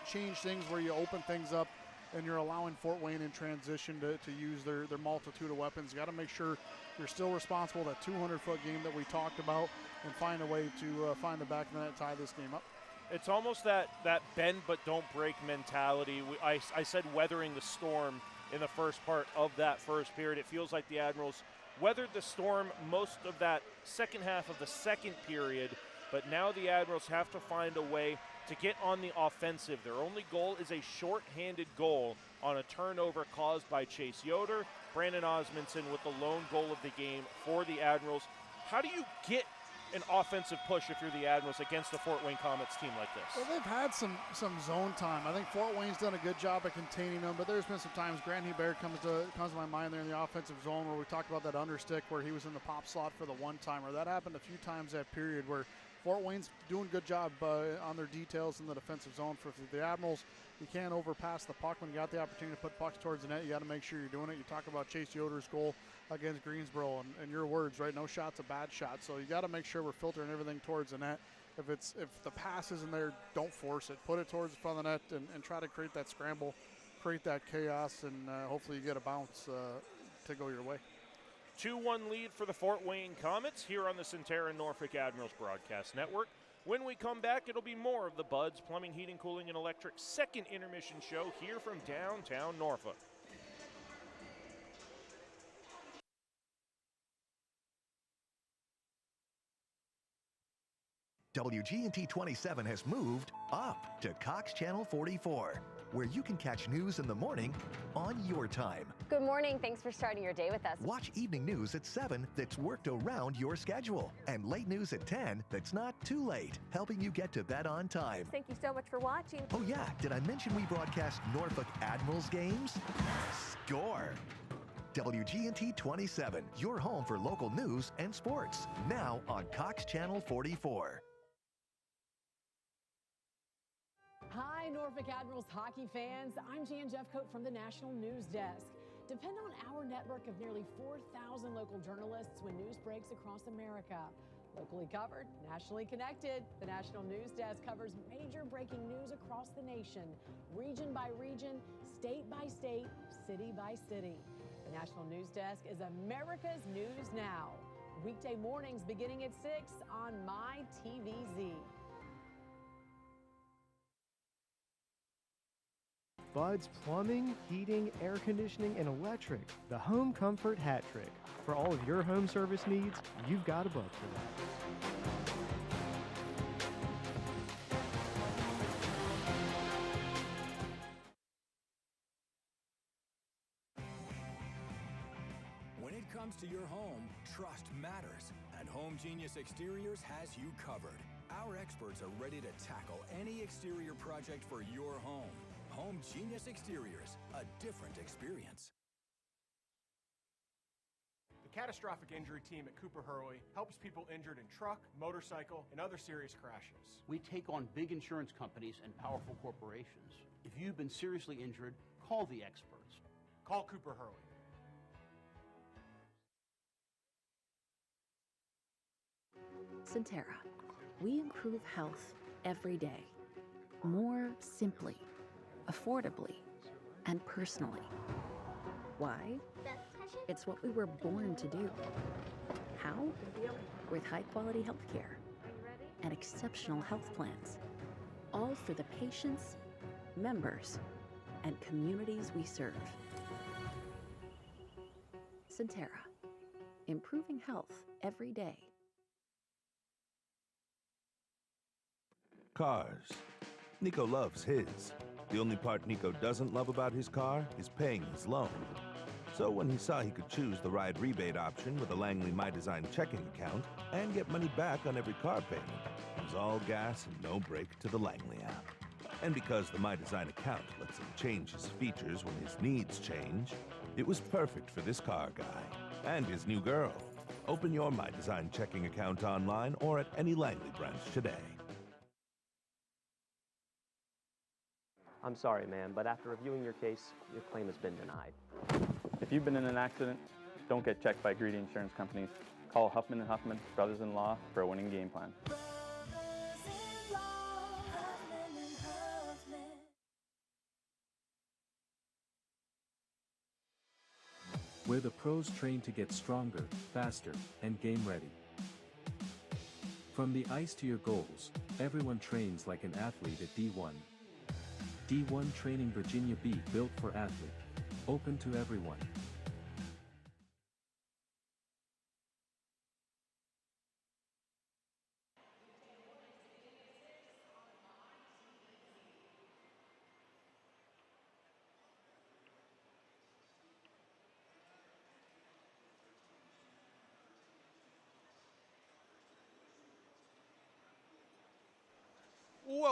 change things where you open things up and you're allowing Fort Wayne in transition to use their multitude of weapons. You got to make sure you're still responsible, that 200-foot game that we talked about, and find a way to find the back of the net, tie this game up. It's almost that bend but don't break mentality. I said weathering the storm in the first part of that first period. It feels like the Admirals weathered the storm most of that second half of the second period, but now the Admirals have to find a way to get on the offensive. Their only goal is a short-handed goal on a turnover caused by Chase Yoder. Brandon Osmondson with the lone goal of the game for the Admirals. How do you get an offensive push if you're the Admirals against the Fort Wayne Komets team like this? Well, they've had some zone time. I think Fort Wayne's done a good job at containing them, but there's been some times Grant Hebert comes to my mind there in the offensive zone where we talked about that understick where he was in the pop slot for the one-timer. That happened a few times that period where Fort Wayne's doing a good job on their details in the defensive zone. For the Admirals, you can't overpass the puck. When you got the opportunity to put pucks towards the net, you got to make sure you're doing it. You talk about Chase Yoder's goal against Greensboro, and your words, right? No shot's a bad shot. So you got to make sure we're filtering everything towards the net. If the pass isn't there, don't force it. Put it towards the front of the net and try to create that scramble, create that chaos, and hopefully you get a bounce to go your way. 2-1 lead for the Fort Wayne Komets here on the Centera Norfolk Admirals Broadcast Network. When we come back, it'll be more of the Buds Plumbing, Heating, Cooling, and Electric second intermission show here from downtown Norfolk. WGNT 27 has moved up to Cox Channel 44, where you can catch news in the morning on your time. Good morning. Thanks for starting your day with us. Watch evening news at 7 that's worked around your schedule, and late news at 10 that's not too late, helping you get to bed on time. Thank you so much for watching. Oh yeah, did I mention we broadcast Norfolk Admirals games? Score! WGNT 27, your home for local news and sports, now on Cox Channel 44. Hi, Norfolk Admirals hockey fans. I'm Jan Jeffcoat from the National News Desk. Depend on our network of nearly 4,000 local journalists when news breaks across America. Locally covered, nationally connected, the National News Desk covers major breaking news across the nation, region by region, state by state, city by city. The National News Desk is America's News Now. Weekday mornings beginning at 6 on MyTVZ. Bud's Plumbing, Heating, Air Conditioning, and Electric. The Home Comfort Hat Trick. For all of your home service needs, you've got a Bud for that. When it comes to your home, trust matters, and Home Genius Exteriors has you covered. Our experts are ready to tackle any exterior project for your home. Home Genius Exteriors, a different experience. The catastrophic injury team at Cooper Hurley helps people injured in truck, motorcycle, and other serious crashes. We take on big insurance companies and powerful corporations. If you've been seriously injured, call the experts. Call Cooper Hurley. Centera. We improve health every day. More simply, affordably, and personally. Why? It's what we were born to do. How? With high-quality health care and exceptional health plans. All for the patients, members, and communities we serve. Centera. Improving health every day. Cars. Nico loves his. The only part Nico doesn't love about his car is paying his loan. So when he saw he could choose the ride rebate option with a Langley My Design checking account and get money back on every car payment, it was all gas and no brake to the Langley app. And because the My Design account lets him change his features when his needs change, it was perfect for this car guy and his new girl. Open your My Design checking account online or at any Langley branch today. I'm sorry, ma'am, but after reviewing your case, your claim has been denied. If you've been in an accident, don't get checked by greedy insurance companies. Call Huffman & Huffman, brothers-in-law, for a winning game plan. Where the pros train to get stronger, faster, and game ready. From the ice to your goals, everyone trains like an athlete at D1. D1 Training Virginia Beach, built for athlete. Open to everyone.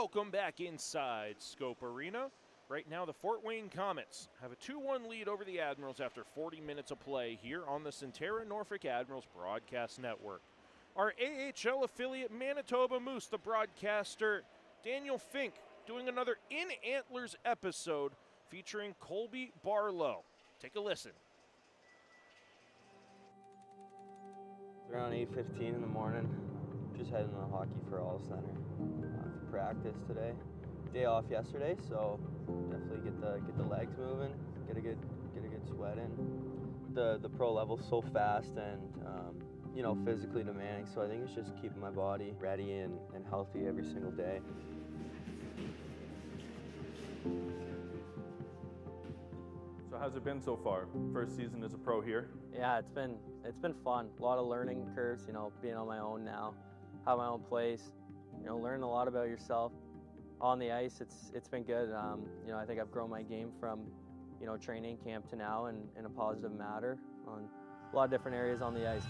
Welcome back inside Scope Arena. Right now, the Fort Wayne Komets have a 2-1 lead over the Admirals after 40 minutes of play here on the Centera Norfolk Admirals Broadcast Network. Our AHL affiliate Manitoba Moose, the broadcaster Daniel Fink, doing another In Antlers episode featuring Colby Barlow. Take a listen. It's around 8:15 in the morning. Just heading to the Hockey for All Center for practice today. Day off yesterday, so definitely get the legs moving, get a good sweat in. The pro level's so fast and physically demanding, so I think it's just keeping my body ready and healthy every single day. So how's it been so far? First season as a pro here? Yeah, it's been fun. A lot of learning curves, being on my own now, have my own place, learning a lot about yourself. On the ice, it's been good. I think I've grown my game from, training camp to now in a positive manner on a lot of different areas on the ice.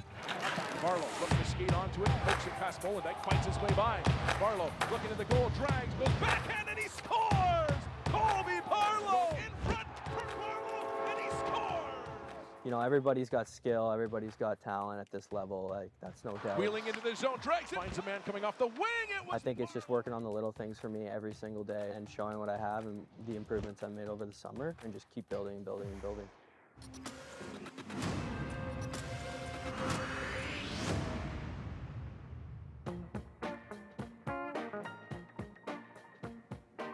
Barlow looking to skate onto it, pokes it past Molendijk, finds his way by. Barlow looking at the goal, drags, goes backhand, and he scores! Colby Barlow in front for Barlow, and he scores! Everybody's got skill, everybody's got talent at this level, that's no doubt. Wheeling into the zone, drags it, finds a man coming off the wing. I think it's just working on the little things for me every single day and showing what I have and the improvements I've made over the summer and just keep building and building and building.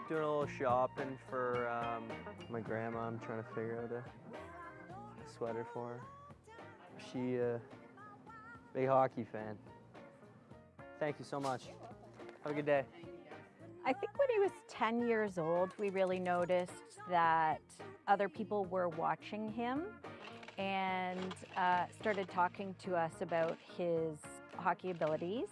Doing a little shopping for my grandma. I'm trying to figure out a sweater for her. She a big hockey fan. Thank you so much. Have a good day. I think when he was 10 years old, we really noticed that other people were watching him and started talking to us about his hockey abilities.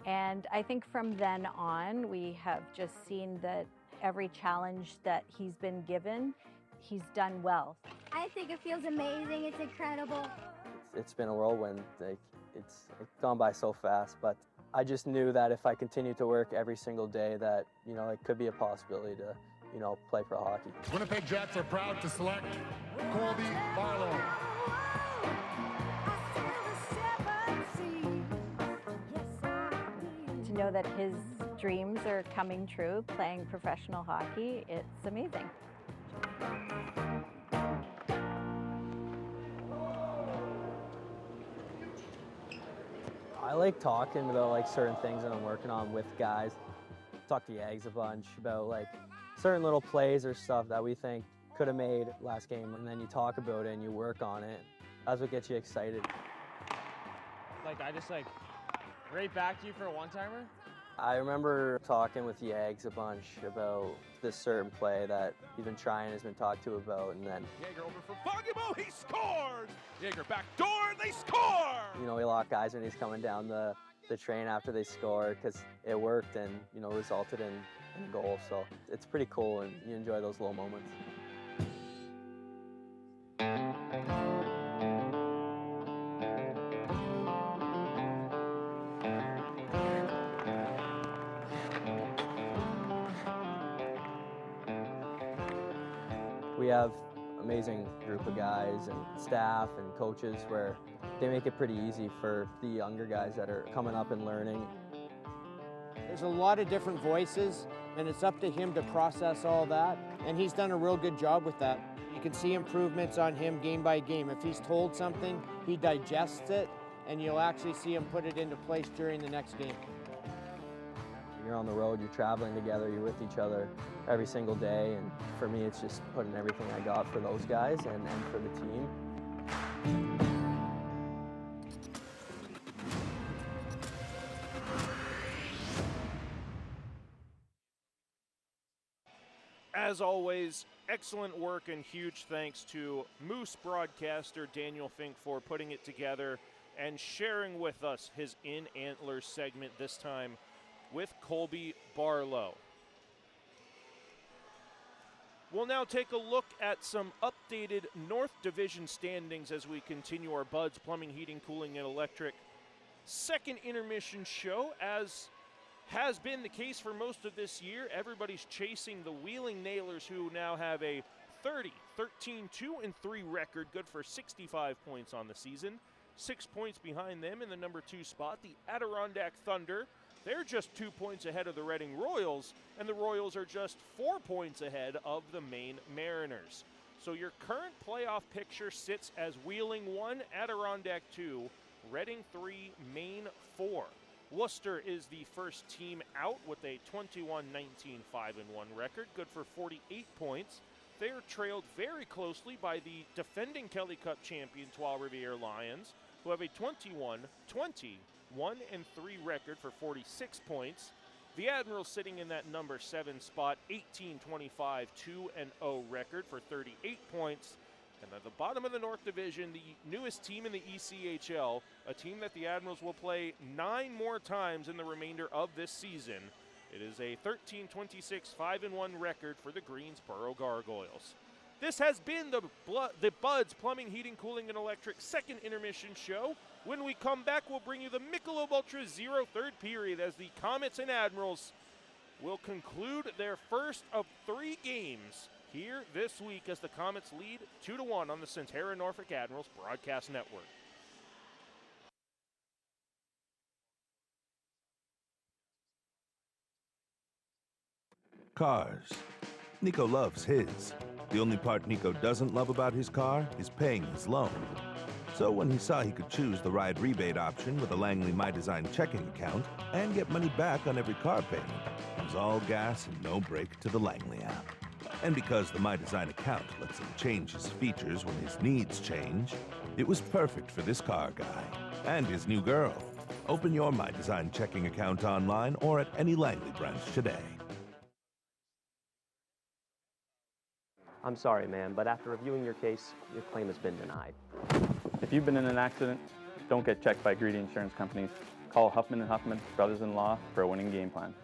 And I think from then on, we have just seen that every challenge that he's been given, he's done well. I think it feels amazing. It's incredible. It's been a whirlwind. It's gone by so fast, but I just knew that if I continued to work every single day that, it could be a possibility to, play pro hockey. Winnipeg Jets are proud to select Colby Barlow. To know that his dreams are coming true, playing professional hockey, it's amazing. I like talking about certain things that I'm working on with guys. Talk to Yags a bunch about certain little plays or stuff that we think could have made last game, and then you talk about it and you work on it. That's what gets you excited. I just right back to you for a one-timer? I remember talking with Yags a bunch about this certain play that even Tryon has been talked to about, and then Jaeger over for Fogemo, he scores! Jaeger back door, they score! We lock guys when he's coming down the train after they score because it worked and, resulted in a goal. So it's pretty cool and you enjoy those little moments. We have an amazing group of guys and staff and coaches where they make it pretty easy for the younger guys that are coming up and learning. There's a lot of different voices, and it's up to him to process all that, and he's done a real good job with that. You can see improvements on him game by game. If he's told something, he digests it, and you'll actually see him put it into place during the next game. You're on the road, you're traveling together, you're with each other every single day, and for me it's just putting everything I got for those guys and for the team. As always, excellent work and huge thanks to Moose broadcaster Daniel Fink for putting it together and sharing with us his In Antlers segment, this time with Colby Barlow. We'll now take a look at some updated North Division standings as we continue our Buds Plumbing, Heating, Cooling, and Electric second intermission show as has been the case for most of this year. Everybody's chasing the Wheeling Nailers, who now have a 13-2-3 record, good for 65 points on the season. 6 points behind them in the number 2 spot, the Adirondack Thunder. They're just 2 points ahead of the Reading Royals, and the Royals are just 4 points ahead of the Maine Mariners. So your current playoff picture sits as Wheeling 1, Adirondack 2, Reading 3, Maine 4. Worcester is the first team out with a 21-19 5-1 record, good for 48 points. They're trailed very closely by the defending Kelly Cup champion Trois-Rivières Lions, who have a 21-20 1-3 record for 46 points. The Admirals sitting in that number 7 spot, 18-25 2-0 record for 38 points. And at the bottom of the North Division, the newest team in the ECHL, a team that the Admirals will play 9 more times in the remainder of this season. It is a 13-26 5-1 record for the Greensboro Gargoyles. This has been the Buds Plumbing, Heating, Cooling, and Electric second intermission show. When we come back, we'll bring you the Michelob Ultra Zero third period as the Komets and Admirals will conclude their first of 3 games here this week as the Komets lead 2-1 on the Centera Norfolk Admirals broadcast network. Cars. Nico loves his. The only part Nico doesn't love about his car is paying his loan. So when he saw he could choose the ride rebate option with a Langley My Design checking account and get money back on every car payment, it was all gas and no brake to the Langley app. And because the My Design account lets him change his features when his needs change, it was perfect for this car guy and his new girl. Open your My Design checking account online or at any Langley branch today. I'm sorry, ma'am, but after reviewing your case, your claim has been denied. If you've been in an accident, don't get checked by greedy insurance companies. Call Huffman & Huffman, brothers-in-law, for a winning game plan.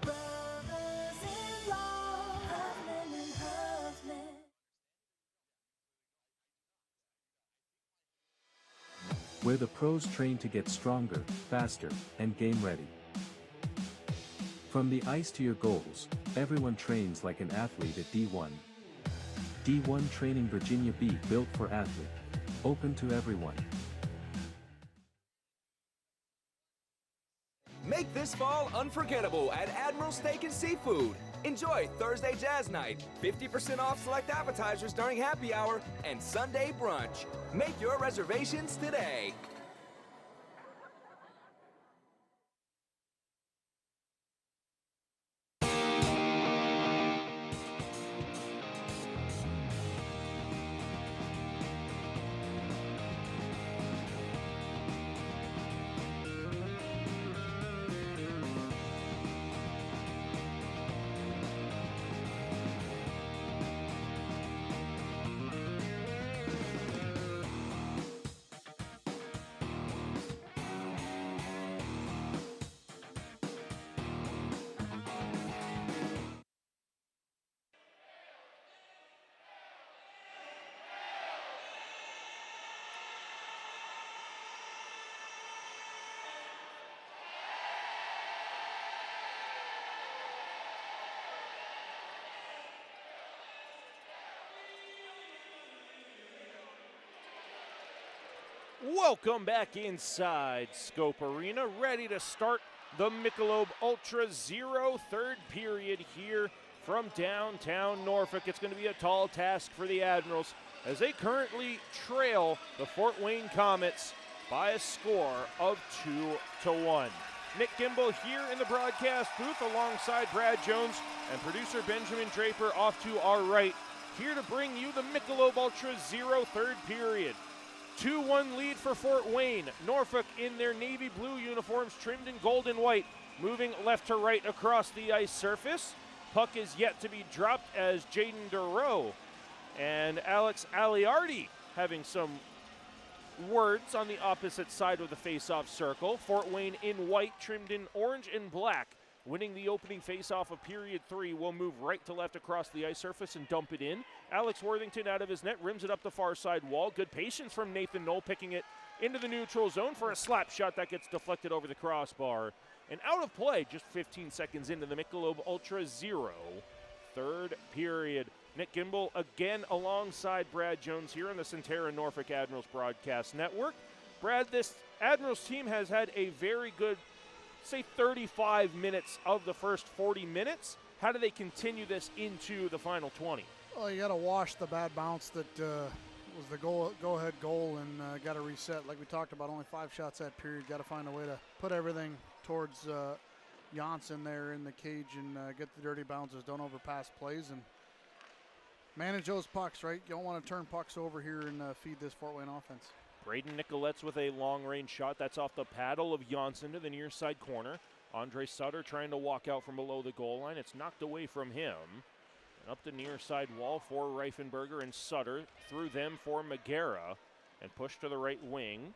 Where the pros train to get stronger, faster, and game ready. From the ice to your goals, everyone trains like an athlete at D1. D1 Training Virginia B, built for athlete. Open to everyone. Make this fall unforgettable at Admiral Steak and Seafood. Enjoy Thursday Jazz Night, 50% off select appetizers during happy hour, and Sunday brunch. Make your reservations today. Welcome back inside Scope Arena, ready to start the Michelob Ultra Zero third period here from downtown Norfolk. It's going to be a tall task for the Admirals as they currently trail the Fort Wayne Komets by a score of 2-1. Nick Gimbel here in the broadcast booth alongside Brad Jones and producer Benjamin Draper off to our right, here to bring you the Michelob Ultra Zero third period. 2-1 lead for Fort Wayne. Norfolk in their navy blue uniforms trimmed in gold and white, moving left to right across the ice surface. Puck is yet to be dropped as Jaden Durow and Alex Aliardi having some words on the opposite side of the face-off circle. Fort Wayne in white, trimmed in orange and black, winning the opening face-off of period 3, will move right to left across the ice surface and dump it in. Alex Worthington out of his net, rims it up the far side wall. Good patience from Nathan Knoll, picking it into the neutral zone for a slap shot that gets deflected over the crossbar. And out of play just 15 seconds into the Michelob Ultra Zero third period. Nick Gimbel again alongside Brad Jones here on the Centera Norfolk Admirals Broadcast Network. Brad, this Admirals team has had a very good, say, 35 minutes of the first 40 minutes. How do they continue this into the final 20? Well, you got to wash the bad bounce that was the go-ahead goal, and got to reset. Like we talked about, only 5 shots that period. Got to find a way to put everything towards Janssen there in the cage and get the dirty bounces, don't overpass plays, and manage those pucks, right? You don't want to turn pucks over here and feed this Fort Wayne offense. Braden Nicolette's with a long-range shot. That's off the paddle of Janssen to the near side corner. Andre Sutter trying to walk out from below the goal line. It's knocked away from him. And up the near side wall for Reifenberger and Sutter. Through them for Magera. And pushed to the right wing,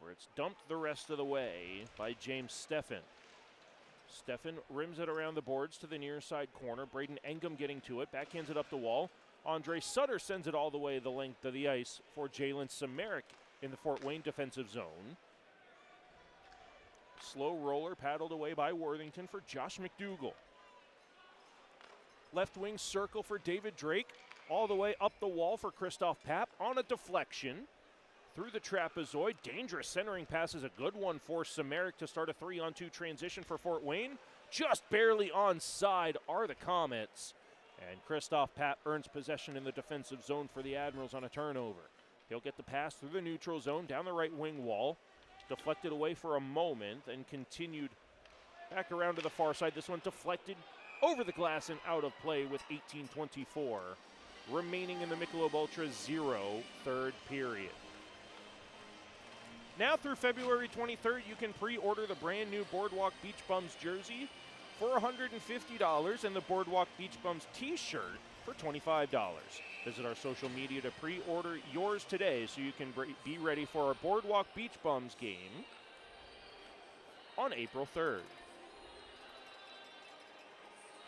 where it's dumped the rest of the way by James Steffen. Steffen rims it around the boards to the near side corner. Braden Engum getting to it. Backhands it up the wall. Andre Sutter sends it all the way the length of the ice for Jalen Samaric in the Fort Wayne defensive zone. Slow roller paddled away by Worthington for Josh McDougall. Left wing circle for David Drake. All the way up the wall for Christoph Papp on a deflection. Through the trapezoid, dangerous centering pass is a good one for Samaric to start a 3-on-2 transition for Fort Wayne. Just barely onside are the Komets. And Christoph Papp earns possession in the defensive zone for the Admirals on a turnover. He'll get the pass through the neutral zone, down the right wing wall. Deflected away for a moment and continued back around to the far side. This one deflected over the glass and out of play with 18:24 remaining in the Michelob Ultra Zero third period. Now through February 23rd, you can pre-order the brand new Boardwalk Beach Bums jersey for $150 and the Boardwalk Beach Bums t-shirt for $25. Visit our social media to pre-order yours today so you can be ready for our Boardwalk Beach Bums game on April 3rd.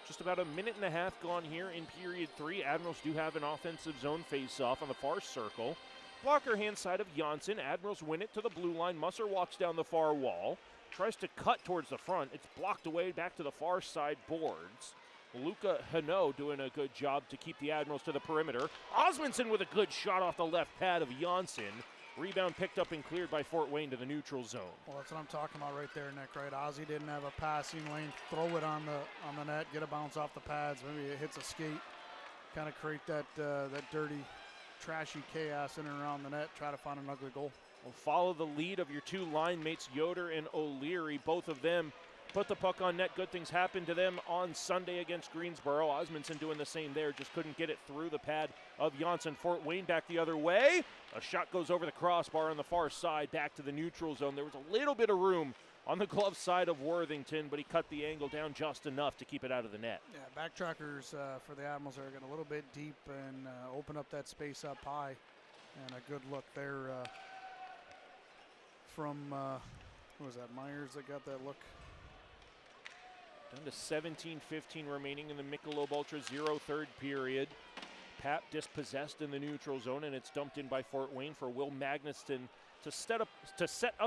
Just about a minute and a half gone here in period 3. Admirals do have an offensive zone face-off on the far circle. Blocker hand side of Janssen. Admirals win it to the blue line. Musser walks down the far wall. Tries to cut towards the front. It's blocked away back to the far side boards. Luca Hano doing a good job to keep the Admirals to the perimeter. Osmondson with a good shot off the left pad of Janssen. Rebound picked up and cleared by Fort Wayne to the neutral zone. Well, that's what I'm talking about right there, Nick, right? Ozzy didn't have a passing lane. Throw it on the net, get a bounce off the pads. Maybe it hits a skate. Kind of create that dirty, trashy chaos in and around the net. Try to find an ugly goal. Well, follow the lead of your two line mates, Yoder and O'Leary. Both of them put the puck on net. Good things happened to them on Sunday against Greensboro. Osmondson doing the same there. Just couldn't get it through the pad of Janssen. Fort Wayne back the other way. A shot goes over the crossbar on the far side back to the neutral zone. There was a little bit of room on the glove side of Worthington, but he cut the angle down just enough to keep it out of the net. Yeah, backtrackers for the Admirals are getting a little bit deep and open up that space up high. And a good look there from, who was that, Myers that got that look? Down to 17:15 remaining in the Michelob Ultra Zero third period. Papp dispossessed in the neutral zone, and it's dumped in by Fort Wayne for Will Magnuson to set up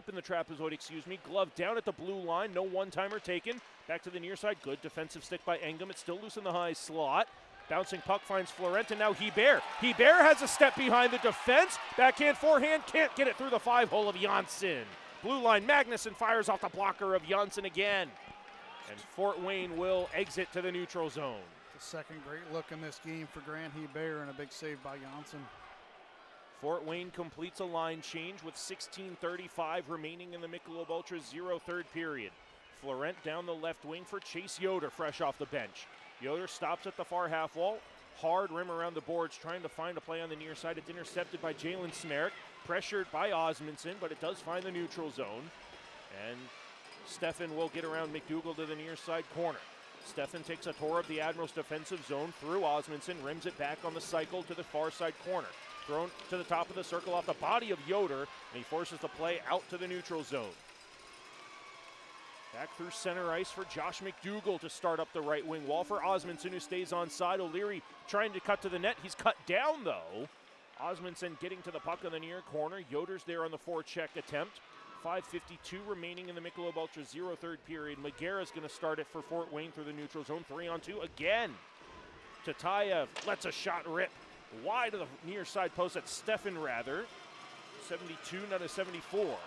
in the trapezoid, Glove down at the blue line, no one-timer taken. Back to the near side, good defensive stick by Engum. It's still loose in the high slot. Bouncing puck finds Florent, and now Hebert. Hebert has a step behind the defense. Backhand, forehand, can't get it through the 5-hole of Janssen. Blue line, Magnuson fires off the blocker of Janssen again. And Fort Wayne will exit to the neutral zone. The second great look in this game for Grant Hebert and a big save by Janssen. Fort Wayne completes a line change with 16:35 remaining in the Michelob Ultra Zero third period. Florent down the left wing for Chase Yoder, fresh off the bench. Yoder stops at the far half wall. Hard rim around the boards, trying to find a play on the near side. It's intercepted by Jalen Smerick, pressured by Osmondson, but it does find the neutral zone. And Steffen will get around McDougall to the near side corner. Steffen takes a tour of the Admirals defensive zone through Osmondson, rims it back on the cycle to the far side corner. Thrown to the top of the circle off the body of Yoder, and he forces the play out to the neutral zone. Back through center ice for Josh McDougall to start up the right wing wall for Osmondson, who stays on side. O'Leary trying to cut to the net. He's cut down, though. Osmondson getting to the puck on the near corner. Yoder's there on the forecheck attempt. 5:52 remaining in the Michelob Ultra 0 third period. Magara's going to start it for Fort Wayne through the neutral zone. 3-on-2 again. Tatayev lets a shot rip wide of the near side post. That's Stefan Rather. 72 now to 74.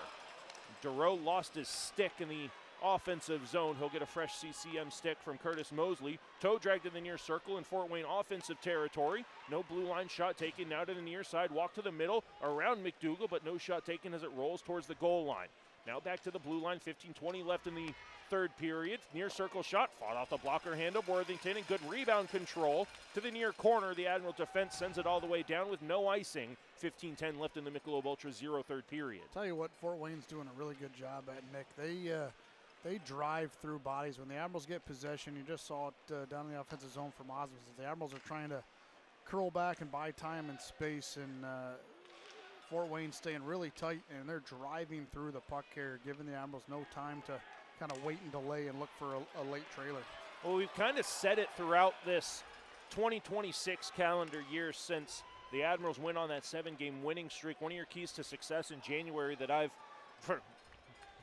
Dureau lost his stick in the offensive zone. He'll get a fresh CCM stick from Curtis Mosley. Toe dragged in the near circle in Fort Wayne offensive territory. No blue line shot taken. Now to the near side. Walk to the middle around McDougall, but no shot taken as it rolls towards the goal line. Now back to the blue line. 15-20 left in the third period. Near circle shot. Fought off the blocker hand of Worthington, and good rebound control to the near corner. The Admiral defense sends it all the way down with no icing. 15-10 left in the Michelob Ultra 0 third period. Tell you what, Fort Wayne's doing a really good job at, Nick. They drive through bodies. When the Admirals get possession, you just saw it down in the offensive zone from Osmondson. The Admirals are trying to curl back and buy time and space, and Fort Wayne staying really tight, and they're driving through the puck carrier, giving the Admirals no time to kind of wait and delay and look for a late trailer. Well, we've kind of said it throughout this 2026 calendar year since the Admirals went on that 7-game winning streak. One of your keys to success in January that I've, for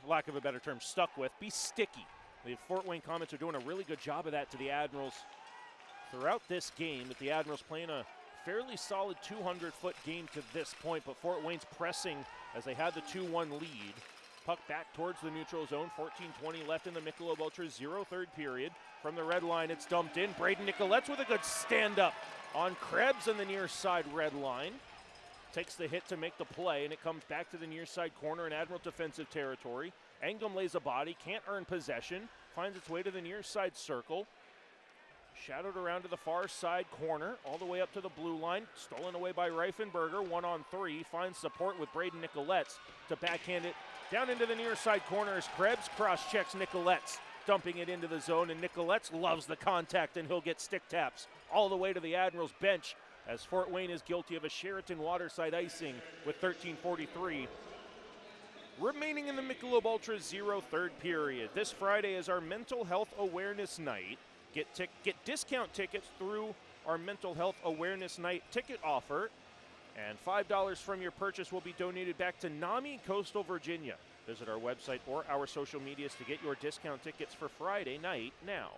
lack of a better term, stuck with, be sticky. The Fort Wayne Komets are doing a really good job of that to the Admirals throughout this game. That the Admirals playing a fairly solid 200-foot game to this point, but Fort Wayne's pressing as they had the 2-1 lead. Puck back towards the neutral zone. 14-20 left in the Michelob Ultra 0 third period. From the red line, it's dumped in. Braden Nicolette's with a good stand-up on Krebs on the near side red line. Takes the hit to make the play, and it comes back to the near side corner in Admiral defensive territory. Engum lays a body, can't earn possession. Finds its way to the near side circle. Shadowed around to the far side corner, all the way up to the blue line. Stolen away by Reifenberger, 1-on-3. Finds support with Braden Nicolettes to backhand it down into the near side corner as Krebs cross-checks Nicolettes, dumping it into the zone, and Nicolettes loves the contact, and he'll get stick taps all the way to the Admirals bench as Fort Wayne is guilty of a Sheraton Waterside icing with 13:43 remaining in the Michelob Ultra 0 third period. This Friday is our Mental Health Awareness Night. Get discount tickets through our Mental Health Awareness Night ticket offer, and $5 from your purchase will be donated back to NAMI Coastal Virginia. Visit our website or our social medias to get your discount tickets for Friday night now.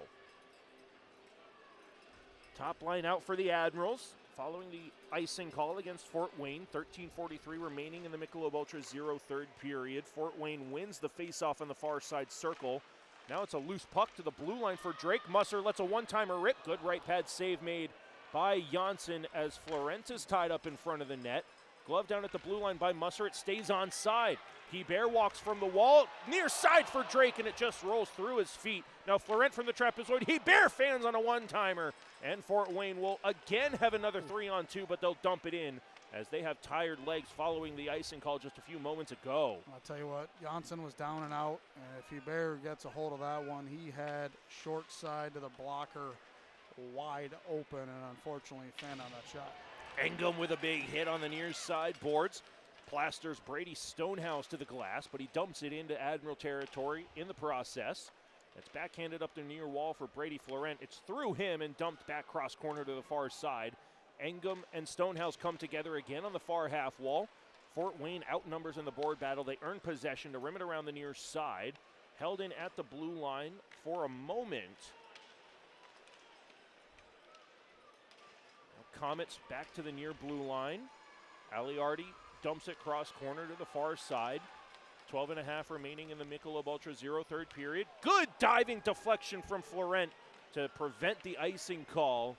Top line out for the Admirals following the icing call against Fort Wayne. 13:43 remaining in the Michelob Ultra 0 third period. Fort Wayne wins the faceoff on the far side circle. Now it's a loose puck to the blue line for Drake. Musser lets a one-timer rip. Good right pad save made by Janssen as Florent is tied up in front of the net. Glove down at the blue line by Musser. It stays onside. Hebert walks from the wall. Near side for Drake, and it just rolls through his feet. Now Florent from the trapezoid. Hebert fans on a one-timer. And Fort Wayne will again have another 3-on-2, but they'll dump it in as they have tired legs following the icing call just a few moments ago. I'll tell you what, Janssen was down and out, and if Hebert gets a hold of that one, he had short side to the blocker wide open, and unfortunately fanned on that shot. Engum with a big hit on the near side boards. Plasters Brady Stonehouse to the glass, but he dumps it into Admiral territory in the process. It's backhanded up the near wall for Brady Florent. It's through him and dumped back cross corner to the far side. Engum and Stonehouse come together again on the far half wall. Fort Wayne outnumbers in the board battle. They earn possession to rim it around the near side. Held in at the blue line for a moment. Komets back to the near blue line. Aliardi dumps it cross corner to the far side. 12.5 remaining in the Michelob Ultra 0 third period. Good diving deflection from Florent to prevent the icing call.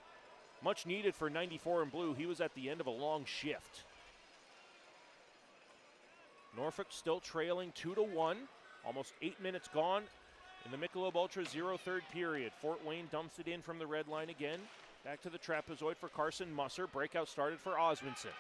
Much needed for 94 in blue. He was at the end of a long shift. Norfolk still trailing 2-1. Almost 8 minutes gone in the Michelob Ultra 0 third period. Fort Wayne dumps it in from the red line again. Back to the trapezoid for Carson Musser. Breakout started for Osmondson.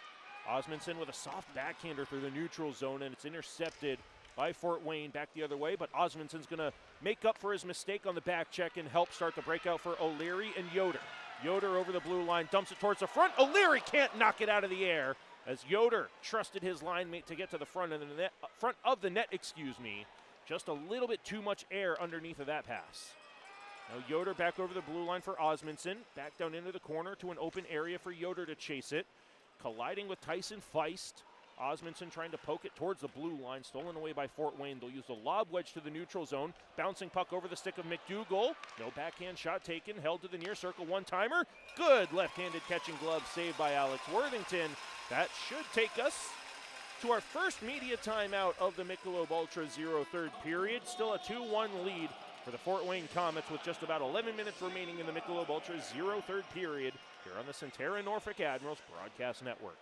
Osmondson with a soft backhander through the neutral zone, and it's intercepted by Fort Wayne back the other way, but Osmondson's going to make up for his mistake on the back check and help start the breakout for O'Leary and Yoder. Yoder over the blue line, dumps it towards the front. O'Leary can't knock it out of the air as Yoder trusted his line mate to get to the front of the net, Just a little bit too much air underneath of that pass. Now Yoder back over the blue line for Osmondson. Back down into the corner to an open area for Yoder to chase it. colliding with Tyson Feist. Osmondson trying to poke it towards the blue line, stolen away by Fort Wayne. They'll use the lob wedge to the neutral zone. Bouncing puck over the stick of McDougall. No backhand shot taken, held to the near circle, one-timer. Good left-handed catching glove saved by Alex Worthington. That should take us to our first media timeout of the Michelob Ultra Zero third period. Still a 2-1 lead for the Fort Wayne Komets with just about 11 minutes remaining in the Michelob Ultra Zero third period here on the Centerra Norfolk Admirals Broadcast Network.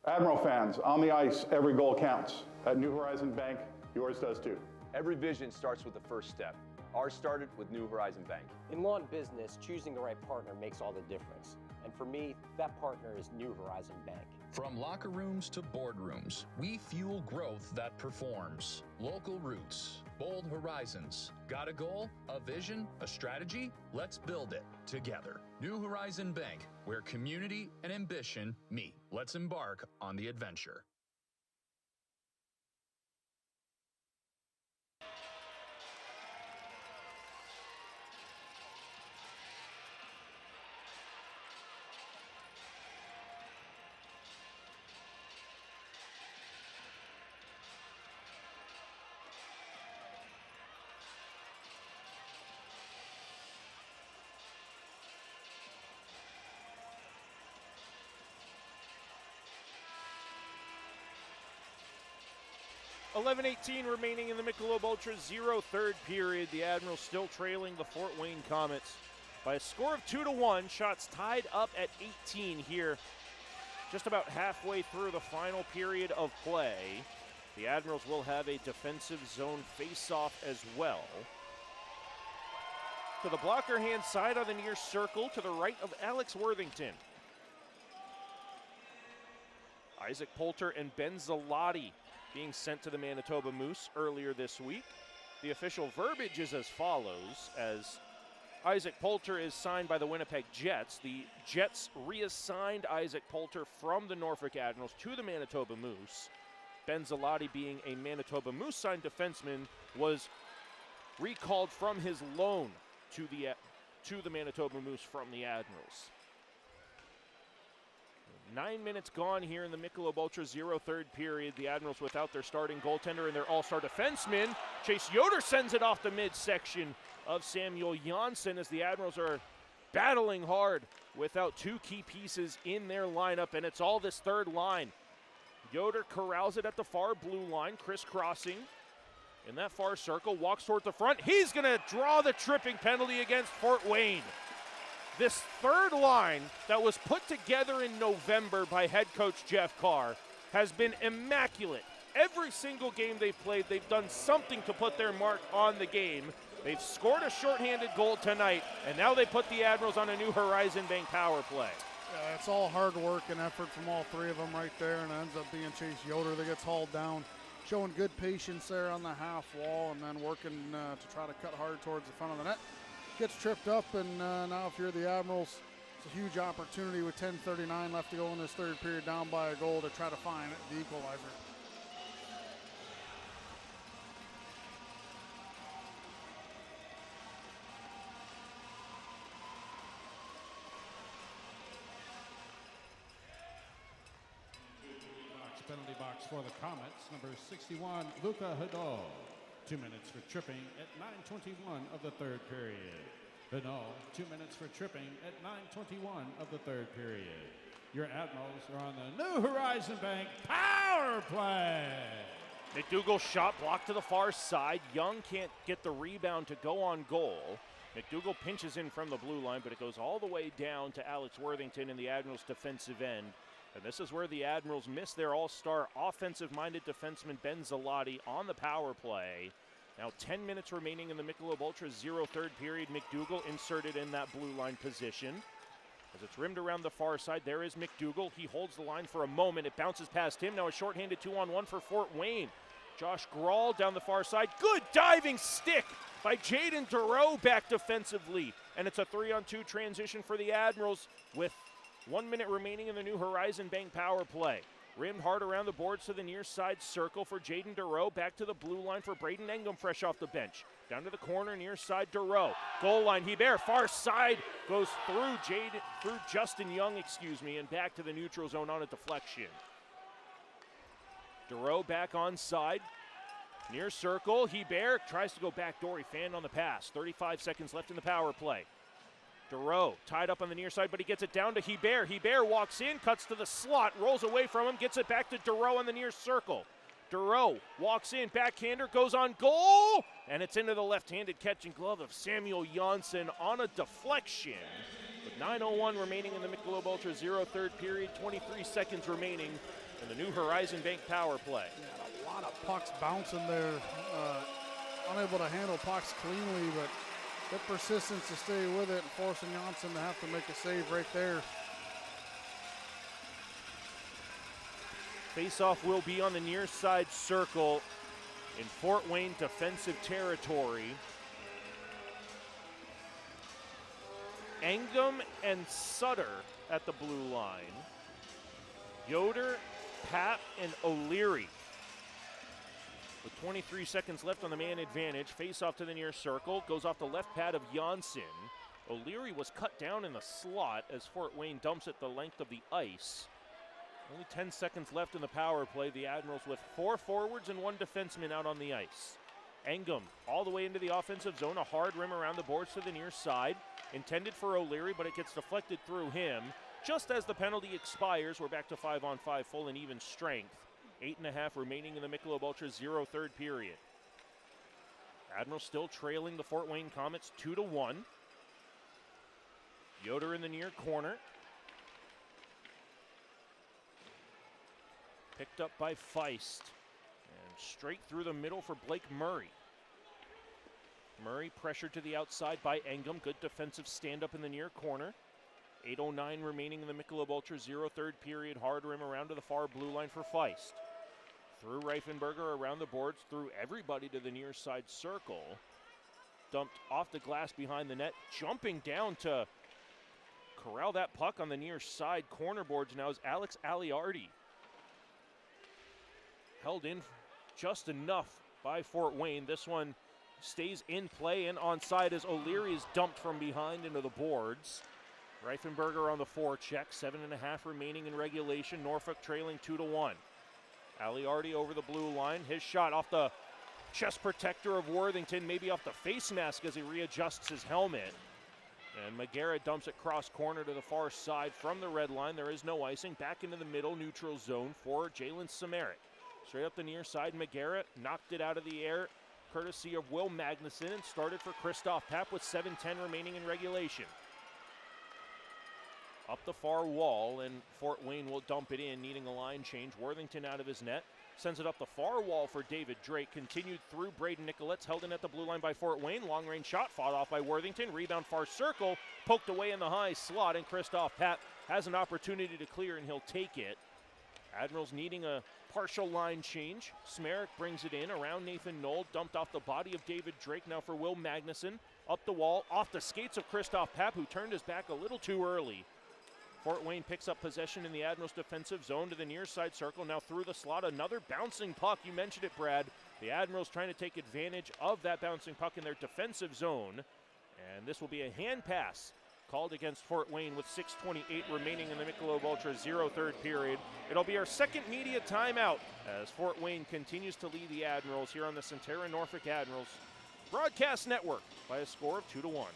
Admiral fans, on the ice, every goal counts. At New Horizon Bank, yours does too. Every vision starts with the first step. Ours started with New Horizon Bank. In law and business, choosing the right partner makes all the difference. And for me, that partner is New Horizon Bank. From locker rooms to boardrooms, we fuel growth that performs. Local roots, bold horizons. Got a goal, a vision, a strategy? Let's build it together. New Horizon Bank, where community and ambition meet. Let's embark on the adventure. .18 remaining in the Michelob Ultra Zero third period. The Admirals still trailing the Fort Wayne Komets by a score of 2-1. Shots tied up at 18 here, just about halfway through the final period of play. The Admirals will have a defensive zone face-off as well. To the blocker hand side on the near circle, to the right of Alex Worthington. Isaac Poulter and Ben Zalotti being sent to the Manitoba Moose earlier this week. The official verbiage is as follows, as Isaac Poulter is signed by the Winnipeg Jets. The Jets reassigned Isaac Poulter from the Norfolk Admirals to the Manitoba Moose. Ben Zalotti, being a Manitoba Moose signed defenseman, was recalled from his loan to the Manitoba Moose from the Admirals. 9 minutes gone here in the Michelob Ultra Zero third period. The Admirals without their starting goaltender and their all-star defenseman. Chase Yoder sends it off the midsection of Samuel Janssen as the Admirals are battling hard without two key pieces in their lineup, and it's all this third line. Yoder corrals it at the far blue line, crisscrossing in that far circle, walks toward the front. He's going to draw the tripping penalty against Fort Wayne. This third line that was put together in November by head coach Jeff Carr has been immaculate. Every single game they've played, they've done something to put their mark on the game. They've scored a shorthanded goal tonight, and now they put the Admirals on a New Horizon Bank power play. Yeah, it's all hard work and effort from all three of them right there, and it ends up being Chase Yoder that gets hauled down, showing good patience there on the half wall, and then working to try to cut hard towards the front of the net. Gets tripped up, and now if you're the Admirals, it's a huge opportunity with 10:39 left to go in this third period, down by a goal, to try to find the equalizer. Penalty box for the Komets, number 61, Luca Hidalgo. 2 minutes for tripping at 9:21 of the third period. Hidalgo, 2 minutes for tripping at 9:21 of the third period. Your Admirals are on the New Horizon Bank power play. McDougall's shot blocked to the far side. Young can't get the rebound to go on goal. McDougall pinches in from the blue line, but it goes all the way down to Alex Worthington in the Admirals' defensive end. And this is where the Admirals miss their all-star offensive-minded defenseman Ben Zalotti on the power play. Now 10 minutes remaining in the Michelob Ultra Zero third period. McDougall inserted in that blue line position. As it's rimmed around the far side, there is McDougall. He holds the line for a moment. It bounces past him. Now a shorthanded 2-on-1 for Fort Wayne. Josh Grawl down the far side. Good diving stick by Jaden Dureau back defensively. And it's a 3-on-2 transition for the Admirals with 1 minute remaining in the New Horizon Bank power play. Rimmed hard around the boards to the near side circle for Jaden Dureau. Back to the blue line for Braden Engum, fresh off the bench. Down to the corner, near side Dureau. Goal line, Hebert, far side, goes through Justin Young, and back to the neutral zone on a deflection. Dureau back on side. Near circle, Hebert tries to go backdoor. He fanned on the pass. 35 seconds left in the power play. Dureau tied up on the near side, but he gets it down to Hebert. Hebert walks in, cuts to the slot, rolls away from him, gets it back to Dureau on the near circle. Dureau walks in, backhander, goes on goal, and it's into the left-handed catching glove of Samuel Janssen on a deflection. With 9:01 remaining in the Michelob Ultra 0 third period, 23 seconds remaining in the New Horizon Bank power play. Yeah, a lot of pucks bouncing there. Unable to handle pucks cleanly, but the persistence to stay with it and forcing Janssen to have to make a save right there. Face-off will be on the near side circle in Fort Wayne defensive territory. Engum and Sutter at the blue line. Yoder, Pat, and O'Leary. With 23 seconds left on the man advantage, face-off to the near circle, goes off the left pad of Janssen. O'Leary was cut down in the slot as Fort Wayne dumps it the length of the ice. Only 10 seconds left in the power play. The Admirals with 4 forwards and 1 defenseman out on the ice. Engum all the way into the offensive zone. A hard rim around the boards to the near side. Intended for O'Leary, but it gets deflected through him. Just as the penalty expires, we're back to 5-on-5 full and even strength. 8.5 remaining in the Michelob Ultra 0 third period. Admirals still trailing the Fort Wayne Komets 2-1. Yoder in the near corner. Picked up by Feist. And straight through the middle for Blake Murray. Murray pressured to the outside by Engum. Good defensive stand-up in the near corner. 8:09 remaining in the Michelob Ultra 0 third period. Hard rim around to the far blue line for Feist. Through Reifenberger around the boards, through everybody to the near side circle. Dumped off the glass behind the net. Jumping down to corral that puck on the near side corner boards now is Alex Aliardi. Held in just enough by Fort Wayne. This one stays in play and onside as O'Leary is dumped from behind into the boards. Reifenberger on the forecheck. 7.5 remaining in regulation. Norfolk trailing 2-1. Aliardi over the blue line. His shot off the chest protector of Worthington, maybe off the face mask as he readjusts his helmet. And McGarrett dumps it cross corner to the far side from the red line. There is no icing. Back into the middle neutral zone for Jalen Samaric. Straight up the near side, McGarrett knocked it out of the air courtesy of Will Magnuson and started for Christoph Papp with 7:10 remaining in regulation. Up the far wall, and Fort Wayne will dump it in, needing a line change. Worthington out of his net. Sends it up the far wall for David Drake. Continued through Braden Nicolet's, held in at the blue line by Fort Wayne. Long-range shot, fought off by Worthington. Rebound far circle, poked away in the high slot, and Christoph Papp has an opportunity to clear, and he'll take it. Admirals needing a partial line change. Smerrick brings it in around Nathan Knoll, dumped off the body of David Drake. Now for Will Magnuson. Up the wall, off the skates of Christoph Papp, who turned his back a little too early. Fort Wayne picks up possession in the Admirals' defensive zone to the near side circle. Now through the slot, another bouncing puck. You mentioned it, Brad. The Admirals trying to take advantage of that bouncing puck in their defensive zone. And this will be a hand pass called against Fort Wayne with 6:28 remaining in the Michelob Ultra 0 third period. It'll be our second media timeout as Fort Wayne continues to lead the Admirals here on the Centerra Norfolk Admirals Broadcast Network by a score of 2-1.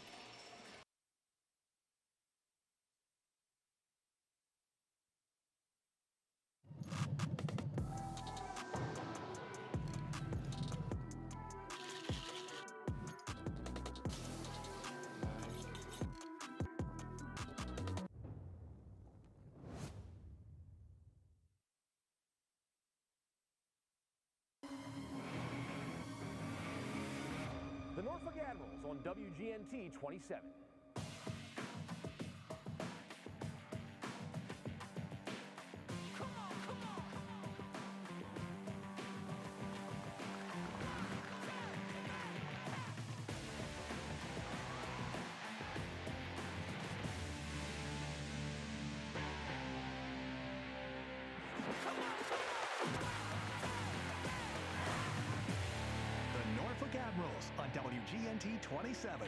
The Norfolk Admirals on WGNT 27. Come on! on WGNT 27.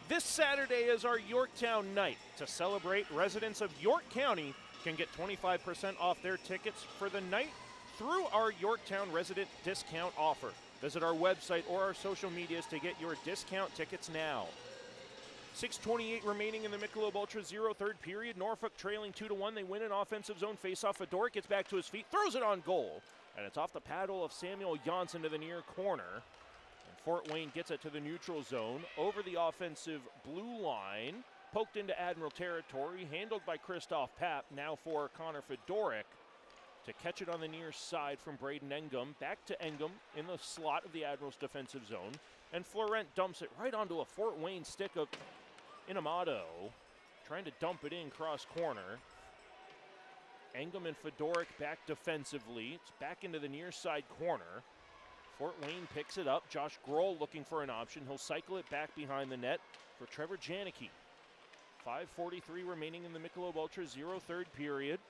This Saturday is our Yorktown night. To celebrate, residents of York County can get 25% off their tickets for the night through our Yorktown resident discount offer. Visit our website or our social medias to get your discount tickets now. 6:28 remaining in the Michelob Ultra Zero third period. Norfolk trailing 2-1. They win an offensive zone faceoff. Fedoruk gets back to his feet, throws it on goal, and it's off the paddle of Samuel Janssen to the near corner. Fort Wayne gets it to the neutral zone, over the offensive blue line, poked into Admiral territory, handled by Christoph Papp, now for Connor Fedoruk to catch it on the near side from Braden Engum, back to Engum in the slot of the Admirals defensive zone, and Florent dumps it right onto a Fort Wayne stick of Inamato, trying to dump it in cross corner. Engum and Fedoruk back defensively. It's back into the near side corner. Fort Wayne picks it up. Josh Grohl looking for an option. He'll cycle it back behind the net for Trevor Janicki. 5:43 remaining in the Michelob Ultra Zero third period.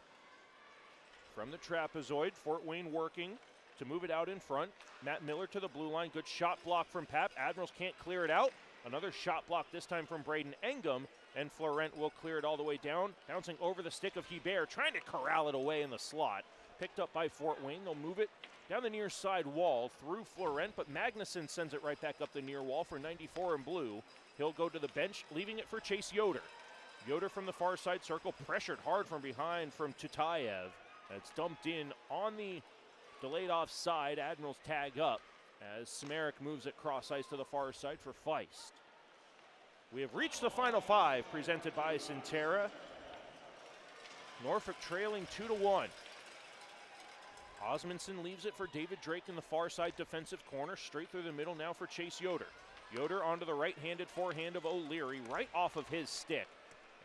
From the trapezoid, Fort Wayne working to move it out in front. Matt Miller to the blue line. Good shot block from Papp. Admirals can't clear it out. Another shot block, this time from Braden Engum, and Florent will clear it all the way down. Bouncing over the stick of Hebert, trying to corral it away in the slot. Picked up by Fort Wayne. They'll move it down the near side wall through Florent, but Magnuson sends it right back up the near wall for 94 in blue. He'll go to the bench, leaving it for Chase Yoder. Yoder from the far side circle, pressured hard from behind from Tutayev. It's dumped in on the delayed offside. Admirals tag up as Samarik moves it cross ice to the far side for Feist. We have reached the final five, presented by Centera. Norfolk trailing 2-1. Osmondson leaves it for David Drake in the far side defensive corner, straight through the middle now for Chase Yoder. Yoder onto the right-handed forehand of O'Leary, right off of his stick.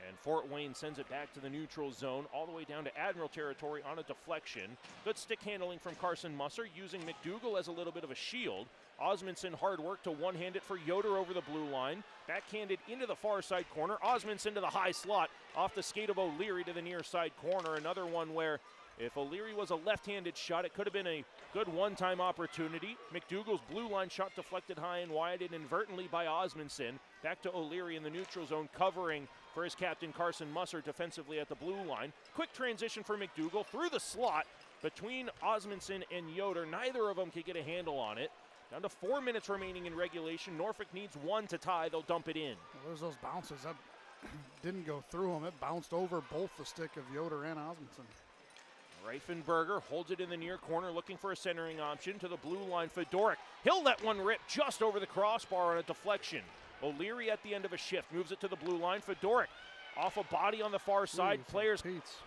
And Fort Wayne sends it back to the neutral zone, all the way down to Admiral territory on a deflection. Good stick handling from Carson Musser, using McDougal as a little bit of a shield. Osmondson hard work to one-hand it for Yoder over the blue line. Backhanded into the far side corner. Osmondson to the high slot, off the skate of O'Leary to the near side corner. Another one where if O'Leary was a left-handed shot, it could have been a good one-time opportunity. McDougal's blue line shot deflected high and wide and inadvertently by Osmondson. Back to O'Leary in the neutral zone, covering for his captain Carson Musser defensively at the blue line. Quick transition for McDougal through the slot between Osmondson and Yoder. Neither of them could get a handle on it. Down to 4 minutes remaining in regulation. Norfolk needs one to tie. They'll dump it in. Well, there's those bounces. That didn't go through him. It bounced over both the stick of Yoder and Osmondson. Reifenberger holds it in the near corner, looking for a centering option to the blue line. Fedoruk, he'll let one rip just over the crossbar on a deflection. O'Leary at the end of a shift moves it to the blue line. Fedoruk off a body on the far side. Players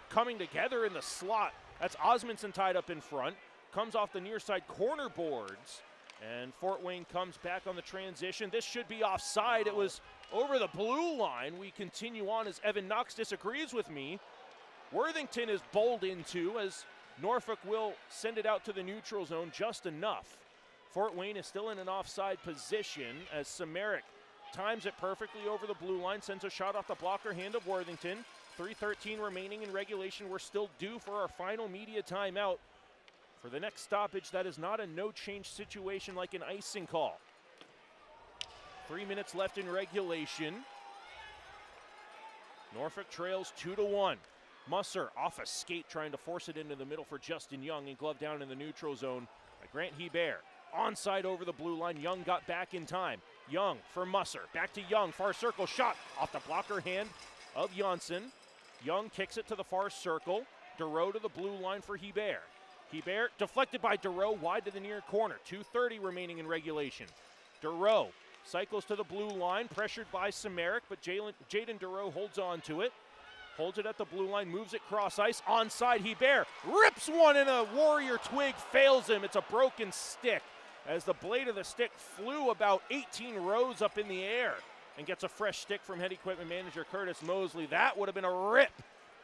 coming together in the slot. That's Osmondson tied up in front. Comes off the near side corner boards. And Fort Wayne comes back on the transition. This should be offside. It was over the blue line. We continue on as Evan Knox disagrees with me. Worthington is bowled into as Norfolk will send it out to the neutral zone just enough. Fort Wayne is still in an offside position as Samarik times it perfectly over the blue line, sends a shot off the blocker hand of Worthington. 3:13 remaining in regulation. We're still due for our final media timeout. For the next stoppage, that is not a no-change situation like an icing call. 3 minutes left in regulation. Norfolk trails 2-1. Musser off a skate, trying to force it into the middle for Justin Young, and glove down in the neutral zone by Grant Hebert. Onside over the blue line. Young got back in time. Young for Musser. Back to Young. Far circle shot off the blocker hand of Janssen. Young kicks it to the far circle. Dureau to the blue line for Hebert. Hebert deflected by Dureau wide to the near corner. 2:30 remaining in regulation. Dureau cycles to the blue line, pressured by Samarik, but Jaden Dureau holds on to it. Holds it at the blue line, moves it cross ice, onside. Hebert rips one in a Warrior twig, fails him. It's a broken stick as the blade of the stick flew about 18 rows up in the air and gets a fresh stick from head equipment manager Curtis Mosley. That would have been a rip.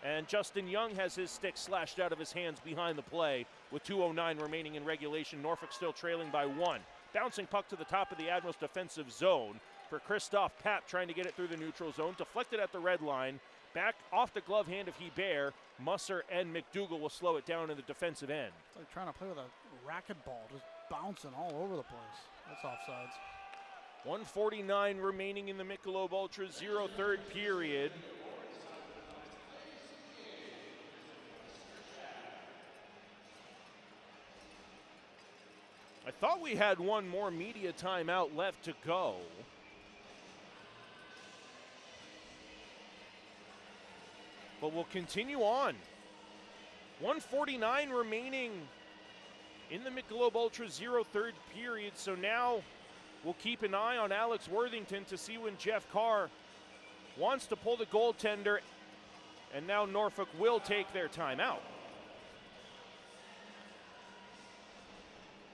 And Justin Young has his stick slashed out of his hands behind the play with 2:09 remaining in regulation. Norfolk still trailing by 1. Bouncing puck to the top of the Admirals defensive zone for Christoph Papp, trying to get it through the neutral zone. Deflected at the red line. Back off the glove hand of Hebert. Musser and McDougal will slow it down in the defensive end. It's like trying to play with a racquetball, just bouncing all over the place. That's offsides. 1:49 remaining in the Michelob Ultra 0 third period. I thought we had one more media timeout left to go. But we'll continue on. 1:49 remaining in the Michelob Ultra 0 third period. So now we'll keep an eye on Alex Worthington to see when Jeff Carr wants to pull the goaltender. And now Norfolk will take their timeout.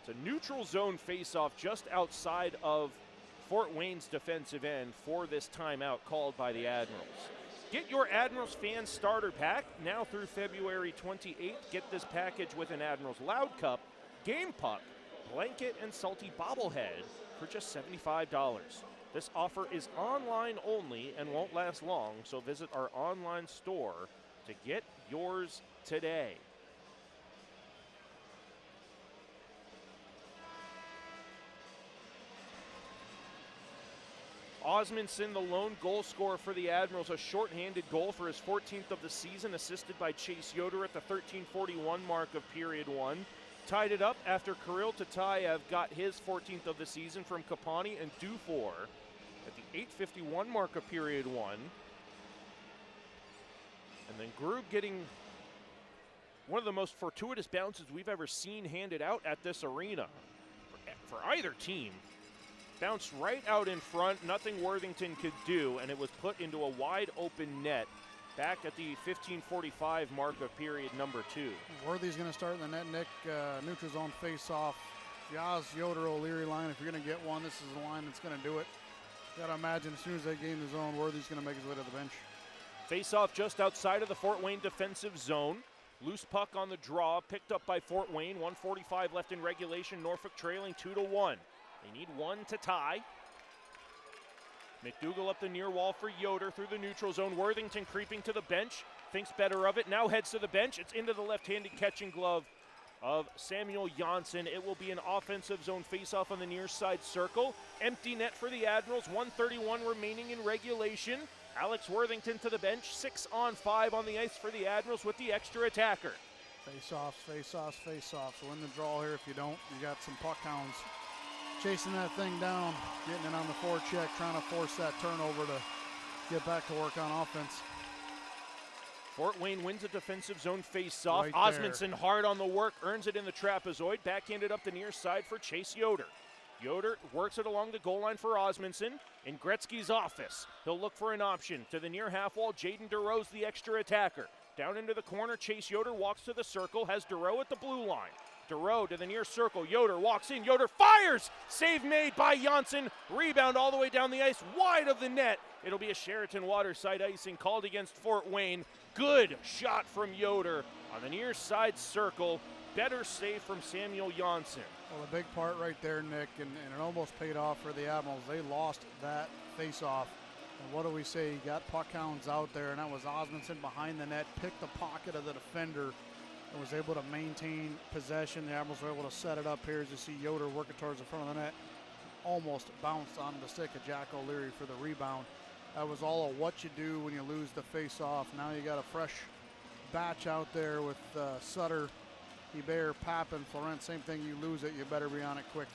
It's a neutral zone faceoff just outside of Fort Wayne's defensive end for this timeout called by the Admirals. Get your Admirals fan starter pack now through February 28th. Get this package with an Admirals Loud Cup, game puck, blanket, and salty bobblehead for just $75. This offer is online only and won't last long, so visit our online store to get yours today. Osmondson, the lone goal scorer for the Admirals, a shorthanded goal for his 14th of the season, assisted by Chase Yoder at the 13:41 mark of period one. Tied it up after Kirill Tatayev got his 14th of the season from Kapani and Dufour at the 8:51 mark of period one. And then Grube getting one of the most fortuitous bounces we've ever seen handed out at this arena for either team. Bounced right out in front, nothing Worthington could do, and it was put into a wide open net back at the 15:45 mark of period number 2. Worthy's going to start in the net, Nick. Neutral zone face-off. Yaz, Yoder, O'Leary line. If you're going to get one, this is the line that's going to do it. You got to imagine as soon as they gain the zone, Worthy's going to make his way to the bench. Face-off just outside of the Fort Wayne defensive zone. Loose puck on the draw, picked up by Fort Wayne. 1:45 left in regulation. Norfolk trailing 2-1. They need one to tie. McDougal up the near wall for Yoder through the neutral zone. Worthington creeping to the bench. Thinks better of it. Now heads to the bench. It's into the left-handed catching glove of Samuel Janssen. It will be an offensive zone faceoff on the near side circle. Empty net for the Admirals. 1:31 remaining in regulation. Alex Worthington to the bench. 6-on-5 on the ice for the Admirals with the extra attacker. Face-offs, face-offs, face-offs. So in the draw here, if you don't, you got some puck hounds chasing that thing down, getting it on the forecheck, trying to force that turnover to get back to work on offense. Fort Wayne wins a defensive zone face-off. Right Osmondson hard on the work, earns it in the trapezoid. Backhanded up the near side for Chase Yoder. Yoder works it along the goal line for Osmondson. In Gretzky's office, he'll look for an option. To the near half wall, Jaden DeRoe's the extra attacker. Down into the corner, Chase Yoder walks to the circle, has DeRoe at the blue line. DeRoe to the near circle. Yoder walks in. Yoder fires! Save made by Janssen. Rebound all the way down the ice, wide of the net. It'll be a Sheraton Waterside icing called against Fort Wayne. Good shot from Yoder on the near side circle. Better save from Samuel Janssen. Well, a big part right there, Nick, and it almost paid off for the Admirals. They lost that face-off. And what do we say? You got puck hounds out there, and that was Osmondson behind the net, picked the pocket of the defender, and was able to maintain possession. The Admirals were able to set it up here as you see Yoder working towards the front of the net. Almost bounced on the stick of Jack O'Leary for the rebound. That was all of what you do when you lose the face-off. Now you got a fresh batch out there with Sutter, Hebert, Papin, Florent. Same thing, you lose it, you better be on it quick.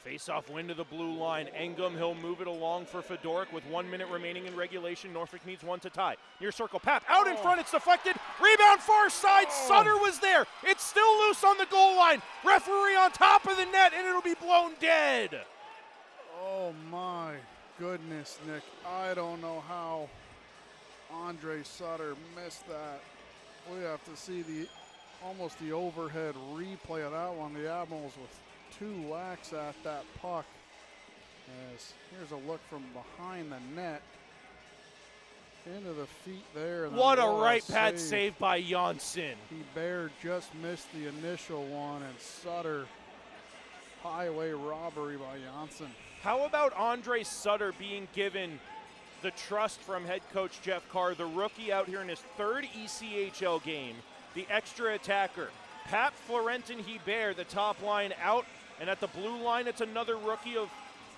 Face-off win to the blue line. Engum, he'll move it along for Fedoruk with 1 minute remaining in regulation. Norfolk needs one to tie. Near circle, Pap out in front, it's deflected. Rebound far side, Sutter was there. It's still loose on the goal line. Referee on top of the net, and it'll be blown dead. Oh my goodness, Nick. I don't know how Andre Sutter missed that. We have to see almost the overhead replay of that one. The Admirals with 2 whacks at that puck. As here's a look from behind the net into the feet there. And what a right pad save by Janssen. Hebert just missed the initial one, and Sutter, highway robbery by Janssen. How about Andre Sutter being given the trust from head coach Jeff Carr, the rookie out here in his third ECHL game, the extra attacker. Pat Florentin-Hebert, the top line out, and at the blue line, it's another rookie of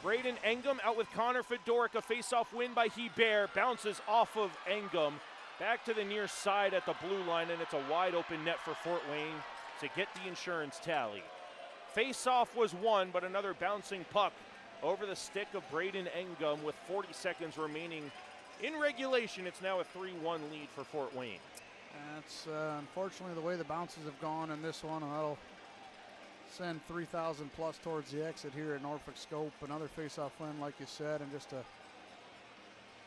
Braden Engum out with Connor Fedoric. A face-off win by Hebert, bounces off of Engum, back to the near side at the blue line, and it's a wide open net for Fort Wayne to get the insurance tally. Face-off was won, but another bouncing puck over the stick of Braden Engum with 40 seconds remaining in regulation. It's now a 3-1 lead for Fort Wayne. That's unfortunately the way the bounces have gone in this one, and that'll send 3,000 plus towards the exit here at Norfolk Scope. Another face-off win, like you said, and just a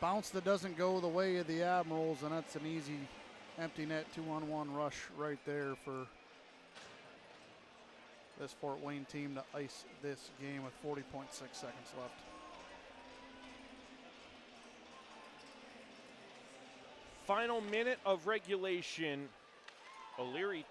bounce that doesn't go the way of the Admirals, and that's an easy empty net 2-on-1 rush right there for this Fort Wayne team to ice this game with 40.6 seconds left. Final minute of regulation. O'Leary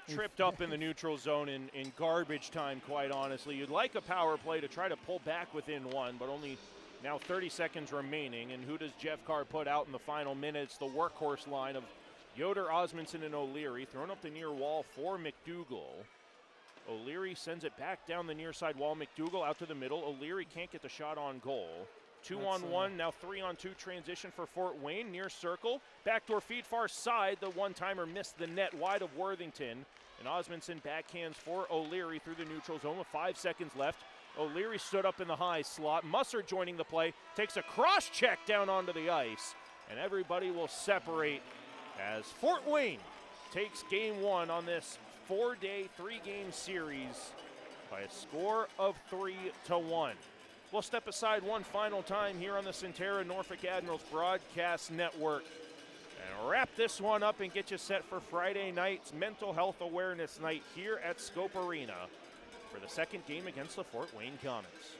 tripped up in the neutral zone in garbage time, quite honestly. You'd like a power play to try to pull back within one, but only now 30 seconds remaining. And who does Jeff Carr put out in the final minutes? The workhorse line of Yoder, Osmondson, and O'Leary, thrown up the near wall for McDougall. O'Leary sends it back down the near side wall. McDougall out to the middle. O'Leary can't get the shot on goal. 2-on-1, now 3-on-2 transition for Fort Wayne, near circle. Backdoor feed far side. The one-timer missed the net wide of Worthington. And Osmondson backhands for O'Leary through the neutral zone with 5 seconds left. O'Leary stood up in the high slot. Musser joining the play, takes a cross check down onto the ice. And everybody will separate as Fort Wayne takes game one on this 4-day, 3-game series by a score of 3-1. We'll step aside one final time here on the Centera Norfolk Admirals Broadcast Network and wrap this one up and get you set for Friday night's Mental Health Awareness Night here at Scope Arena for the second game against the Fort Wayne Komets.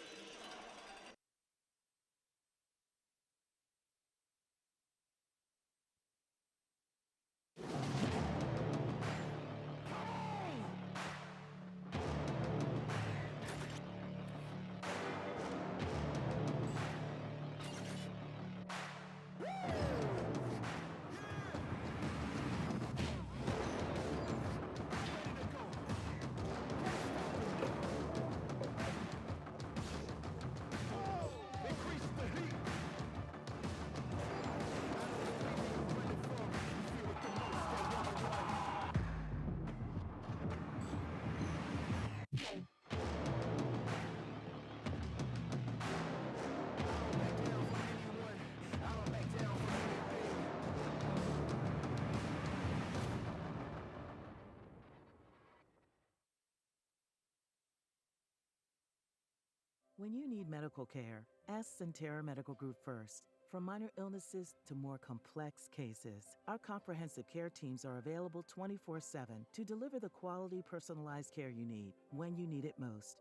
When you need medical care, ask Centera Medical Group first. From minor illnesses to more complex cases, our comprehensive care teams are available 24/7 to deliver the quality, personalized care you need when you need it most.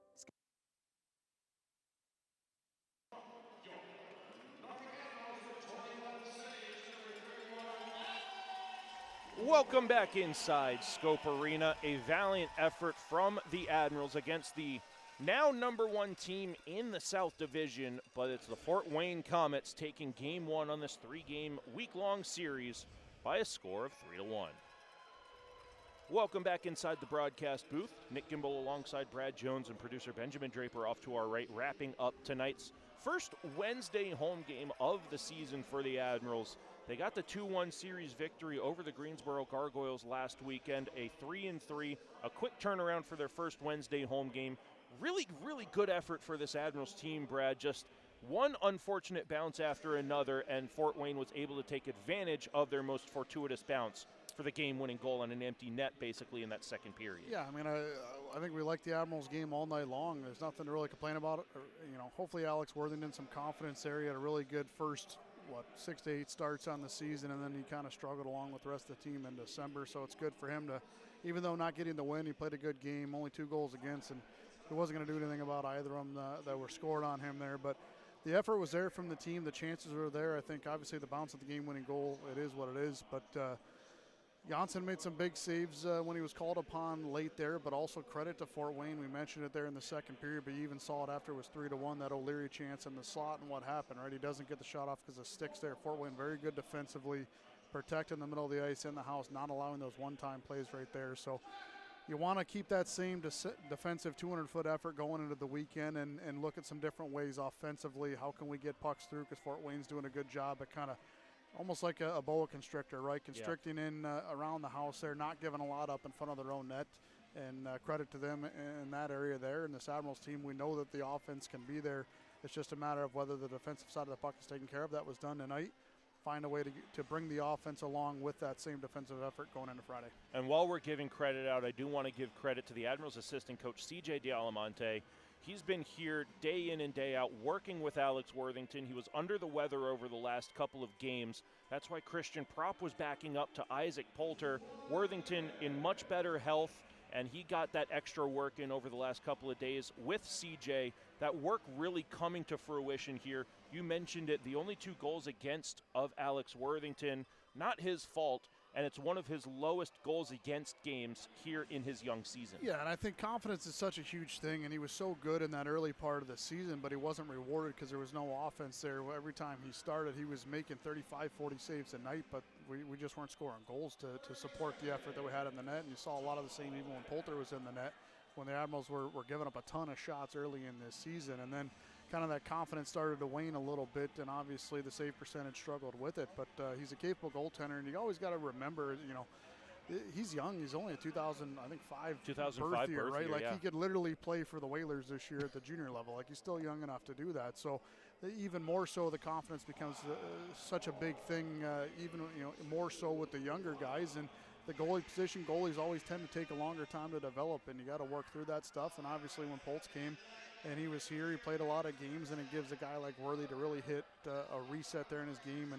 Welcome back inside Scope Arena. A valiant effort from the Admirals against the now #1 team in the South Division, but it's the Fort Wayne Komets taking game one on this 3-game week-long series by a score of 3-1. Welcome back inside the broadcast booth. Nick Gimbel alongside Brad Jones and producer Benjamin Draper off to our right, wrapping up tonight's first Wednesday home game of the season for the Admirals. They got the 2-1 series victory over the Greensboro Gargoyles last weekend, a 3-3, a quick turnaround for their first Wednesday home game. Really, really good effort for this Admirals team, Brad. Just one unfortunate bounce after another, and Fort Wayne was able to take advantage of their most fortuitous bounce for the game-winning goal on an empty net, basically, in that second period. Yeah, I mean, I think we liked the Admirals game all night long. There's nothing to really complain about. Hopefully Alex Worthington some confidence there. He had a really good first, 6 to 8 starts on the season, and then he kind of struggled along with the rest of the team in December. So it's good for him to, even though not getting the win, he played a good game, only 2 goals against, and he wasn't going to do anything about either of them that were scored on him there. But the effort was there from the team. The chances were there. I think obviously the bounce of the game-winning goal, it is what it is. But Janssen made some big saves when he was called upon late there, but also credit to Fort Wayne. We mentioned it there in the second period, but you even saw it after it was 3-1, that O'Leary chance in the slot, and what happened, right? He doesn't get the shot off because of sticks there. Fort Wayne very good defensively, protecting the middle of the ice in the house, not allowing those one-time plays right there. So you want to keep that same defensive 200-foot effort going into the weekend and look at some different ways offensively. How can we get pucks through? Because Fort Wayne's doing a good job at kind of almost like a boa constrictor, right? Constricting in around the house there, not giving a lot up in front of their own net. And credit to them in that area there. And this Admirals team, we know that the offense can be there. It's just a matter of whether the defensive side of the puck is taken care of. That was done tonight. Find a way to bring the offense along with that same defensive effort going into Friday. And while we're giving credit out, I do want to give credit to the Admirals assistant coach, CJ D'Alamonte. He's been here day in and day out working with Alex Worthington. He was under the weather over the last couple of games. That's why Christian Propp was backing up to Isaac Poulter. Worthington in much better health, and he got that extra work in over the last couple of days with CJ. That work really coming to fruition here. You mentioned it, the only 2 goals against of Alex Worthington, not his fault, and it's one of his lowest goals against games here in his young season. Yeah, and I think confidence is such a huge thing, and he was so good in that early part of the season, but he wasn't rewarded because there was no offense there. Every time he started, he was making 35, 40 saves a night, but we just weren't scoring goals to support the effort that we had in the net, and you saw a lot of the same even when Poulter was in the net, when the Admirals were giving up a ton of shots early in this season, and then kind of that confidence started to wane a little bit, and obviously the save percentage struggled with it, but he's a capable goaltender, and you always got to remember, you know, he's young. He's only a 2005 birth year, right? Like he could literally play for the Whalers this year at the junior level. Like he's still young enough to do that. So even more so, the confidence becomes such a big thing. Even more so with the younger guys, and the goalie position. Goalies always tend to take a longer time to develop, and you got to work through that stuff. And obviously, when Poltz came and he was here, he played a lot of games, and it gives a guy like Worthy to really hit a reset there in his game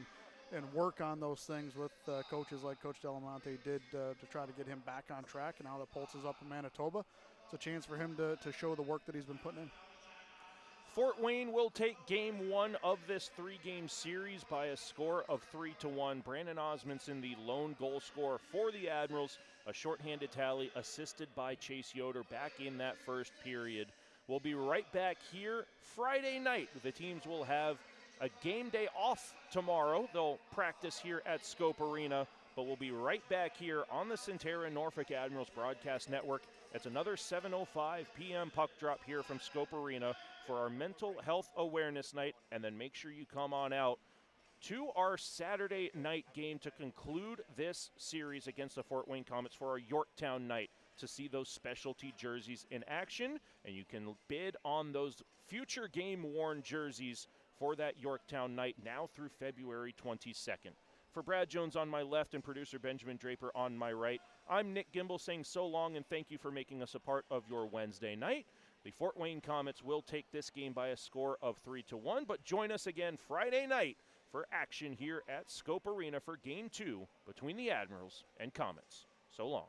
and work on those things with coaches like Coach Delamonte did to try to get him back on track. And now that Poltz is up in Manitoba, it's a chance for him to show the work that he's been putting in. Fort Wayne will take game 1 of this 3-game series by a score of 3-1. Brandon Osmondson, the lone goal scorer for the Admirals, a shorthanded tally assisted by Chase Yoder back in that first period. We'll be right back here Friday night. The teams will have a game day off tomorrow. They'll practice here at Scope Arena, but we'll be right back here on the Centera Norfolk Admirals Broadcast Network. It's another 7:05 p.m. puck drop here from Scope Arena for our Mental Health Awareness Night, and then make sure you come on out to our Saturday night game to conclude this series against the Fort Wayne Komets for our Yorktown night to see those specialty jerseys in action, and you can bid on those future game-worn jerseys for that Yorktown night now through February 22nd. For Brad Jones on my left and producer Benjamin Draper on my right, I'm Nick Gimbel saying so long and thank you for making us a part of your Wednesday night. The Fort Wayne Komets will take this game by a score of 3-1, but join us again Friday night for action here at Scope Arena for Game 2 between the Admirals and Komets. So long.